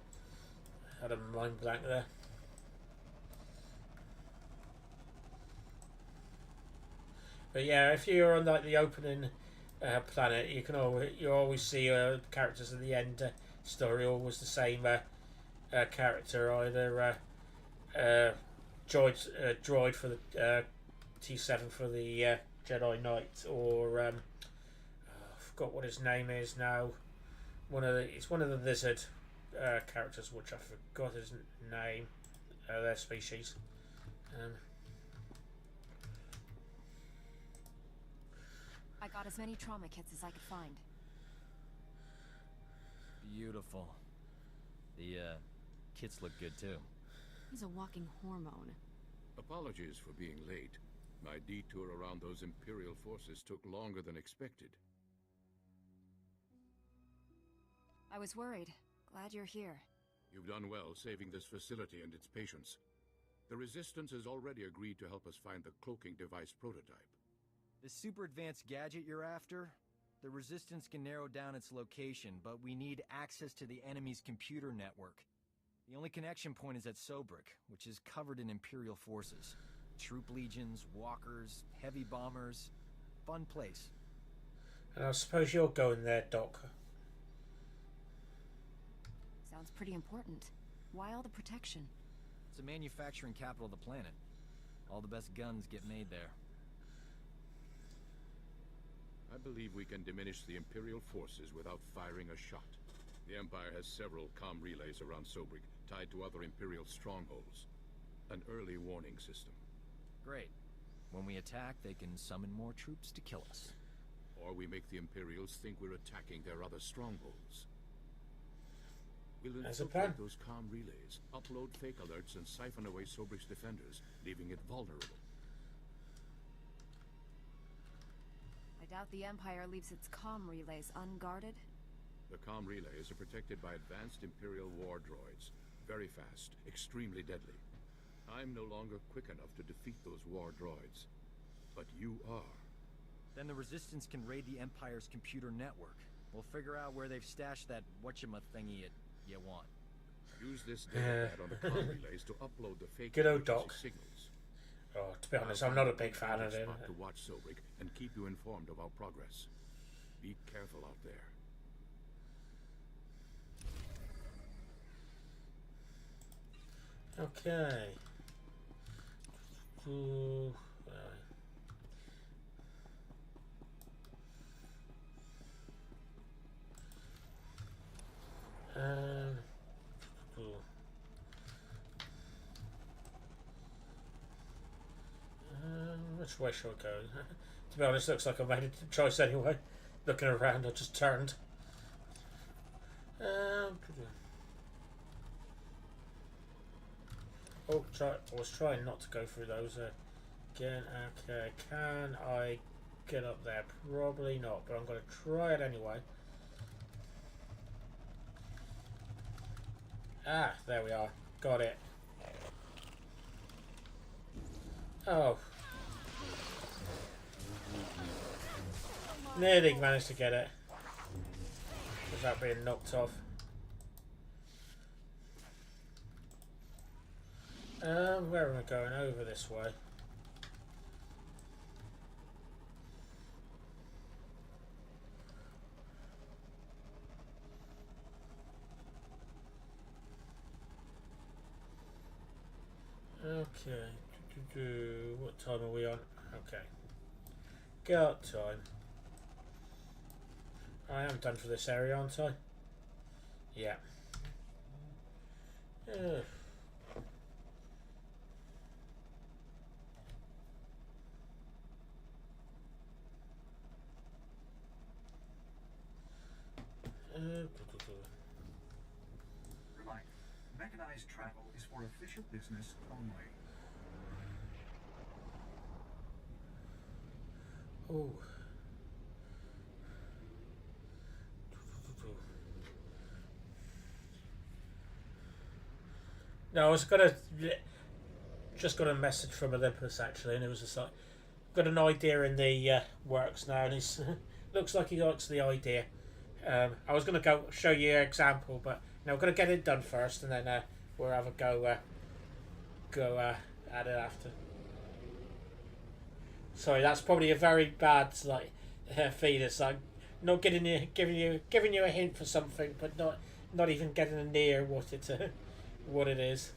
Had a mind blank there. But yeah, if you're on like the opening planet, you always see characters at the end story always the same character, either droid for the T7 for the Jedi Knight, or I forgot what his name is now. It's one of the lizard characters, which I forgot his name. Their species. I got as many trauma kits as I could find. Beautiful. The kits look good too. He's a walking hormone. Apologies for being late. My detour around those Imperial forces took longer than expected. I was worried. Glad you're here. You've done well saving this facility and its patients. The Resistance has already agreed to help us find the cloaking device prototype. The super advanced gadget you're after? The Resistance can narrow down its location, but we need access to the enemy's computer network. The only connection point is at Sobrik, which is covered in Imperial forces. Troop legions, walkers, heavy bombers. Fun place. And I suppose you're going there, Doc. Sounds pretty important. Why all the protection? It's the manufacturing capital of the planet. All the best guns get made there. I believe we can diminish the Imperial forces without firing a shot. The Empire has several comm relays around Sobrik, tied to other Imperial strongholds. An early warning system. Great. When we attack, they can summon more troops to kill us. Or we make the Imperials think we're attacking their other strongholds. We'll infiltrate those comm relays, upload fake alerts, and siphon away Sobrik's defenders, leaving it vulnerable. I doubt the Empire leaves its comm relays unguarded. The comm relays are protected by advanced Imperial war droids. Very fast, extremely deadly. I'm no longer quick enough to defeat those war droids. But you are. Then the Resistance can raid the Empire's computer network. We'll figure out where they've stashed that whatchama-thingy you want. Use this data pad on the comm relays to upload the fake good old Doc. signals. Oh, to be honest, I'm not a big fan of him. To watch Sobrik and keep you informed of our progress. Be careful out there. Okay. Ooh, which way shall I go? To be honest, looks like I made a choice anyway. Looking around, I just turned. I was trying not to go through those again. Okay, can I get up there? Probably not, but I'm going to try it anyway. Ah, there we are. Got it. Oh. Nearly managed to get it without being knocked off. Where am I going? Over this way. Okay. What time are we on? Okay. Got time. I am done for this area, aren't I? Yeah. Reminder, mechanized travel is for official business only. Oh. No, I was just got a message from Olympus actually, and it was just like, got an idea in the works now, and he's looks like he likes the idea. I was going to go show you an example, but no, we're going to get it done first, and then we'll have a go at it after. Sorry, that's probably a very bad like feed. It's like not giving you a hint for something, but not even getting near what it is.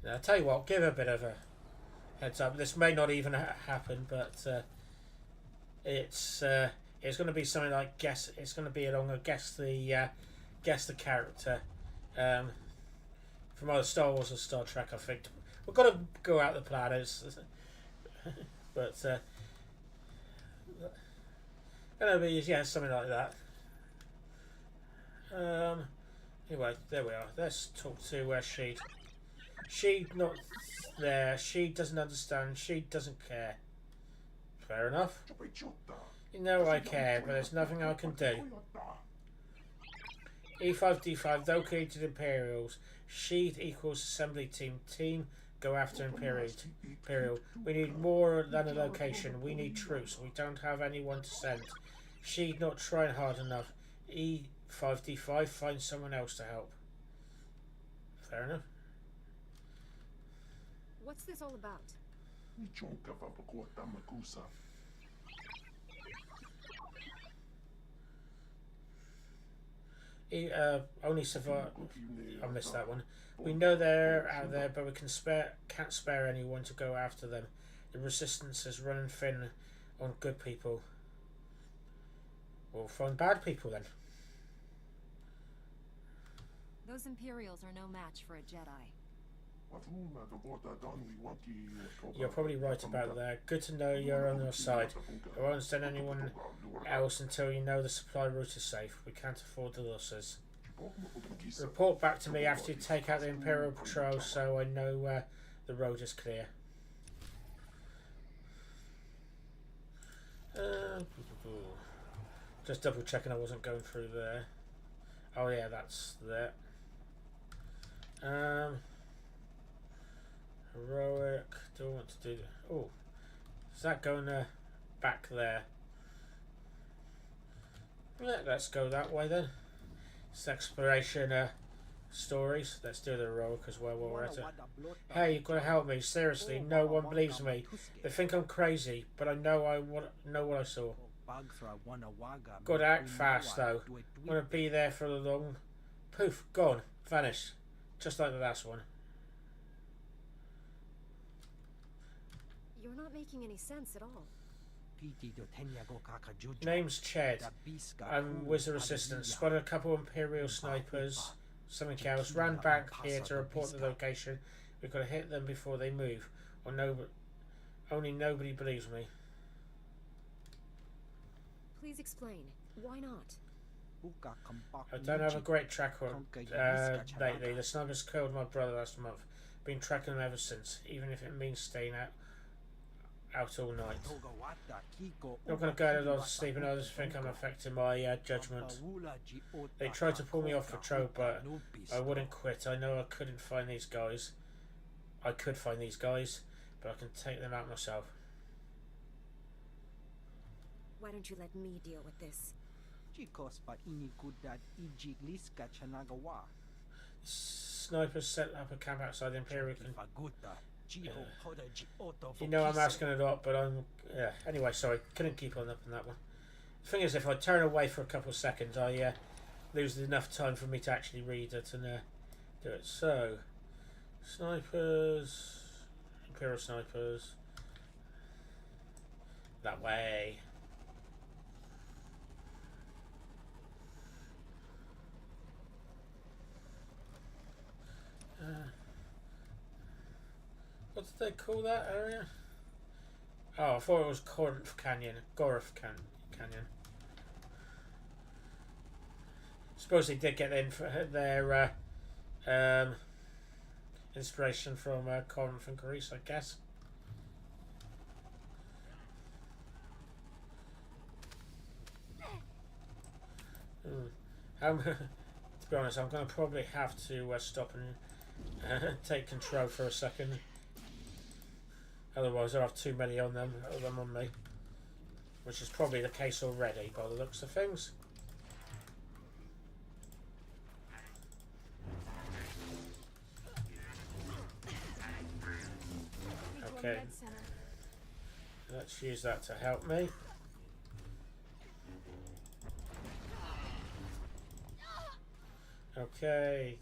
Now, I'll tell you what, give a bit of a heads up. This may not even happen, but it's going to be something like guess. It's going to be along a guess the character from either Star Wars or Star Trek. I think we've got to go out the planets, but it'll be something like that. Anyway, there we are. Let's talk to Sheed. Sheed not there. She doesn't understand. She doesn't care. Fair enough. You know I care, but there's nothing I can do. E5D5 located Imperials. Sheed equals assembly team. Team go after Imperial. We need more than a location. We need troops. We don't have anyone to send. Sheed not trying hard enough. E5D5 find someone else to help. Fair enough. What's this all about? Only survive. I missed that one. We know they're out there, but we can't spare anyone to go after them. The resistance is running thin on good people. We'll find bad people then. Those Imperials are no match for a Jedi. You're probably right about that. Good to know you're on your side. I won't send anyone else until you know the supply route is safe. We can't afford the losses. Report back to me after you take out the Imperial patrol so I know the road is clear. Just double checking I wasn't going through there. Oh yeah, that's there. Heroic. Do I want to do that? Oh, is that going back there? Yeah, let's go that way then. It's exploration stories. Let's do the heroic as well while we're at it. Hey, you've got to help me. Seriously, no one believes me. They think I'm crazy, but I know know what I saw. Got to act fast though. Want to be there for the long. Poof, gone, vanished, just like the last one. You're not making any sense at all. Name's Ched. I'm with the resistance. Spotted a couple of Imperial snipers. Something else. Ran back here to report the location. We've got to hit them before they move. Or only nobody believes me. Please explain. Why not? I don't have a great track lately. The snipers killed my brother last month. Been tracking them ever since, even if it means staying out all night. Not going to go to lot sleep, and others think I'm affecting my judgment. They tried to pull me off patrol, but I wouldn't quit. I know I couldn't find these guys. I could find these guys, but I can take them out myself. Why don't you let me deal with this? Snipers set up a camp outside the Imperial. You know I'm asking a lot, but I'm... Yeah, anyway, sorry. Couldn't keep on up on that one. The thing is, if I turn away for a couple of seconds, I lose enough time for me to actually read it and do it. So, snipers... Imperial snipers... That way... what did they call that area? Oh, I thought it was Gorf Canyon. Canyon. Suppose they did get in for their inspiration from Corinth and Greece, I guess. To be honest, I'm going to probably have to stop and take control for a second. Otherwise, I'll have too many of them on me, which is probably the case already by the looks of things. Okay, let's use that to help me. Okay,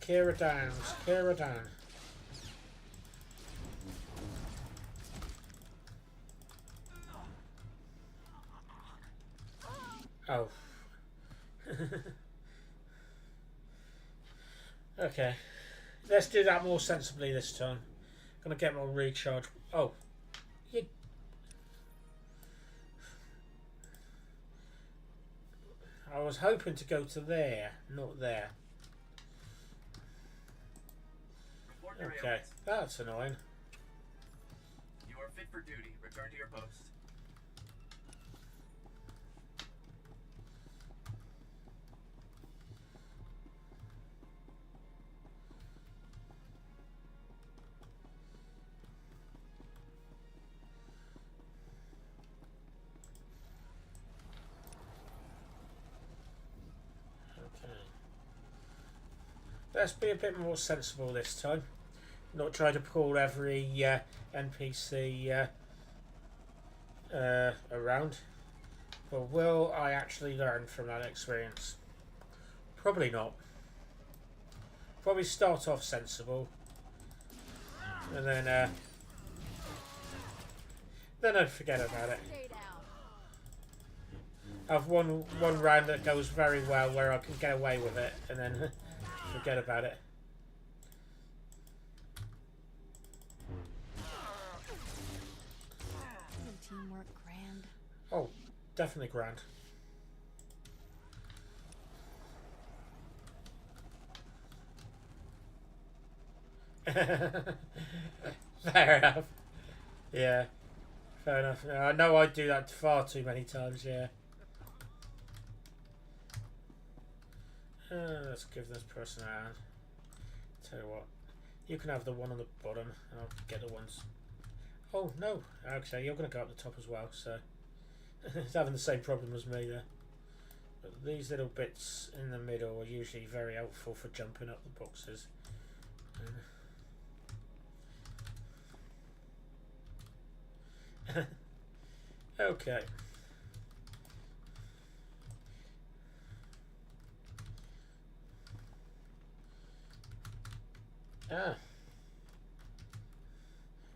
Kira down, Kira down. Oh. Okay, let's do that more sensibly this time. Gonna get more recharge. Oh, you. I was hoping to go to there, not there. Okay, that's annoying. You are fit for duty. Return to your post. Let's be a bit more sensible this time. Not try to pull every NPC around. But will I actually learn from that experience? Probably not. Probably start off sensible. And then I'd forget about it. Have one round that goes very well where I can get away with it and then forget about it. Teamwork grand. Oh, definitely grand. Fair enough. Yeah, fair enough. I know I do that far too many times, yeah. Let's give this person a hand. Tell you what, you can have the one on the bottom and I'll get the ones. Oh no, okay, you're going to go up the top as well, so it's having the same problem as me there. But these little bits in the middle are usually very helpful for jumping up the boxes. Okay. Ah.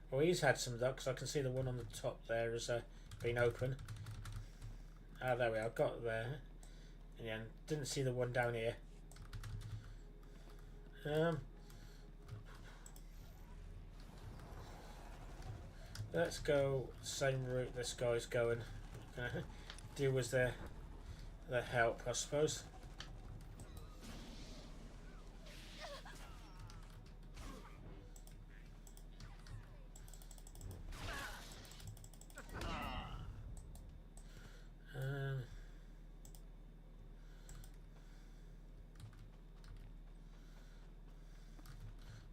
Well, he's had some luck, because I can see the one on the top there has been open. Ah, there we are, got it there. And yeah, didn't see the one down here. Let's go same route this guy's going. Do as the help, I suppose.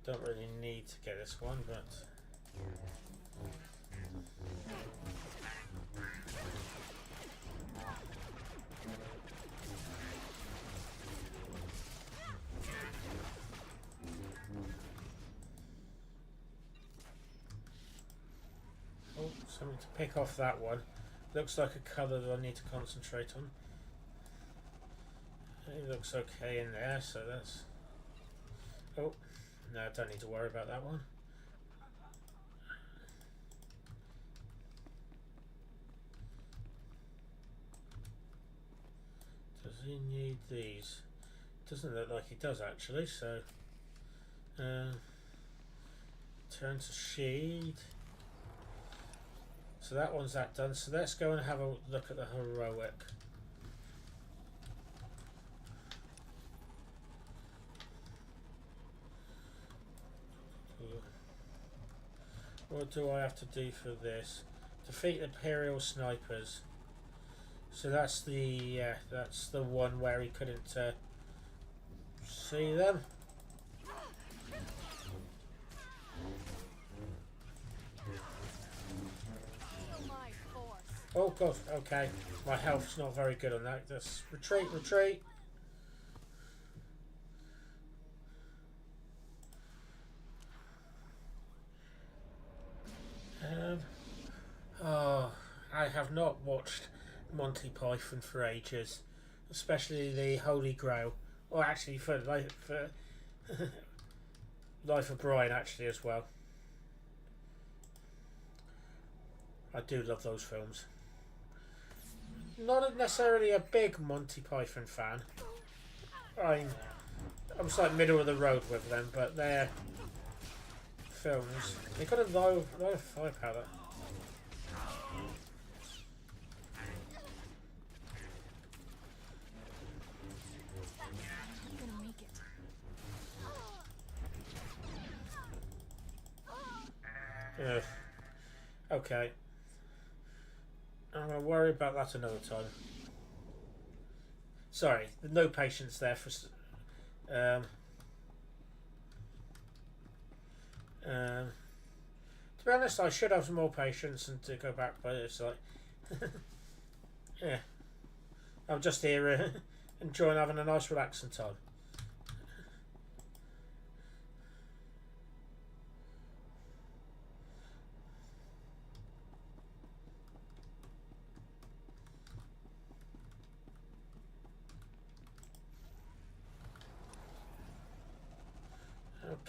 Don't really need to get this one, but oh, something to pick off that one. Looks like a colour that I need to concentrate on. It looks okay in there, so that's... Oh, no, I don't need to worry about that one. Does he need these? Doesn't look like he does actually, so... turn to sheet. So that one's that done, so let's go and have a look at the heroic. What do I have to do for this? Defeat Imperial snipers. So that's the one where he couldn't see them. Oh god, okay. My health's not very good on that. Just retreat, retreat. Oh, I have not watched Monty Python for ages, especially the Holy Grail, or actually for Life of Brian actually as well. I do love those films. Not necessarily a big Monty Python fan. I'm just like middle of the road with them, but they're films. They got a low firepower. Okay. I'm going to worry about that another time. Sorry, no patience there for... to be honest, I should have some more patience and to go back, but it's like... yeah. I'm just here enjoying having a nice relaxing time.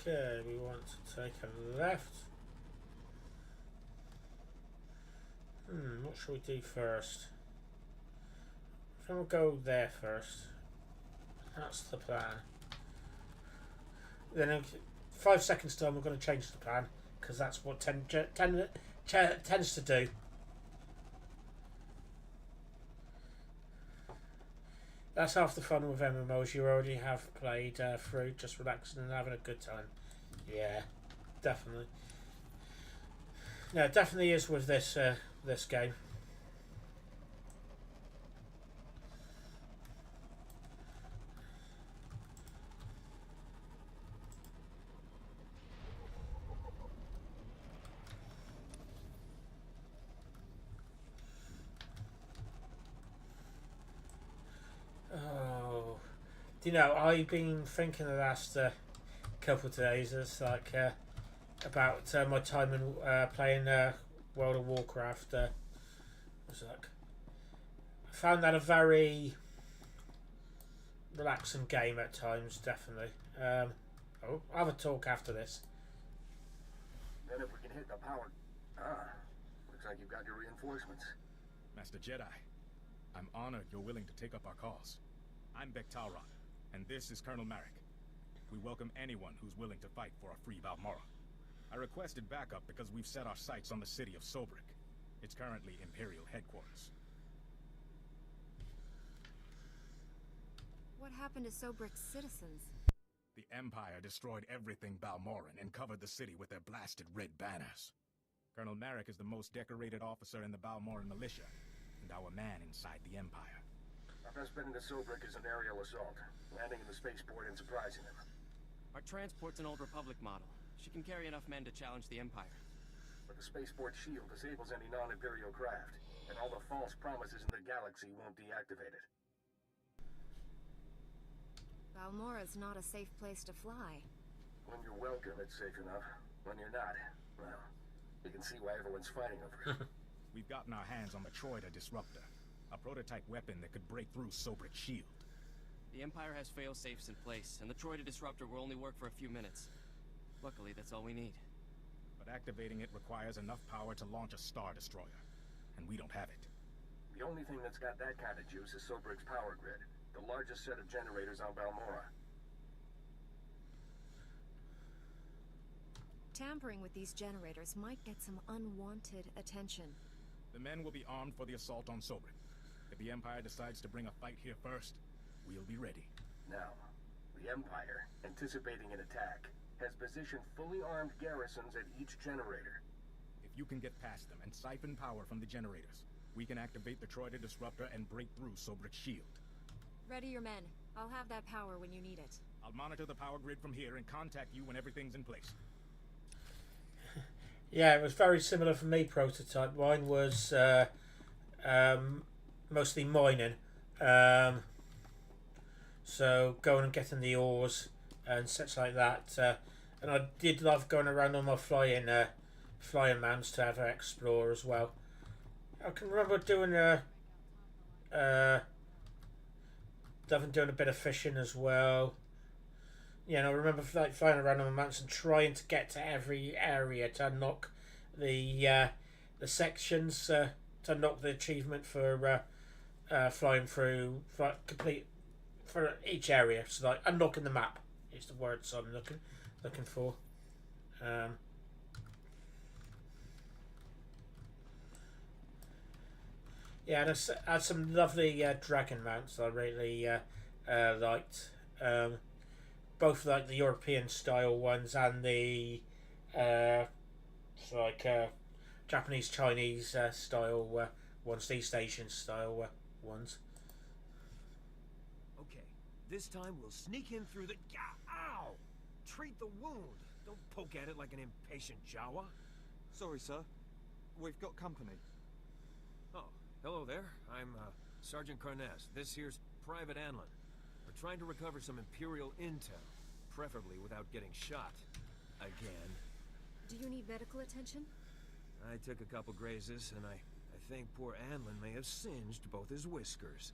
Okay, we want to take a left. What should we do first? I think we'll go there first. That's the plan. Then in 5 seconds time we're going to change the plan, because that's what tends to do. That's half the fun with MMOs. You already have played through, just relaxing and having a good time. Yeah, definitely. No, it definitely is with this this game. Oh, do you know, I've been thinking the last couple of days. It's like about my time in playing World of Warcraft. It's like I found that a very relaxing game at times, definitely. I'll have a talk after this. Then if we can hit the power... looks like you've got your reinforcements. Master Jedi, I'm honored you're willing to take up our cause. I'm Bek-Talron, and this is Colonel Marek. We welcome anyone who's willing to fight for a free Balmorra. I requested backup because we've set our sights on the city of Sobrik. It's currently Imperial headquarters. What happened to Sobrik's citizens? The Empire destroyed everything Balmorran and covered the city with their blasted red banners. Colonel Marek is the most decorated officer in the Balmorran militia, and our man inside the Empire. Our best bet into Sobrik is an aerial assault, landing in the spaceport and surprising them. Our transport's an old Republic model. She can carry enough men to challenge the Empire. But the spaceport shield disables any non-Imperial craft, and all the false promises in the galaxy won't deactivate it. Balmora's not a safe place to fly. When you're welcome, it's safe enough. When you're not, well, you can see why everyone's fighting over it. We've gotten our hands on the Troida Disruptor, a prototype weapon that could break through Sobrik's shield. The Empire has fail-safes in place, and the Troida Disruptor will only work for a few minutes. Luckily, that's all we need. But activating it requires enough power to launch a Star Destroyer, and we don't have it. The only thing that's got that kind of juice is Sobrik's power grid, the largest set of generators on Balmorra. Tampering with these generators might get some unwanted attention. The men will be armed for the assault on Sobrik. If the Empire decides to bring a fight here first, we'll be ready. Now, the Empire, anticipating an attack, has positioned fully armed garrisons at each generator. You can get past them and siphon power from the generators. We can activate the Troider disruptor and break through Sobrick's shield. Ready your men. I'll have that power when you need it. I'll monitor the power grid from here and contact you when everything's in place. Yeah, it was very similar for me, Prototype. Mine was mostly mining. So going and getting the ores and such like that. And I did love going around on my flying mans to have an explore as well. I can remember doing doing a bit of fishing as well. You know, I remember like flying around on my mans and trying to get to every area to unlock the sections to unlock the achievement for flying through complete for each area. So like unlocking the map is the words I'm looking for. Yeah, and I had some lovely dragon mounts I really liked. Both like the European style ones and the Japanese Chinese style ones, East Asian style ones. Okay, this time we'll sneak in through the... Ow! Treat the wound. Don't poke at it like an impatient Jawa. Sorry, sir. We've got company. Oh, hello there. I'm Sergeant Carnes. This here's Private Anlin. We're trying to recover some Imperial intel, preferably without getting shot. Again. Do you need medical attention? I took a couple grazes, and I think poor Anlin may have singed both his whiskers.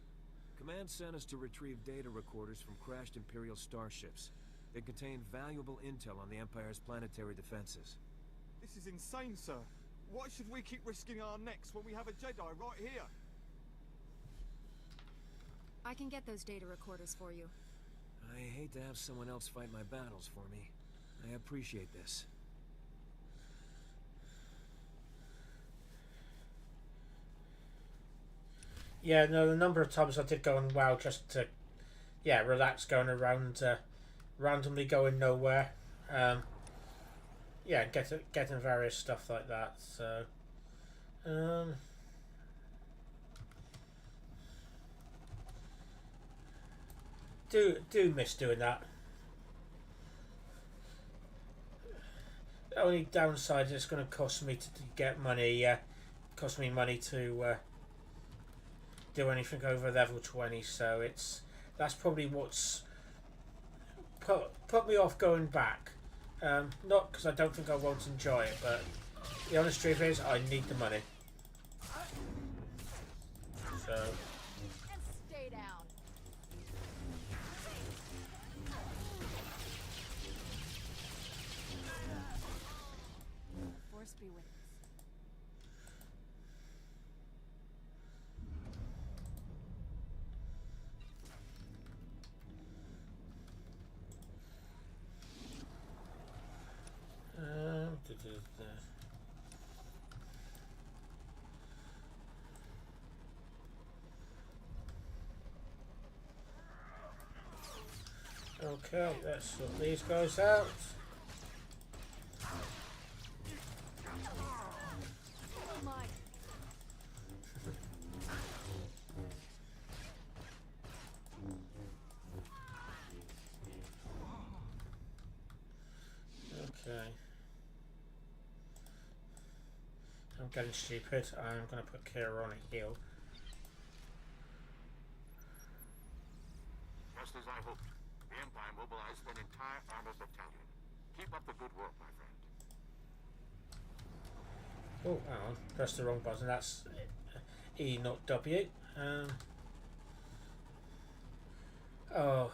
Command sent us to retrieve data recorders from crashed Imperial starships. They contain valuable intel on the Empire's planetary defenses. This is insane, sir. Why should we keep risking our necks when we have a Jedi right here? I can get those data recorders for you. I hate to have someone else fight my battles for me. I appreciate this. Yeah, no, the number of times I did go on WoW just to, relax, going around, randomly going nowhere. Yeah, getting various stuff like that. So, do miss doing that. The only downside is it's going to cost me to get money. Cost me money to do anything over level 20. So that's probably what's put me off going back. Not because I don't think I won't enjoy it, but the honest truth is I need the money. So. And stay down. Force be with us. Okay, let's sort these guys out. Okay. I'm getting stupid. I'm going to put Kira on a heal. Just as I hoped, the Empire mobilized an entire armored battalion. Keep up the good work, my friend. Oh, hang on. Pressed the wrong button. That's E, not W. Oh.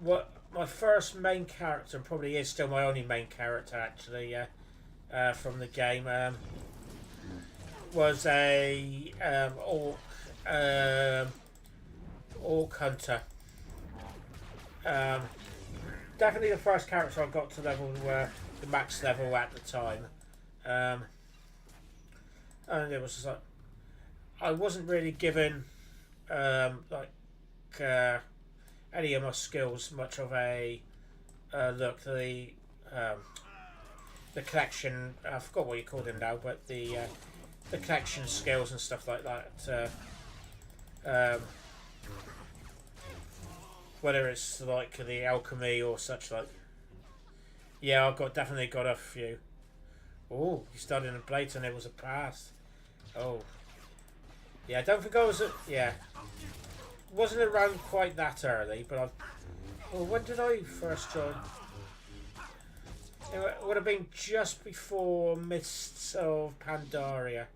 What my first main character, probably is still my only main character actually, from the game, was a orc hunter. Definitely the first character I got to level the max level at the time, and it was just like I wasn't really given any of my skills much of a look. collection. I forgot what you called him now, but the collection skills and stuff like that. Whether it's like the alchemy or such like. Yeah, I've definitely got a few. Oh, you started in Blades and it was a pass. Oh. Yeah, I don't think I was yeah. Wasn't around quite that early, but I've... Well, when did I first join? It would have been just before Mists of Pandaria.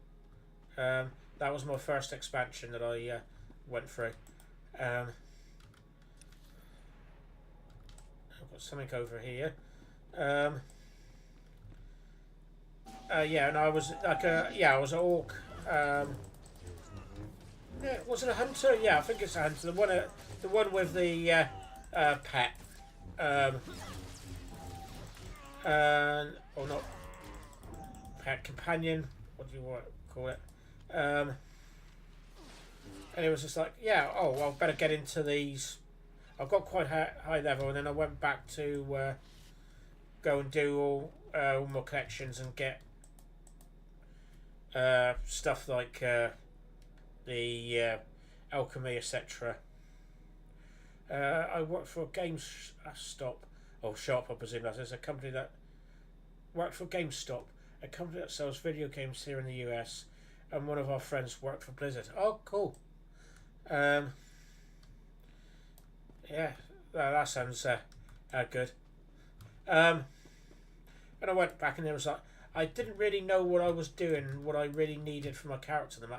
That was my first expansion that I went through. I've got something over here. Yeah, and I was like I was an orc. Yeah, was it a hunter? Yeah, I think it's a hunter. The one with the pet. Or not pet, companion. What do you want to call it? And it was just like, yeah. Oh, well, better get into these. I got quite high level, and then I went back to go and do all more collections and get stuff like the alchemy, etc. I worked for a GameStop or shop, I presume that is a company that worked for GameStop, a company that sells video games here in the US, and one of our friends worked for Blizzard. Oh, cool. Yeah, that sounds good. And I went back and it was like, I didn't really know what I was doing, what I really needed for my character. And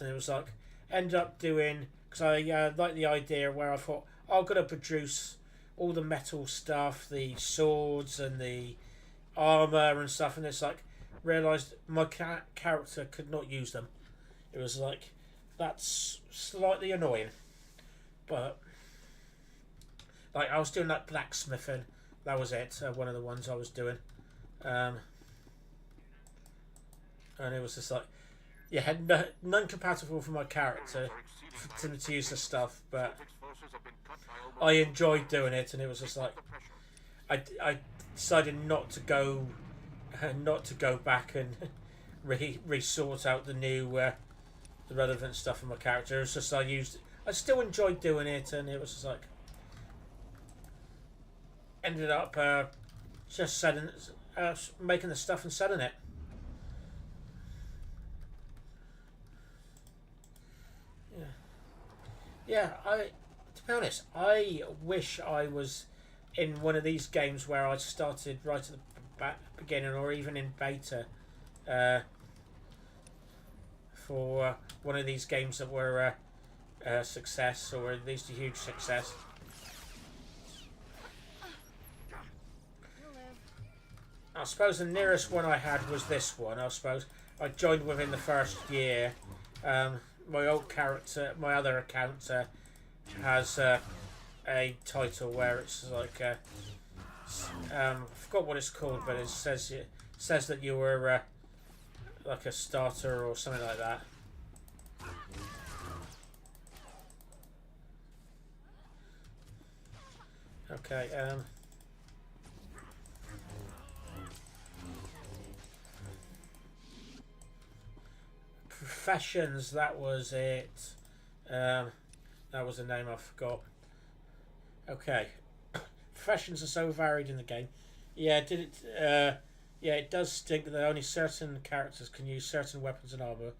it was like, ended up doing, because I like the idea where I thought, I'm going to produce all the metal stuff, the swords and the armour and stuff, and it's like, realised my character could not use them. It was like, that's slightly annoying. But, like, I was doing that blacksmithing, that was it, one of the ones I was doing. And it was just like, yeah, non-compatible for my character to use the stuff, but I enjoyed doing it, and it was just like, I decided not to go back and re-sort out the new the relevant stuff for my character. It was just I still enjoyed doing it, and it was just like, ended up just selling, making the stuff and selling it. Yeah, to be honest, I wish I was in one of these games where I started right at the beginning, or even in beta, for one of these games that were a success, or at least a huge success. I suppose the nearest one I had was this one. I suppose I joined within the first year. My old character, my other account, has a title where it's like I forgot what it's called, but it says that you were like a starter or something like that. Okay. Professions, that was it. That was the name I forgot. Okay. Professions are so varied in the game. Yeah, yeah, it does stink that only certain characters can use certain weapons and armor.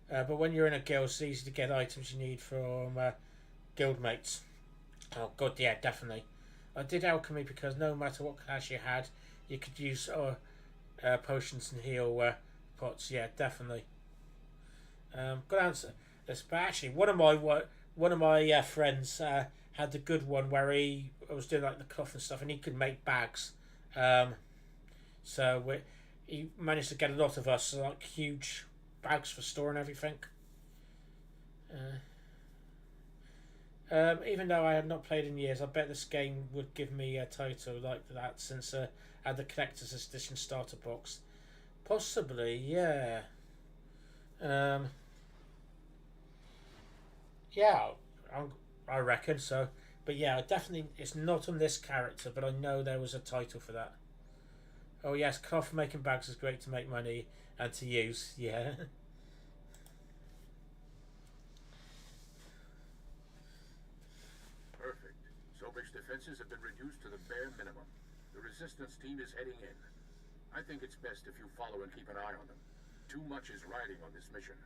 But when you're in a guild, it's easy to get items you need from guild mates. Oh god, yeah, definitely. I did alchemy because no matter what class you had, you could use potions and heal pots. Yeah, definitely. Good answer. But actually, one of my friends had the good one where he was doing like the cloth and stuff, and he could make bags. So he managed to get a lot of us like huge bags for storing everything. Even though I had not played in years, I bet this game would give me a title like that, since I had the collector's edition starter box. Possibly, yeah. Yeah, I reckon so. But yeah, definitely, it's not on this character, but I know there was a title for that. Oh yes, cloth making bags is great to make money and to use. Yeah. Perfect. Sobrick's defenses have been reduced to the bare minimum. The resistance team is heading in. I think it's best if you follow and keep an eye on them. Too much is riding on this mission.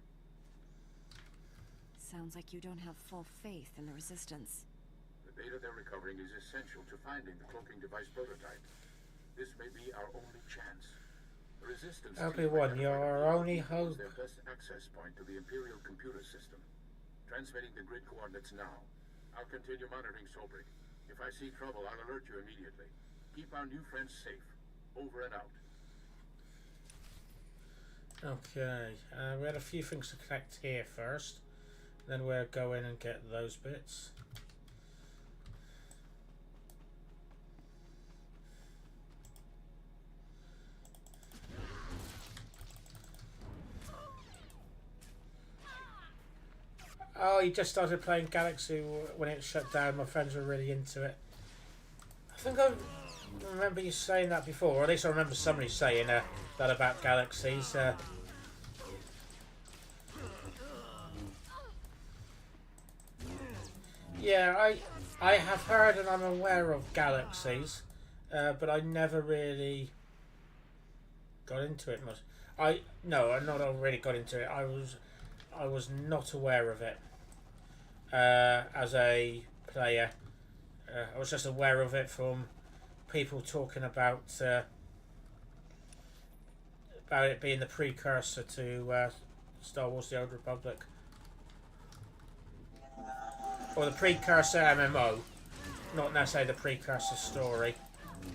Sounds like you don't have full faith in the Resistance. The data they're recovering is essential to finding the cloaking device prototype. This may be our only chance. The Resistance Obi-Wan, your only hope. Their best access point to the Imperial computer system. Transmitting the grid coordinates now. I'll continue monitoring Sobrick. If I see trouble, I'll alert you immediately. Keep our new friends safe. Over and out. Okay, we had a few things to collect here first. Then we'll go in and get those bits. Oh, you just started playing Galaxy when it shut down. My friends were really into it. I think I remember you saying that before, or at least I remember somebody saying that about Galaxies. Yeah, I have heard and I'm aware of Galaxies, but I never really got into it much. I not really got into it. I was not aware of it as a player. I was just aware of it from people talking about it being the precursor to Star Wars: The Old Republic. Or the precursor MMO, not necessarily the precursor story,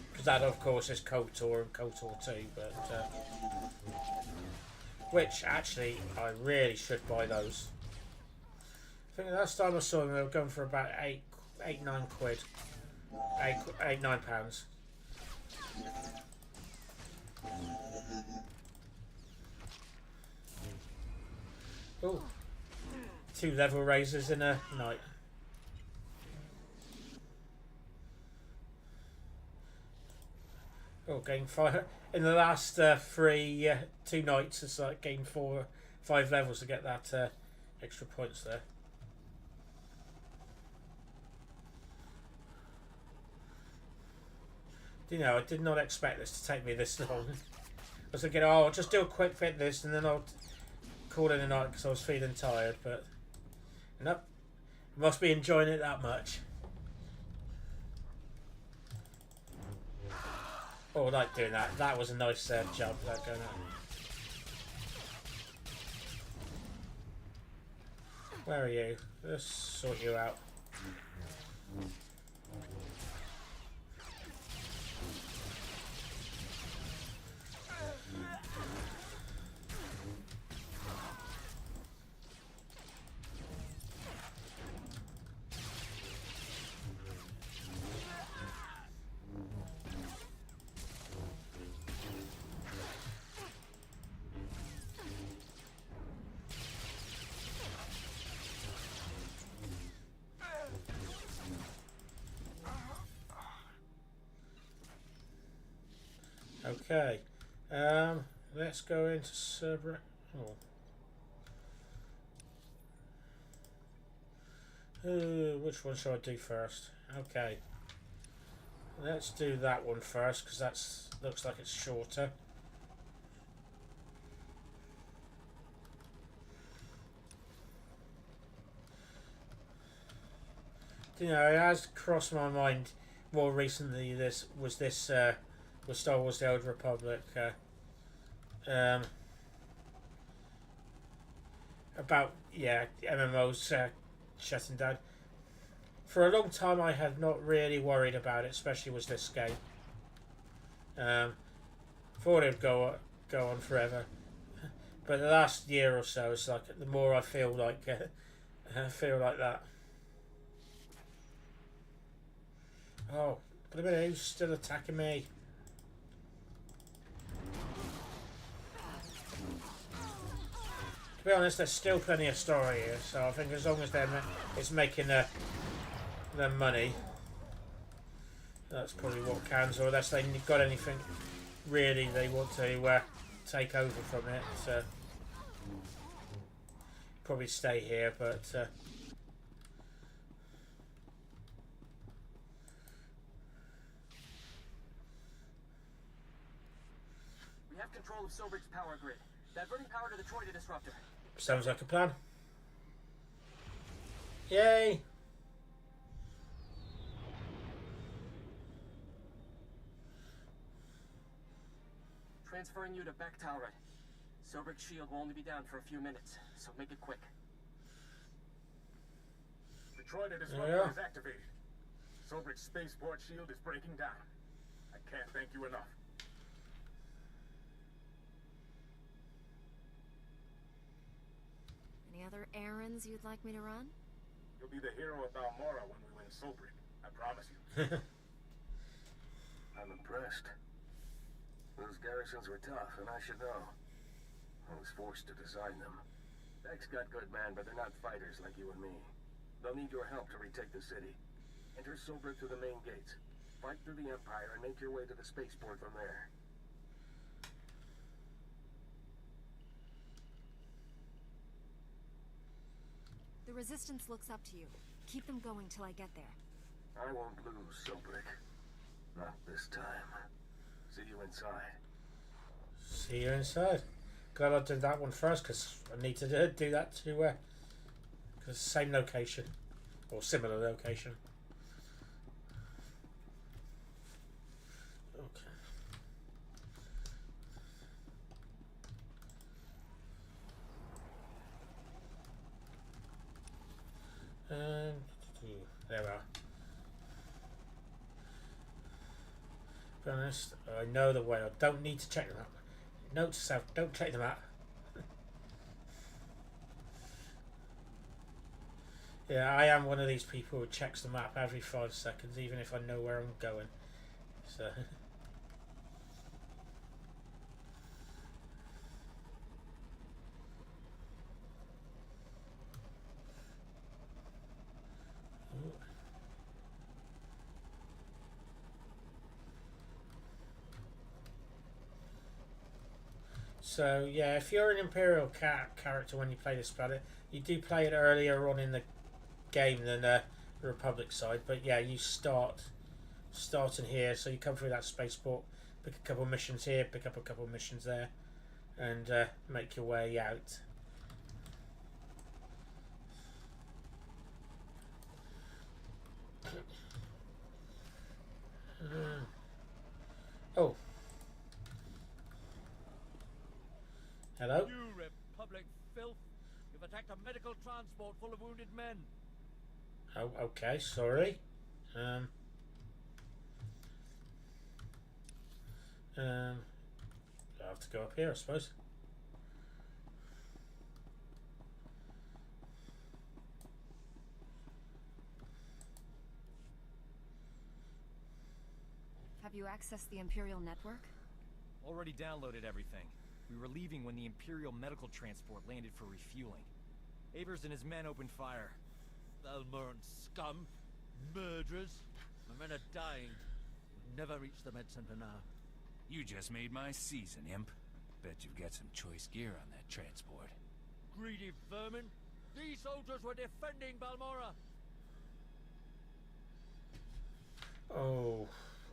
because that of course is KOTOR and KOTOR 2, but which actually I really should buy those. I think the last time I saw them they were going for about 9 quid, 9 pounds. Oh, 2 level raises in a night. Oh, gain 5 in the last 2 nights. It's like gain 5 levels to get that extra points there. You know, I did not expect this to take me this long. I was thinking, oh, I'll just do a quick fit this and then I'll call it a night because I was feeling tired. But nope, must be enjoying it that much. Oh, I like doing that. That was a nice jump. That going on. Where are you? Let's sort you out. Okay, let's go into Cerberus. Which one shall I do first? Okay, let's do that one first because that looks like it's shorter. You know, it has crossed my mind more recently. This was Star Wars: The Old Republic. About MMOs shutting down. For a long time, I had not really worried about it, especially with this game. Thought it'd go on forever, but the last year or so, it's like the more I feel like that. Oh, but a minute, who's still attacking me? To be honest, there's still plenty of story here, so I think as long as it's making the money, that's probably what counts, or unless they got anything really they want to take over from it, so probably stay here, but We have control of Sobrick's power grid. Diverting power to the Troida disruptor. sounds like a plan. Yay! Transferring you to Bechtalrat. Sobrick's shield will only be down for a few minutes, so make it quick. The Troida disruptor is activated. Sobrick's spaceport shield is breaking down. I can't thank you enough. Any other errands you'd like me to run? You'll be the hero of Balmora when we win Sobrick. I promise you. I'm impressed. Those garrisons were tough, and I should know. I was forced to design them. Beck's got good men, but they're not fighters like you and me. They'll need your help to retake the city. Enter Sobrick through the main gates. Fight through the Empire and make your way to the spaceport from there. The Resistance looks up to you. Keep them going till I get there. I won't lose, Sobrick. Not this time. See you inside. See you inside. Glad I did that one first, because I need to do that too. Because same location, or similar location. Okay. There we are. To be honest, I know the way. I don't need to check them out. Note to self, don't check them out. Yeah, I am one of these people who checks the map every 5 seconds, even if I know where I'm going. So. So yeah, if you're an Imperial character when you play this planet, you do play it earlier on in the game than the Republic side. But yeah, you starting here, so you come through that spaceport, pick a couple missions here, pick up a couple missions there, and make your way out. Oh. Hello? You Republic filth! You've attacked a medical transport full of wounded men. Oh, okay, sorry. I'll have to go up here, I suppose. Have you accessed the Imperial network? Already downloaded everything. We were leaving when the Imperial medical transport landed for refueling. Avers and his men opened fire. Balmoran scum! Murderers! My men are dying. We'll never reach the med center now. You just made my season, Imp. Bet you've got some choice gear on that transport. Greedy vermin! These soldiers were defending Balmora! Oh,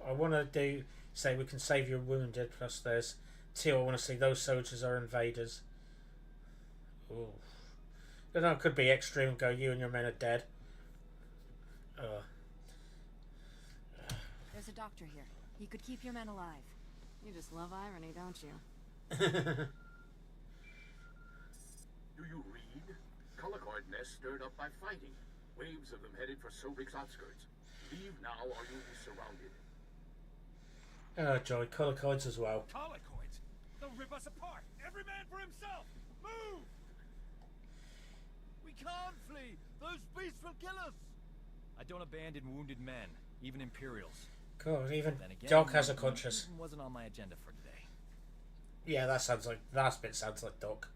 I want to say we can save your wounded, plus there's 2, I want to see those soldiers are invaders. Oh. Then I could be extreme and go, you and your men are dead. There's a doctor here. He could keep your men alive. You just love irony, don't you? Do you read? Colicoid nests stirred up by fighting. Waves of them headed for Sobrick's outskirts. Leave now or you'll be surrounded. Oh, joy, colicoids as well. Colicoids? They'll rip us apart! Every man for himself! Move! We can't flee! Those beasts will kill us! I don't abandon wounded men, even Imperials. God, even Then again, Doc has a conscience. Wasn't on my agenda for today. Yeah, that bit sounds like Doc.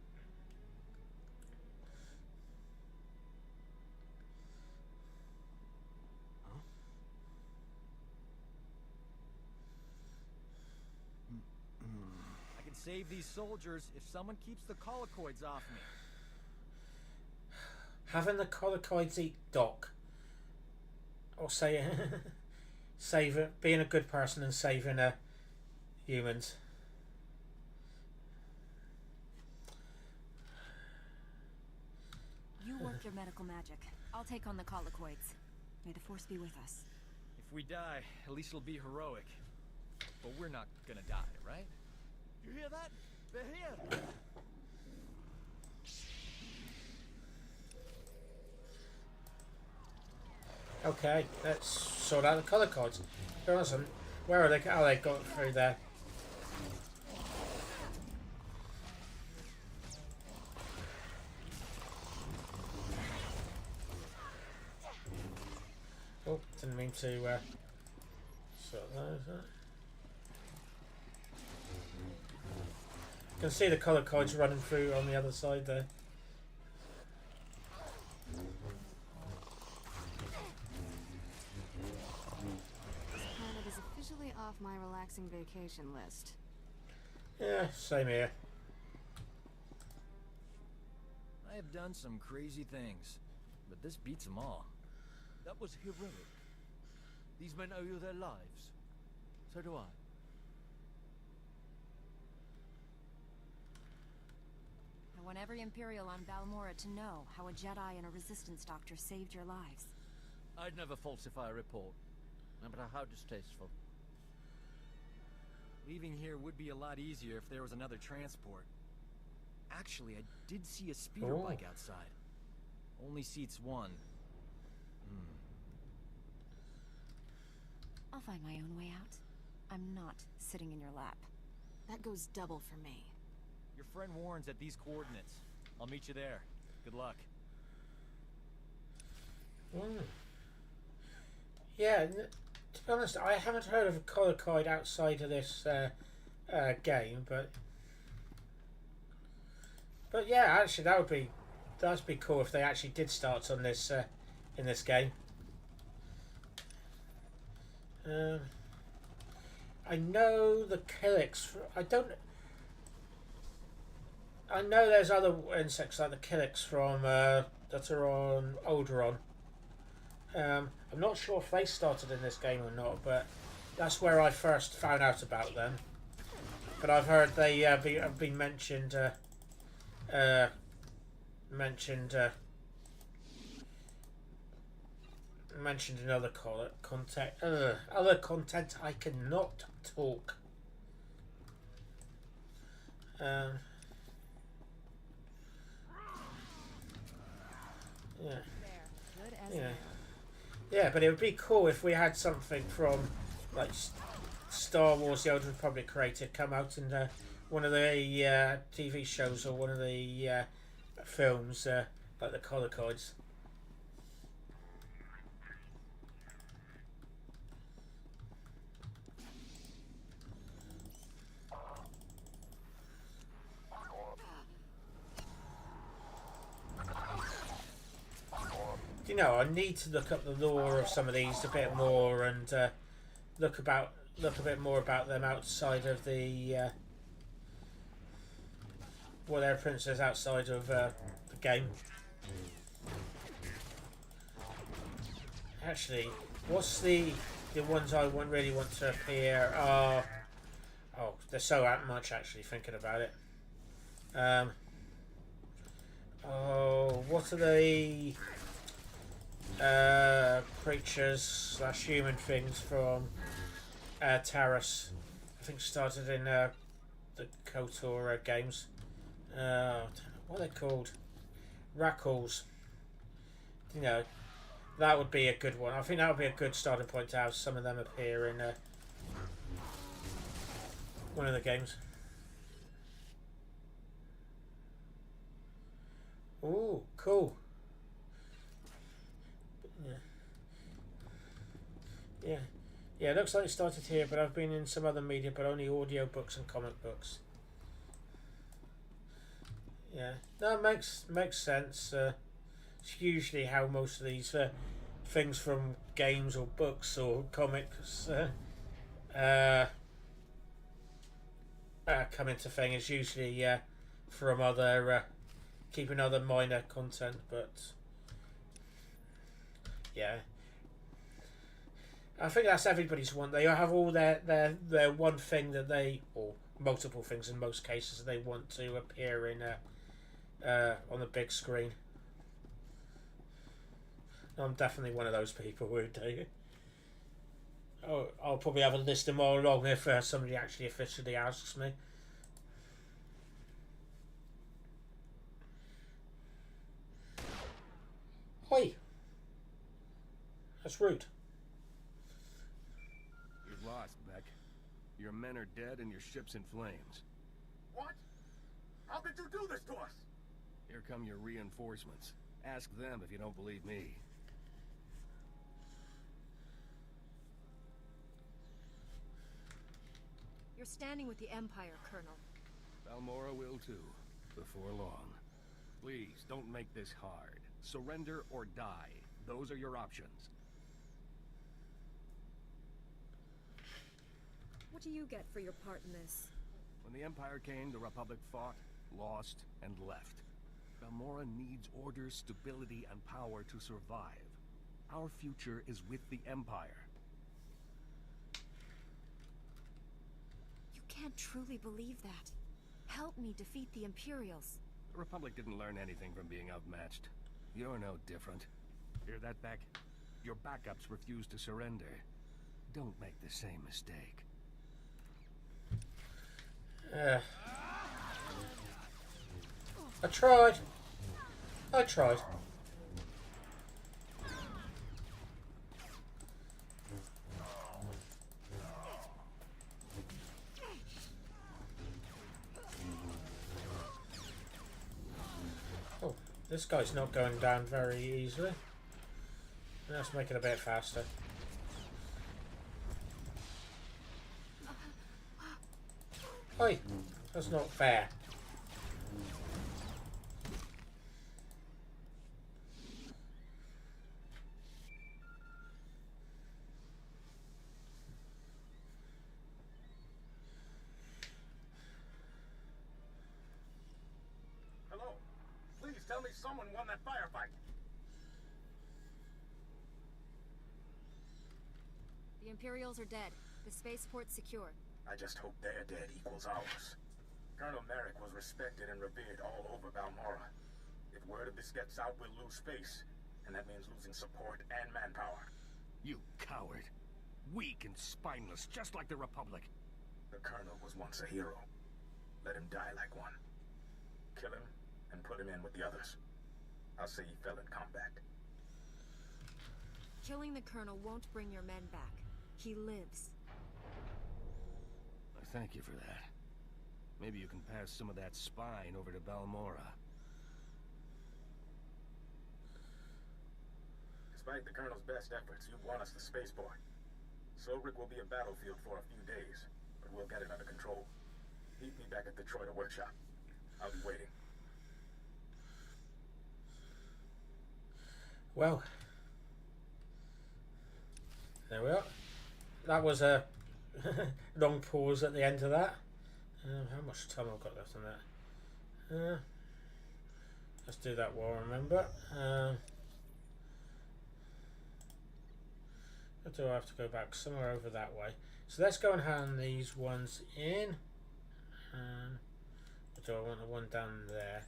save these soldiers if someone keeps the collocoids off me. Having the collocoids eat Doc. Or say, being a good person and saving humans. You work your medical magic. I'll take on the collocoids. May the Force be with us. If we die, at least it'll be heroic. But we're not gonna die, right? You hear that? They're here! Okay, let's sort out the colour codes. Awesome. Where are they? Oh, they got through there. Oh, didn't mean to sort those out. You can see the colour codes running through on the other side there. This planet is officially off my relaxing vacation list. Yeah, same here. I have done some crazy things, but this beats them all. That was heroic. These men owe you their lives. So do I. I want every Imperial on Balmorra to know how a Jedi and a Resistance doctor saved your lives. I'd never falsify a report, no matter how distasteful. Leaving here would be a lot easier if there was another transport. Actually, I did see a speeder bike outside. Only seats one. I'll find my own way out. I'm not sitting in your lap. That goes double for me. Your friend warns at these coordinates. I'll meet you there. Good luck. Yeah, to be honest, I haven't heard of a collocoid outside of this game, but yeah, actually that'd be cool if they actually did start on this in this game. I know the Killiks. I know there's other insects like the Killiks from that are on Alderaan. I'm not sure if they started in this game or not, but that's where I first found out about them. But I've heard they have been mentioned. Mentioned in other content. Other content I cannot talk. Yeah, but it would be cool if we had something from like Star Wars: The Old Republic created come out in one of the TV shows or one of the films, like the collocoids. You know, I need to look up the lore of some of these a bit more and look a bit more about them outside of the what their appearance is outside of the game. Actually, what's the ones I really want to appear? Oh, there's so much actually thinking about it. Oh, what are the creatures / human things from Taris? I think started in the KOTOR games. What are they called? Rackles. You know, that would be a good one. I think that would be a good starting point to have some of them appear in one of the games. Ooh, cool. Yeah, it looks like it started here, but I've been in some other media, but only audio books and comic books. Yeah, that makes sense. It's usually how most of these things from games or books come into thing is usually from other keeping other minor content, but yeah, I think that's everybody's one. They have all their one thing that they, or multiple things in most cases, they want to appear in on the big screen. I'm definitely one of those people who do. Oh, I'll probably have a list of more along if somebody actually officially asks me. Oi! That's rude. You've lost, Beck. Your men are dead and your ship's in flames. What? How did you do this to us? Here come your reinforcements. Ask them if you don't believe me. You're standing with the Empire, Colonel. Balmora will too, before long. Please, don't make this hard. Surrender or die. Those are your options. What do you get for your part in this? When the Empire came, the Republic fought, lost, and left. Balmora needs order, stability, and power to survive. Our future is with the Empire. You can't truly believe that. Help me defeat the Imperials. The Republic didn't learn anything from being outmatched. You're no different. Hear that, Beck? Your backups refuse to surrender. Don't make the same mistake. I tried. I tried. Oh, this guy's not going down very easily. Let's make it a bit faster. Oi, that's not fair. Hello? Please tell me someone won that firefight. The Imperials are dead. The spaceport's secure. I just hope their dead equals ours. Colonel Merrick was respected and revered all over Balmora. If word of this gets out, we'll lose face, and that means losing support and manpower. You coward. Weak and spineless, just like the Republic. The Colonel was once a hero. Let him die like one. Kill him, and put him in with the others. I'll say he fell in combat. Killing the Colonel won't bring your men back. He lives. Thank you for that. Maybe you can pass some of that spine over to Balmora. Despite the Colonel's best efforts, you've won us the spaceport. Sobrik will be a battlefield for a few days, but we'll get it under control. Meet me back at the Troida workshop. I'll be waiting. Well, there we are. That was a long pause at the end of that. How much time I've got left on that? Let's do that while I remember. Or do I have to go back somewhere over that way? So let's go and hand these ones in. Or do I want the one down there?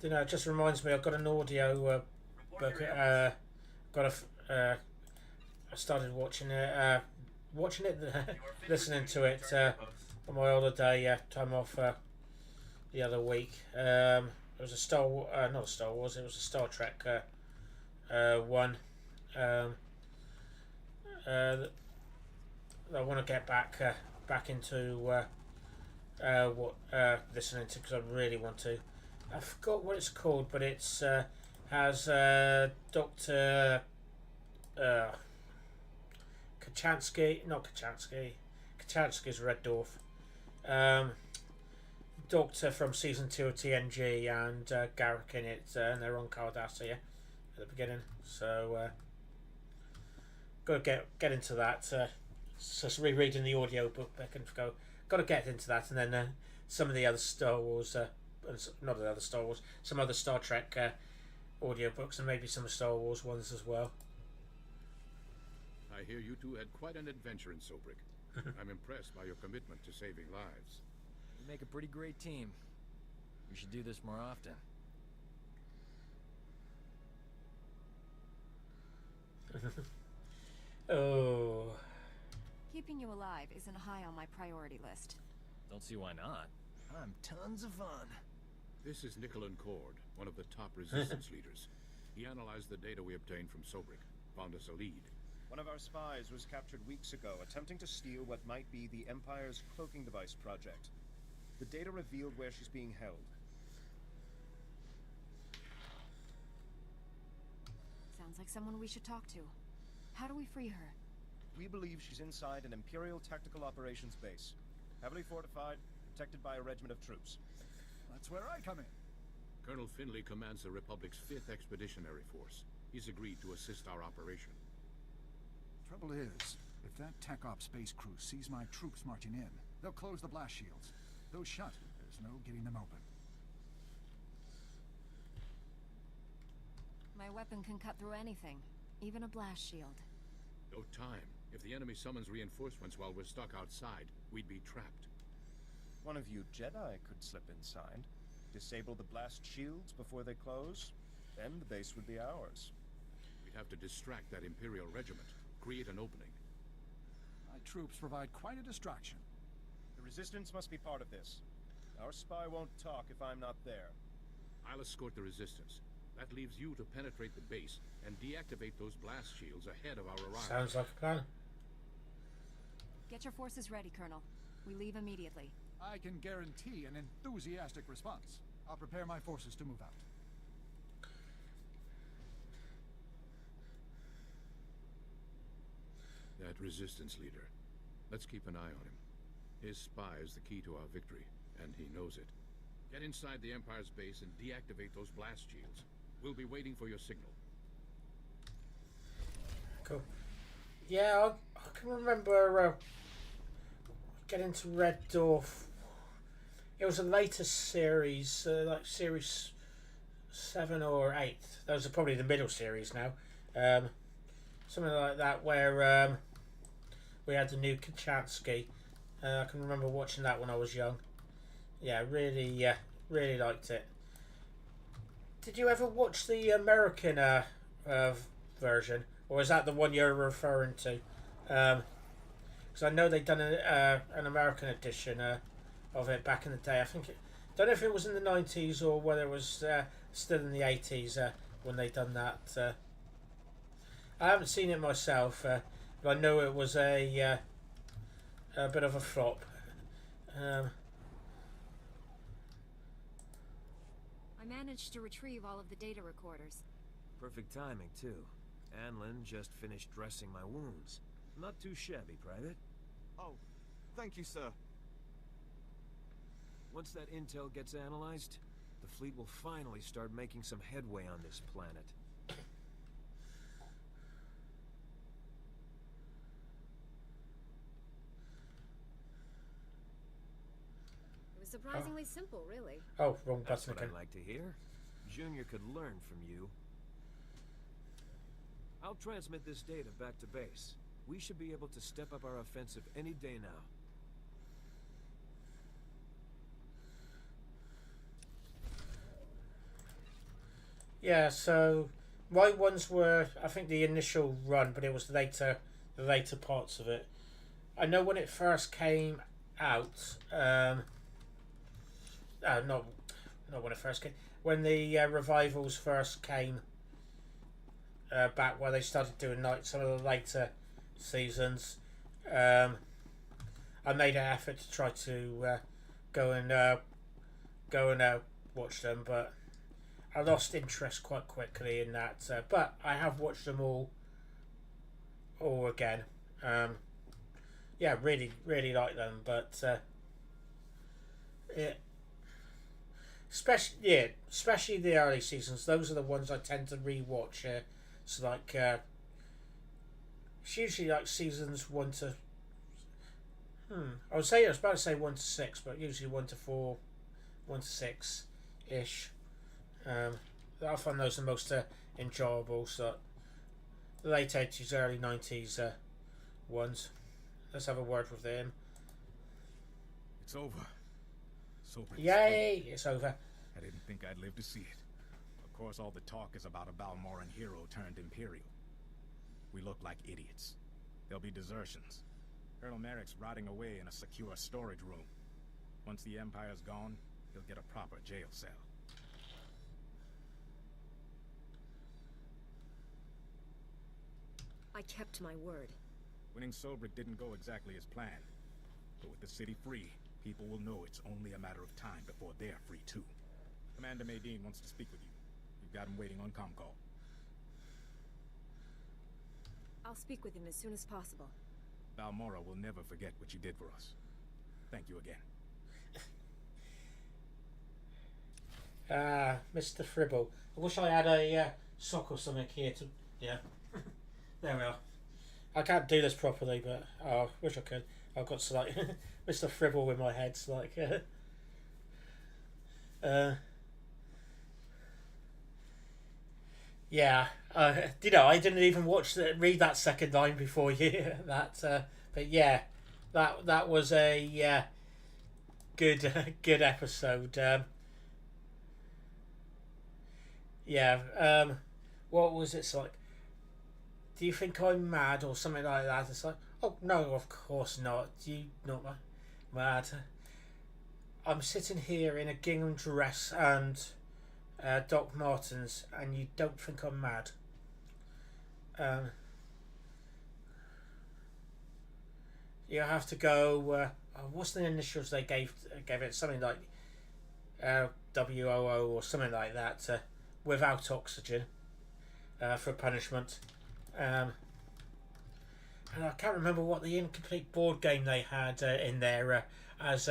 You know, it just reminds me. I've got an audio book. I started watching it. Listening to it on my holiday time off the other week. It was a not a Star Wars. It was a Star Trek one. I want to get back into listening to, because I really want to. I forgot what it's called, but it's has Dr. Kachansky, not Kachansky. Kachansky's Red Dwarf. Doctor from season 2 of TNG and Garrick in it, and they're on Cardassia at the beginning. So got to get into that. Just rereading the audio book, I can go. Got to get into that, and then some of the other Star Wars, not the other Star Wars, some other Star Trek audiobooks, and maybe some Star Wars ones as well. I hear you two had quite an adventure in Sobrik. I'm impressed by your commitment to saving lives. We make a pretty great team. We should do this more often. Oh. Keeping you alive isn't high on my priority list. Don't see why not. I'm tons of fun. This is Nicholan Cord, one of the top resistance leaders. He analyzed the data we obtained from Sobrik, found us a lead. One of our spies was captured weeks ago, attempting to steal what might be the Empire's cloaking device project. The data revealed where she's being held. Sounds like someone we should talk to. How do we free her? We believe she's inside an Imperial Tactical Operations base. Heavily fortified, protected by a regiment of troops. That's where I come in. Colonel Finley commands the Republic's 5th Expeditionary Force. He's agreed to assist our operation. Trouble is, if that Tech Op space crew sees my troops marching in, they'll close the blast shields. Those shut, there's no getting them open. My weapon can cut through anything, even a blast shield. No time. If the enemy summons reinforcements while we're stuck outside, we'd be trapped. One of you Jedi could slip inside, disable the blast shields before they close, then the base would be ours. We'd have to distract that Imperial regiment, create an opening. My troops provide quite a distraction. The Resistance must be part of this. Our spy won't talk if I'm not there. I'll escort the Resistance. That leaves you to penetrate the base and deactivate those blast shields ahead of our arrival. Sounds like a plan. Get your forces ready, Colonel. We leave immediately. I can guarantee an enthusiastic response. I'll prepare my forces to move out. That Resistance leader. Let's keep an eye on him. His spy is the key to our victory, and he knows it. Get inside the Empire's base and deactivate those blast shields. We'll be waiting for your signal. Cool. Yeah, I can remember getting to Red Dwarf. It was a later series, like series 7 or 8. Those are probably the middle series now. Something like that, where we had the new Kachansky. I can remember watching that when I was young. Yeah, really liked it. Did you ever watch the American version, or is that the one you're referring to? Because I know they'd done an American edition of it back in the day. I think don't know if it was in the 90s or whether it was still in the 80s when they done that. I haven't seen it myself, but I know it was a bit of a flop. I managed to retrieve all of the data recorders. Perfect timing, too. Anlin just finished dressing my wounds. Not too shabby, Private. Oh, thank you, sir. Once that intel gets analyzed, the fleet will finally start making some headway on this planet. It was surprisingly simple, really. Oh, wrong That's button what again. I'd like to hear. Junior could learn from you. I'll transmit this data back to base. We should be able to step up our offensive any day now. Yeah, so my ones were, I think, the initial run, but it was the later parts of it. I know when it first came out, not when it first came, when the revivals first came back, where they started doing like some of the later seasons, I made an effort to try to go and watch them, but I lost interest quite quickly in that. But I have watched them all again. Yeah, really like them, but especially the early seasons. Those are the ones I tend to rewatch. So like, it's usually like seasons 1 to. I was about to say 1 to 6, but usually 1 to 4, 1 to 6, ish. I find those the most enjoyable. So the late 80s, early 90s ones. Let's have a word with them. It's over. Yay! It's over. I didn't think I'd live to see it. Of course, all the talk is about a Balmoran hero turned Imperial. We look like idiots. There'll be desertions. Colonel Merrick's rotting away in a secure storage room. Once the Empire's gone, he'll get a proper jail cell. I kept my word. Winning Sobrik didn't go exactly as planned. But with the city free, people will know it's only a matter of time before they're free too. Commander Maydeen wants to speak with you. You've got him waiting on comm-call. I'll speak with him as soon as possible. Balmora will never forget what you did for us. Thank you again. Mr. Fribble. I wish I had a sock or something here to... Yeah. There we are. I can't do this properly, but I wish I could. I've got like Mr. Fribble in my head. It's like... yeah. I didn't even read that second line before you. But yeah, that was a good episode. What was it like? Do you think I'm mad or something like that? It's like, oh no, of course not. You not mad? I'm sitting here in a gingham dress and Doc Martens, and you don't think I'm mad? You have to go. What's the initials they gave it? Something like WOO or something like that. Without oxygen for punishment. And I can't remember what the incomplete board game they had in there as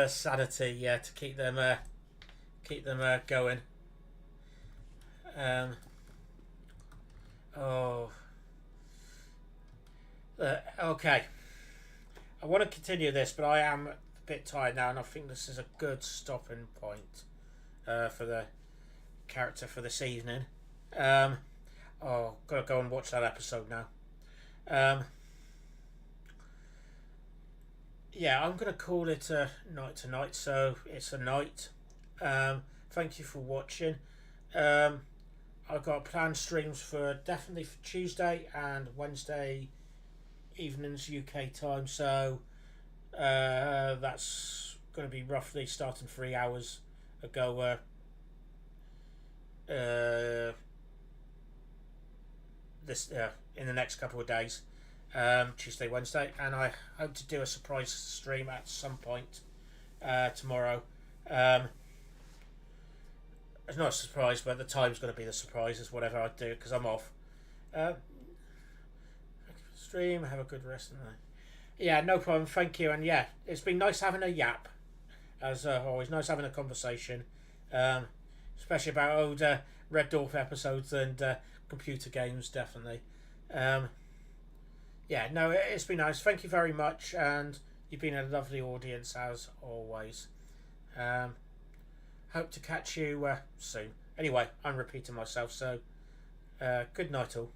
sanity, to keep them going. Okay. I want to continue this, but I am a bit tired now, and I think this is a good stopping point for the character for this evening. Gotta go and watch that episode now. Yeah, I'm gonna call it a night tonight, so it's a night. Thank you for watching. I've got planned streams definitely for Tuesday and Wednesday evenings UK time, so that's going to be roughly starting 3 hours ago. This in the next couple of days, Tuesday, Wednesday, and I hope to do a surprise stream at some point tomorrow. It's not a surprise, but the time's going to be the surprise. Is whatever I do because I'm off. Stream. Have a good rest of the night. Yeah, no problem. Thank you. And yeah, it's been nice having a yap. As always, nice having a conversation, especially about old Red Dwarf episodes and computer games. Definitely. Yeah, no, it's been nice. Thank you very much, and you've been a lovely audience as always. Hope to catch you soon. Anyway, I'm repeating myself, so good night all.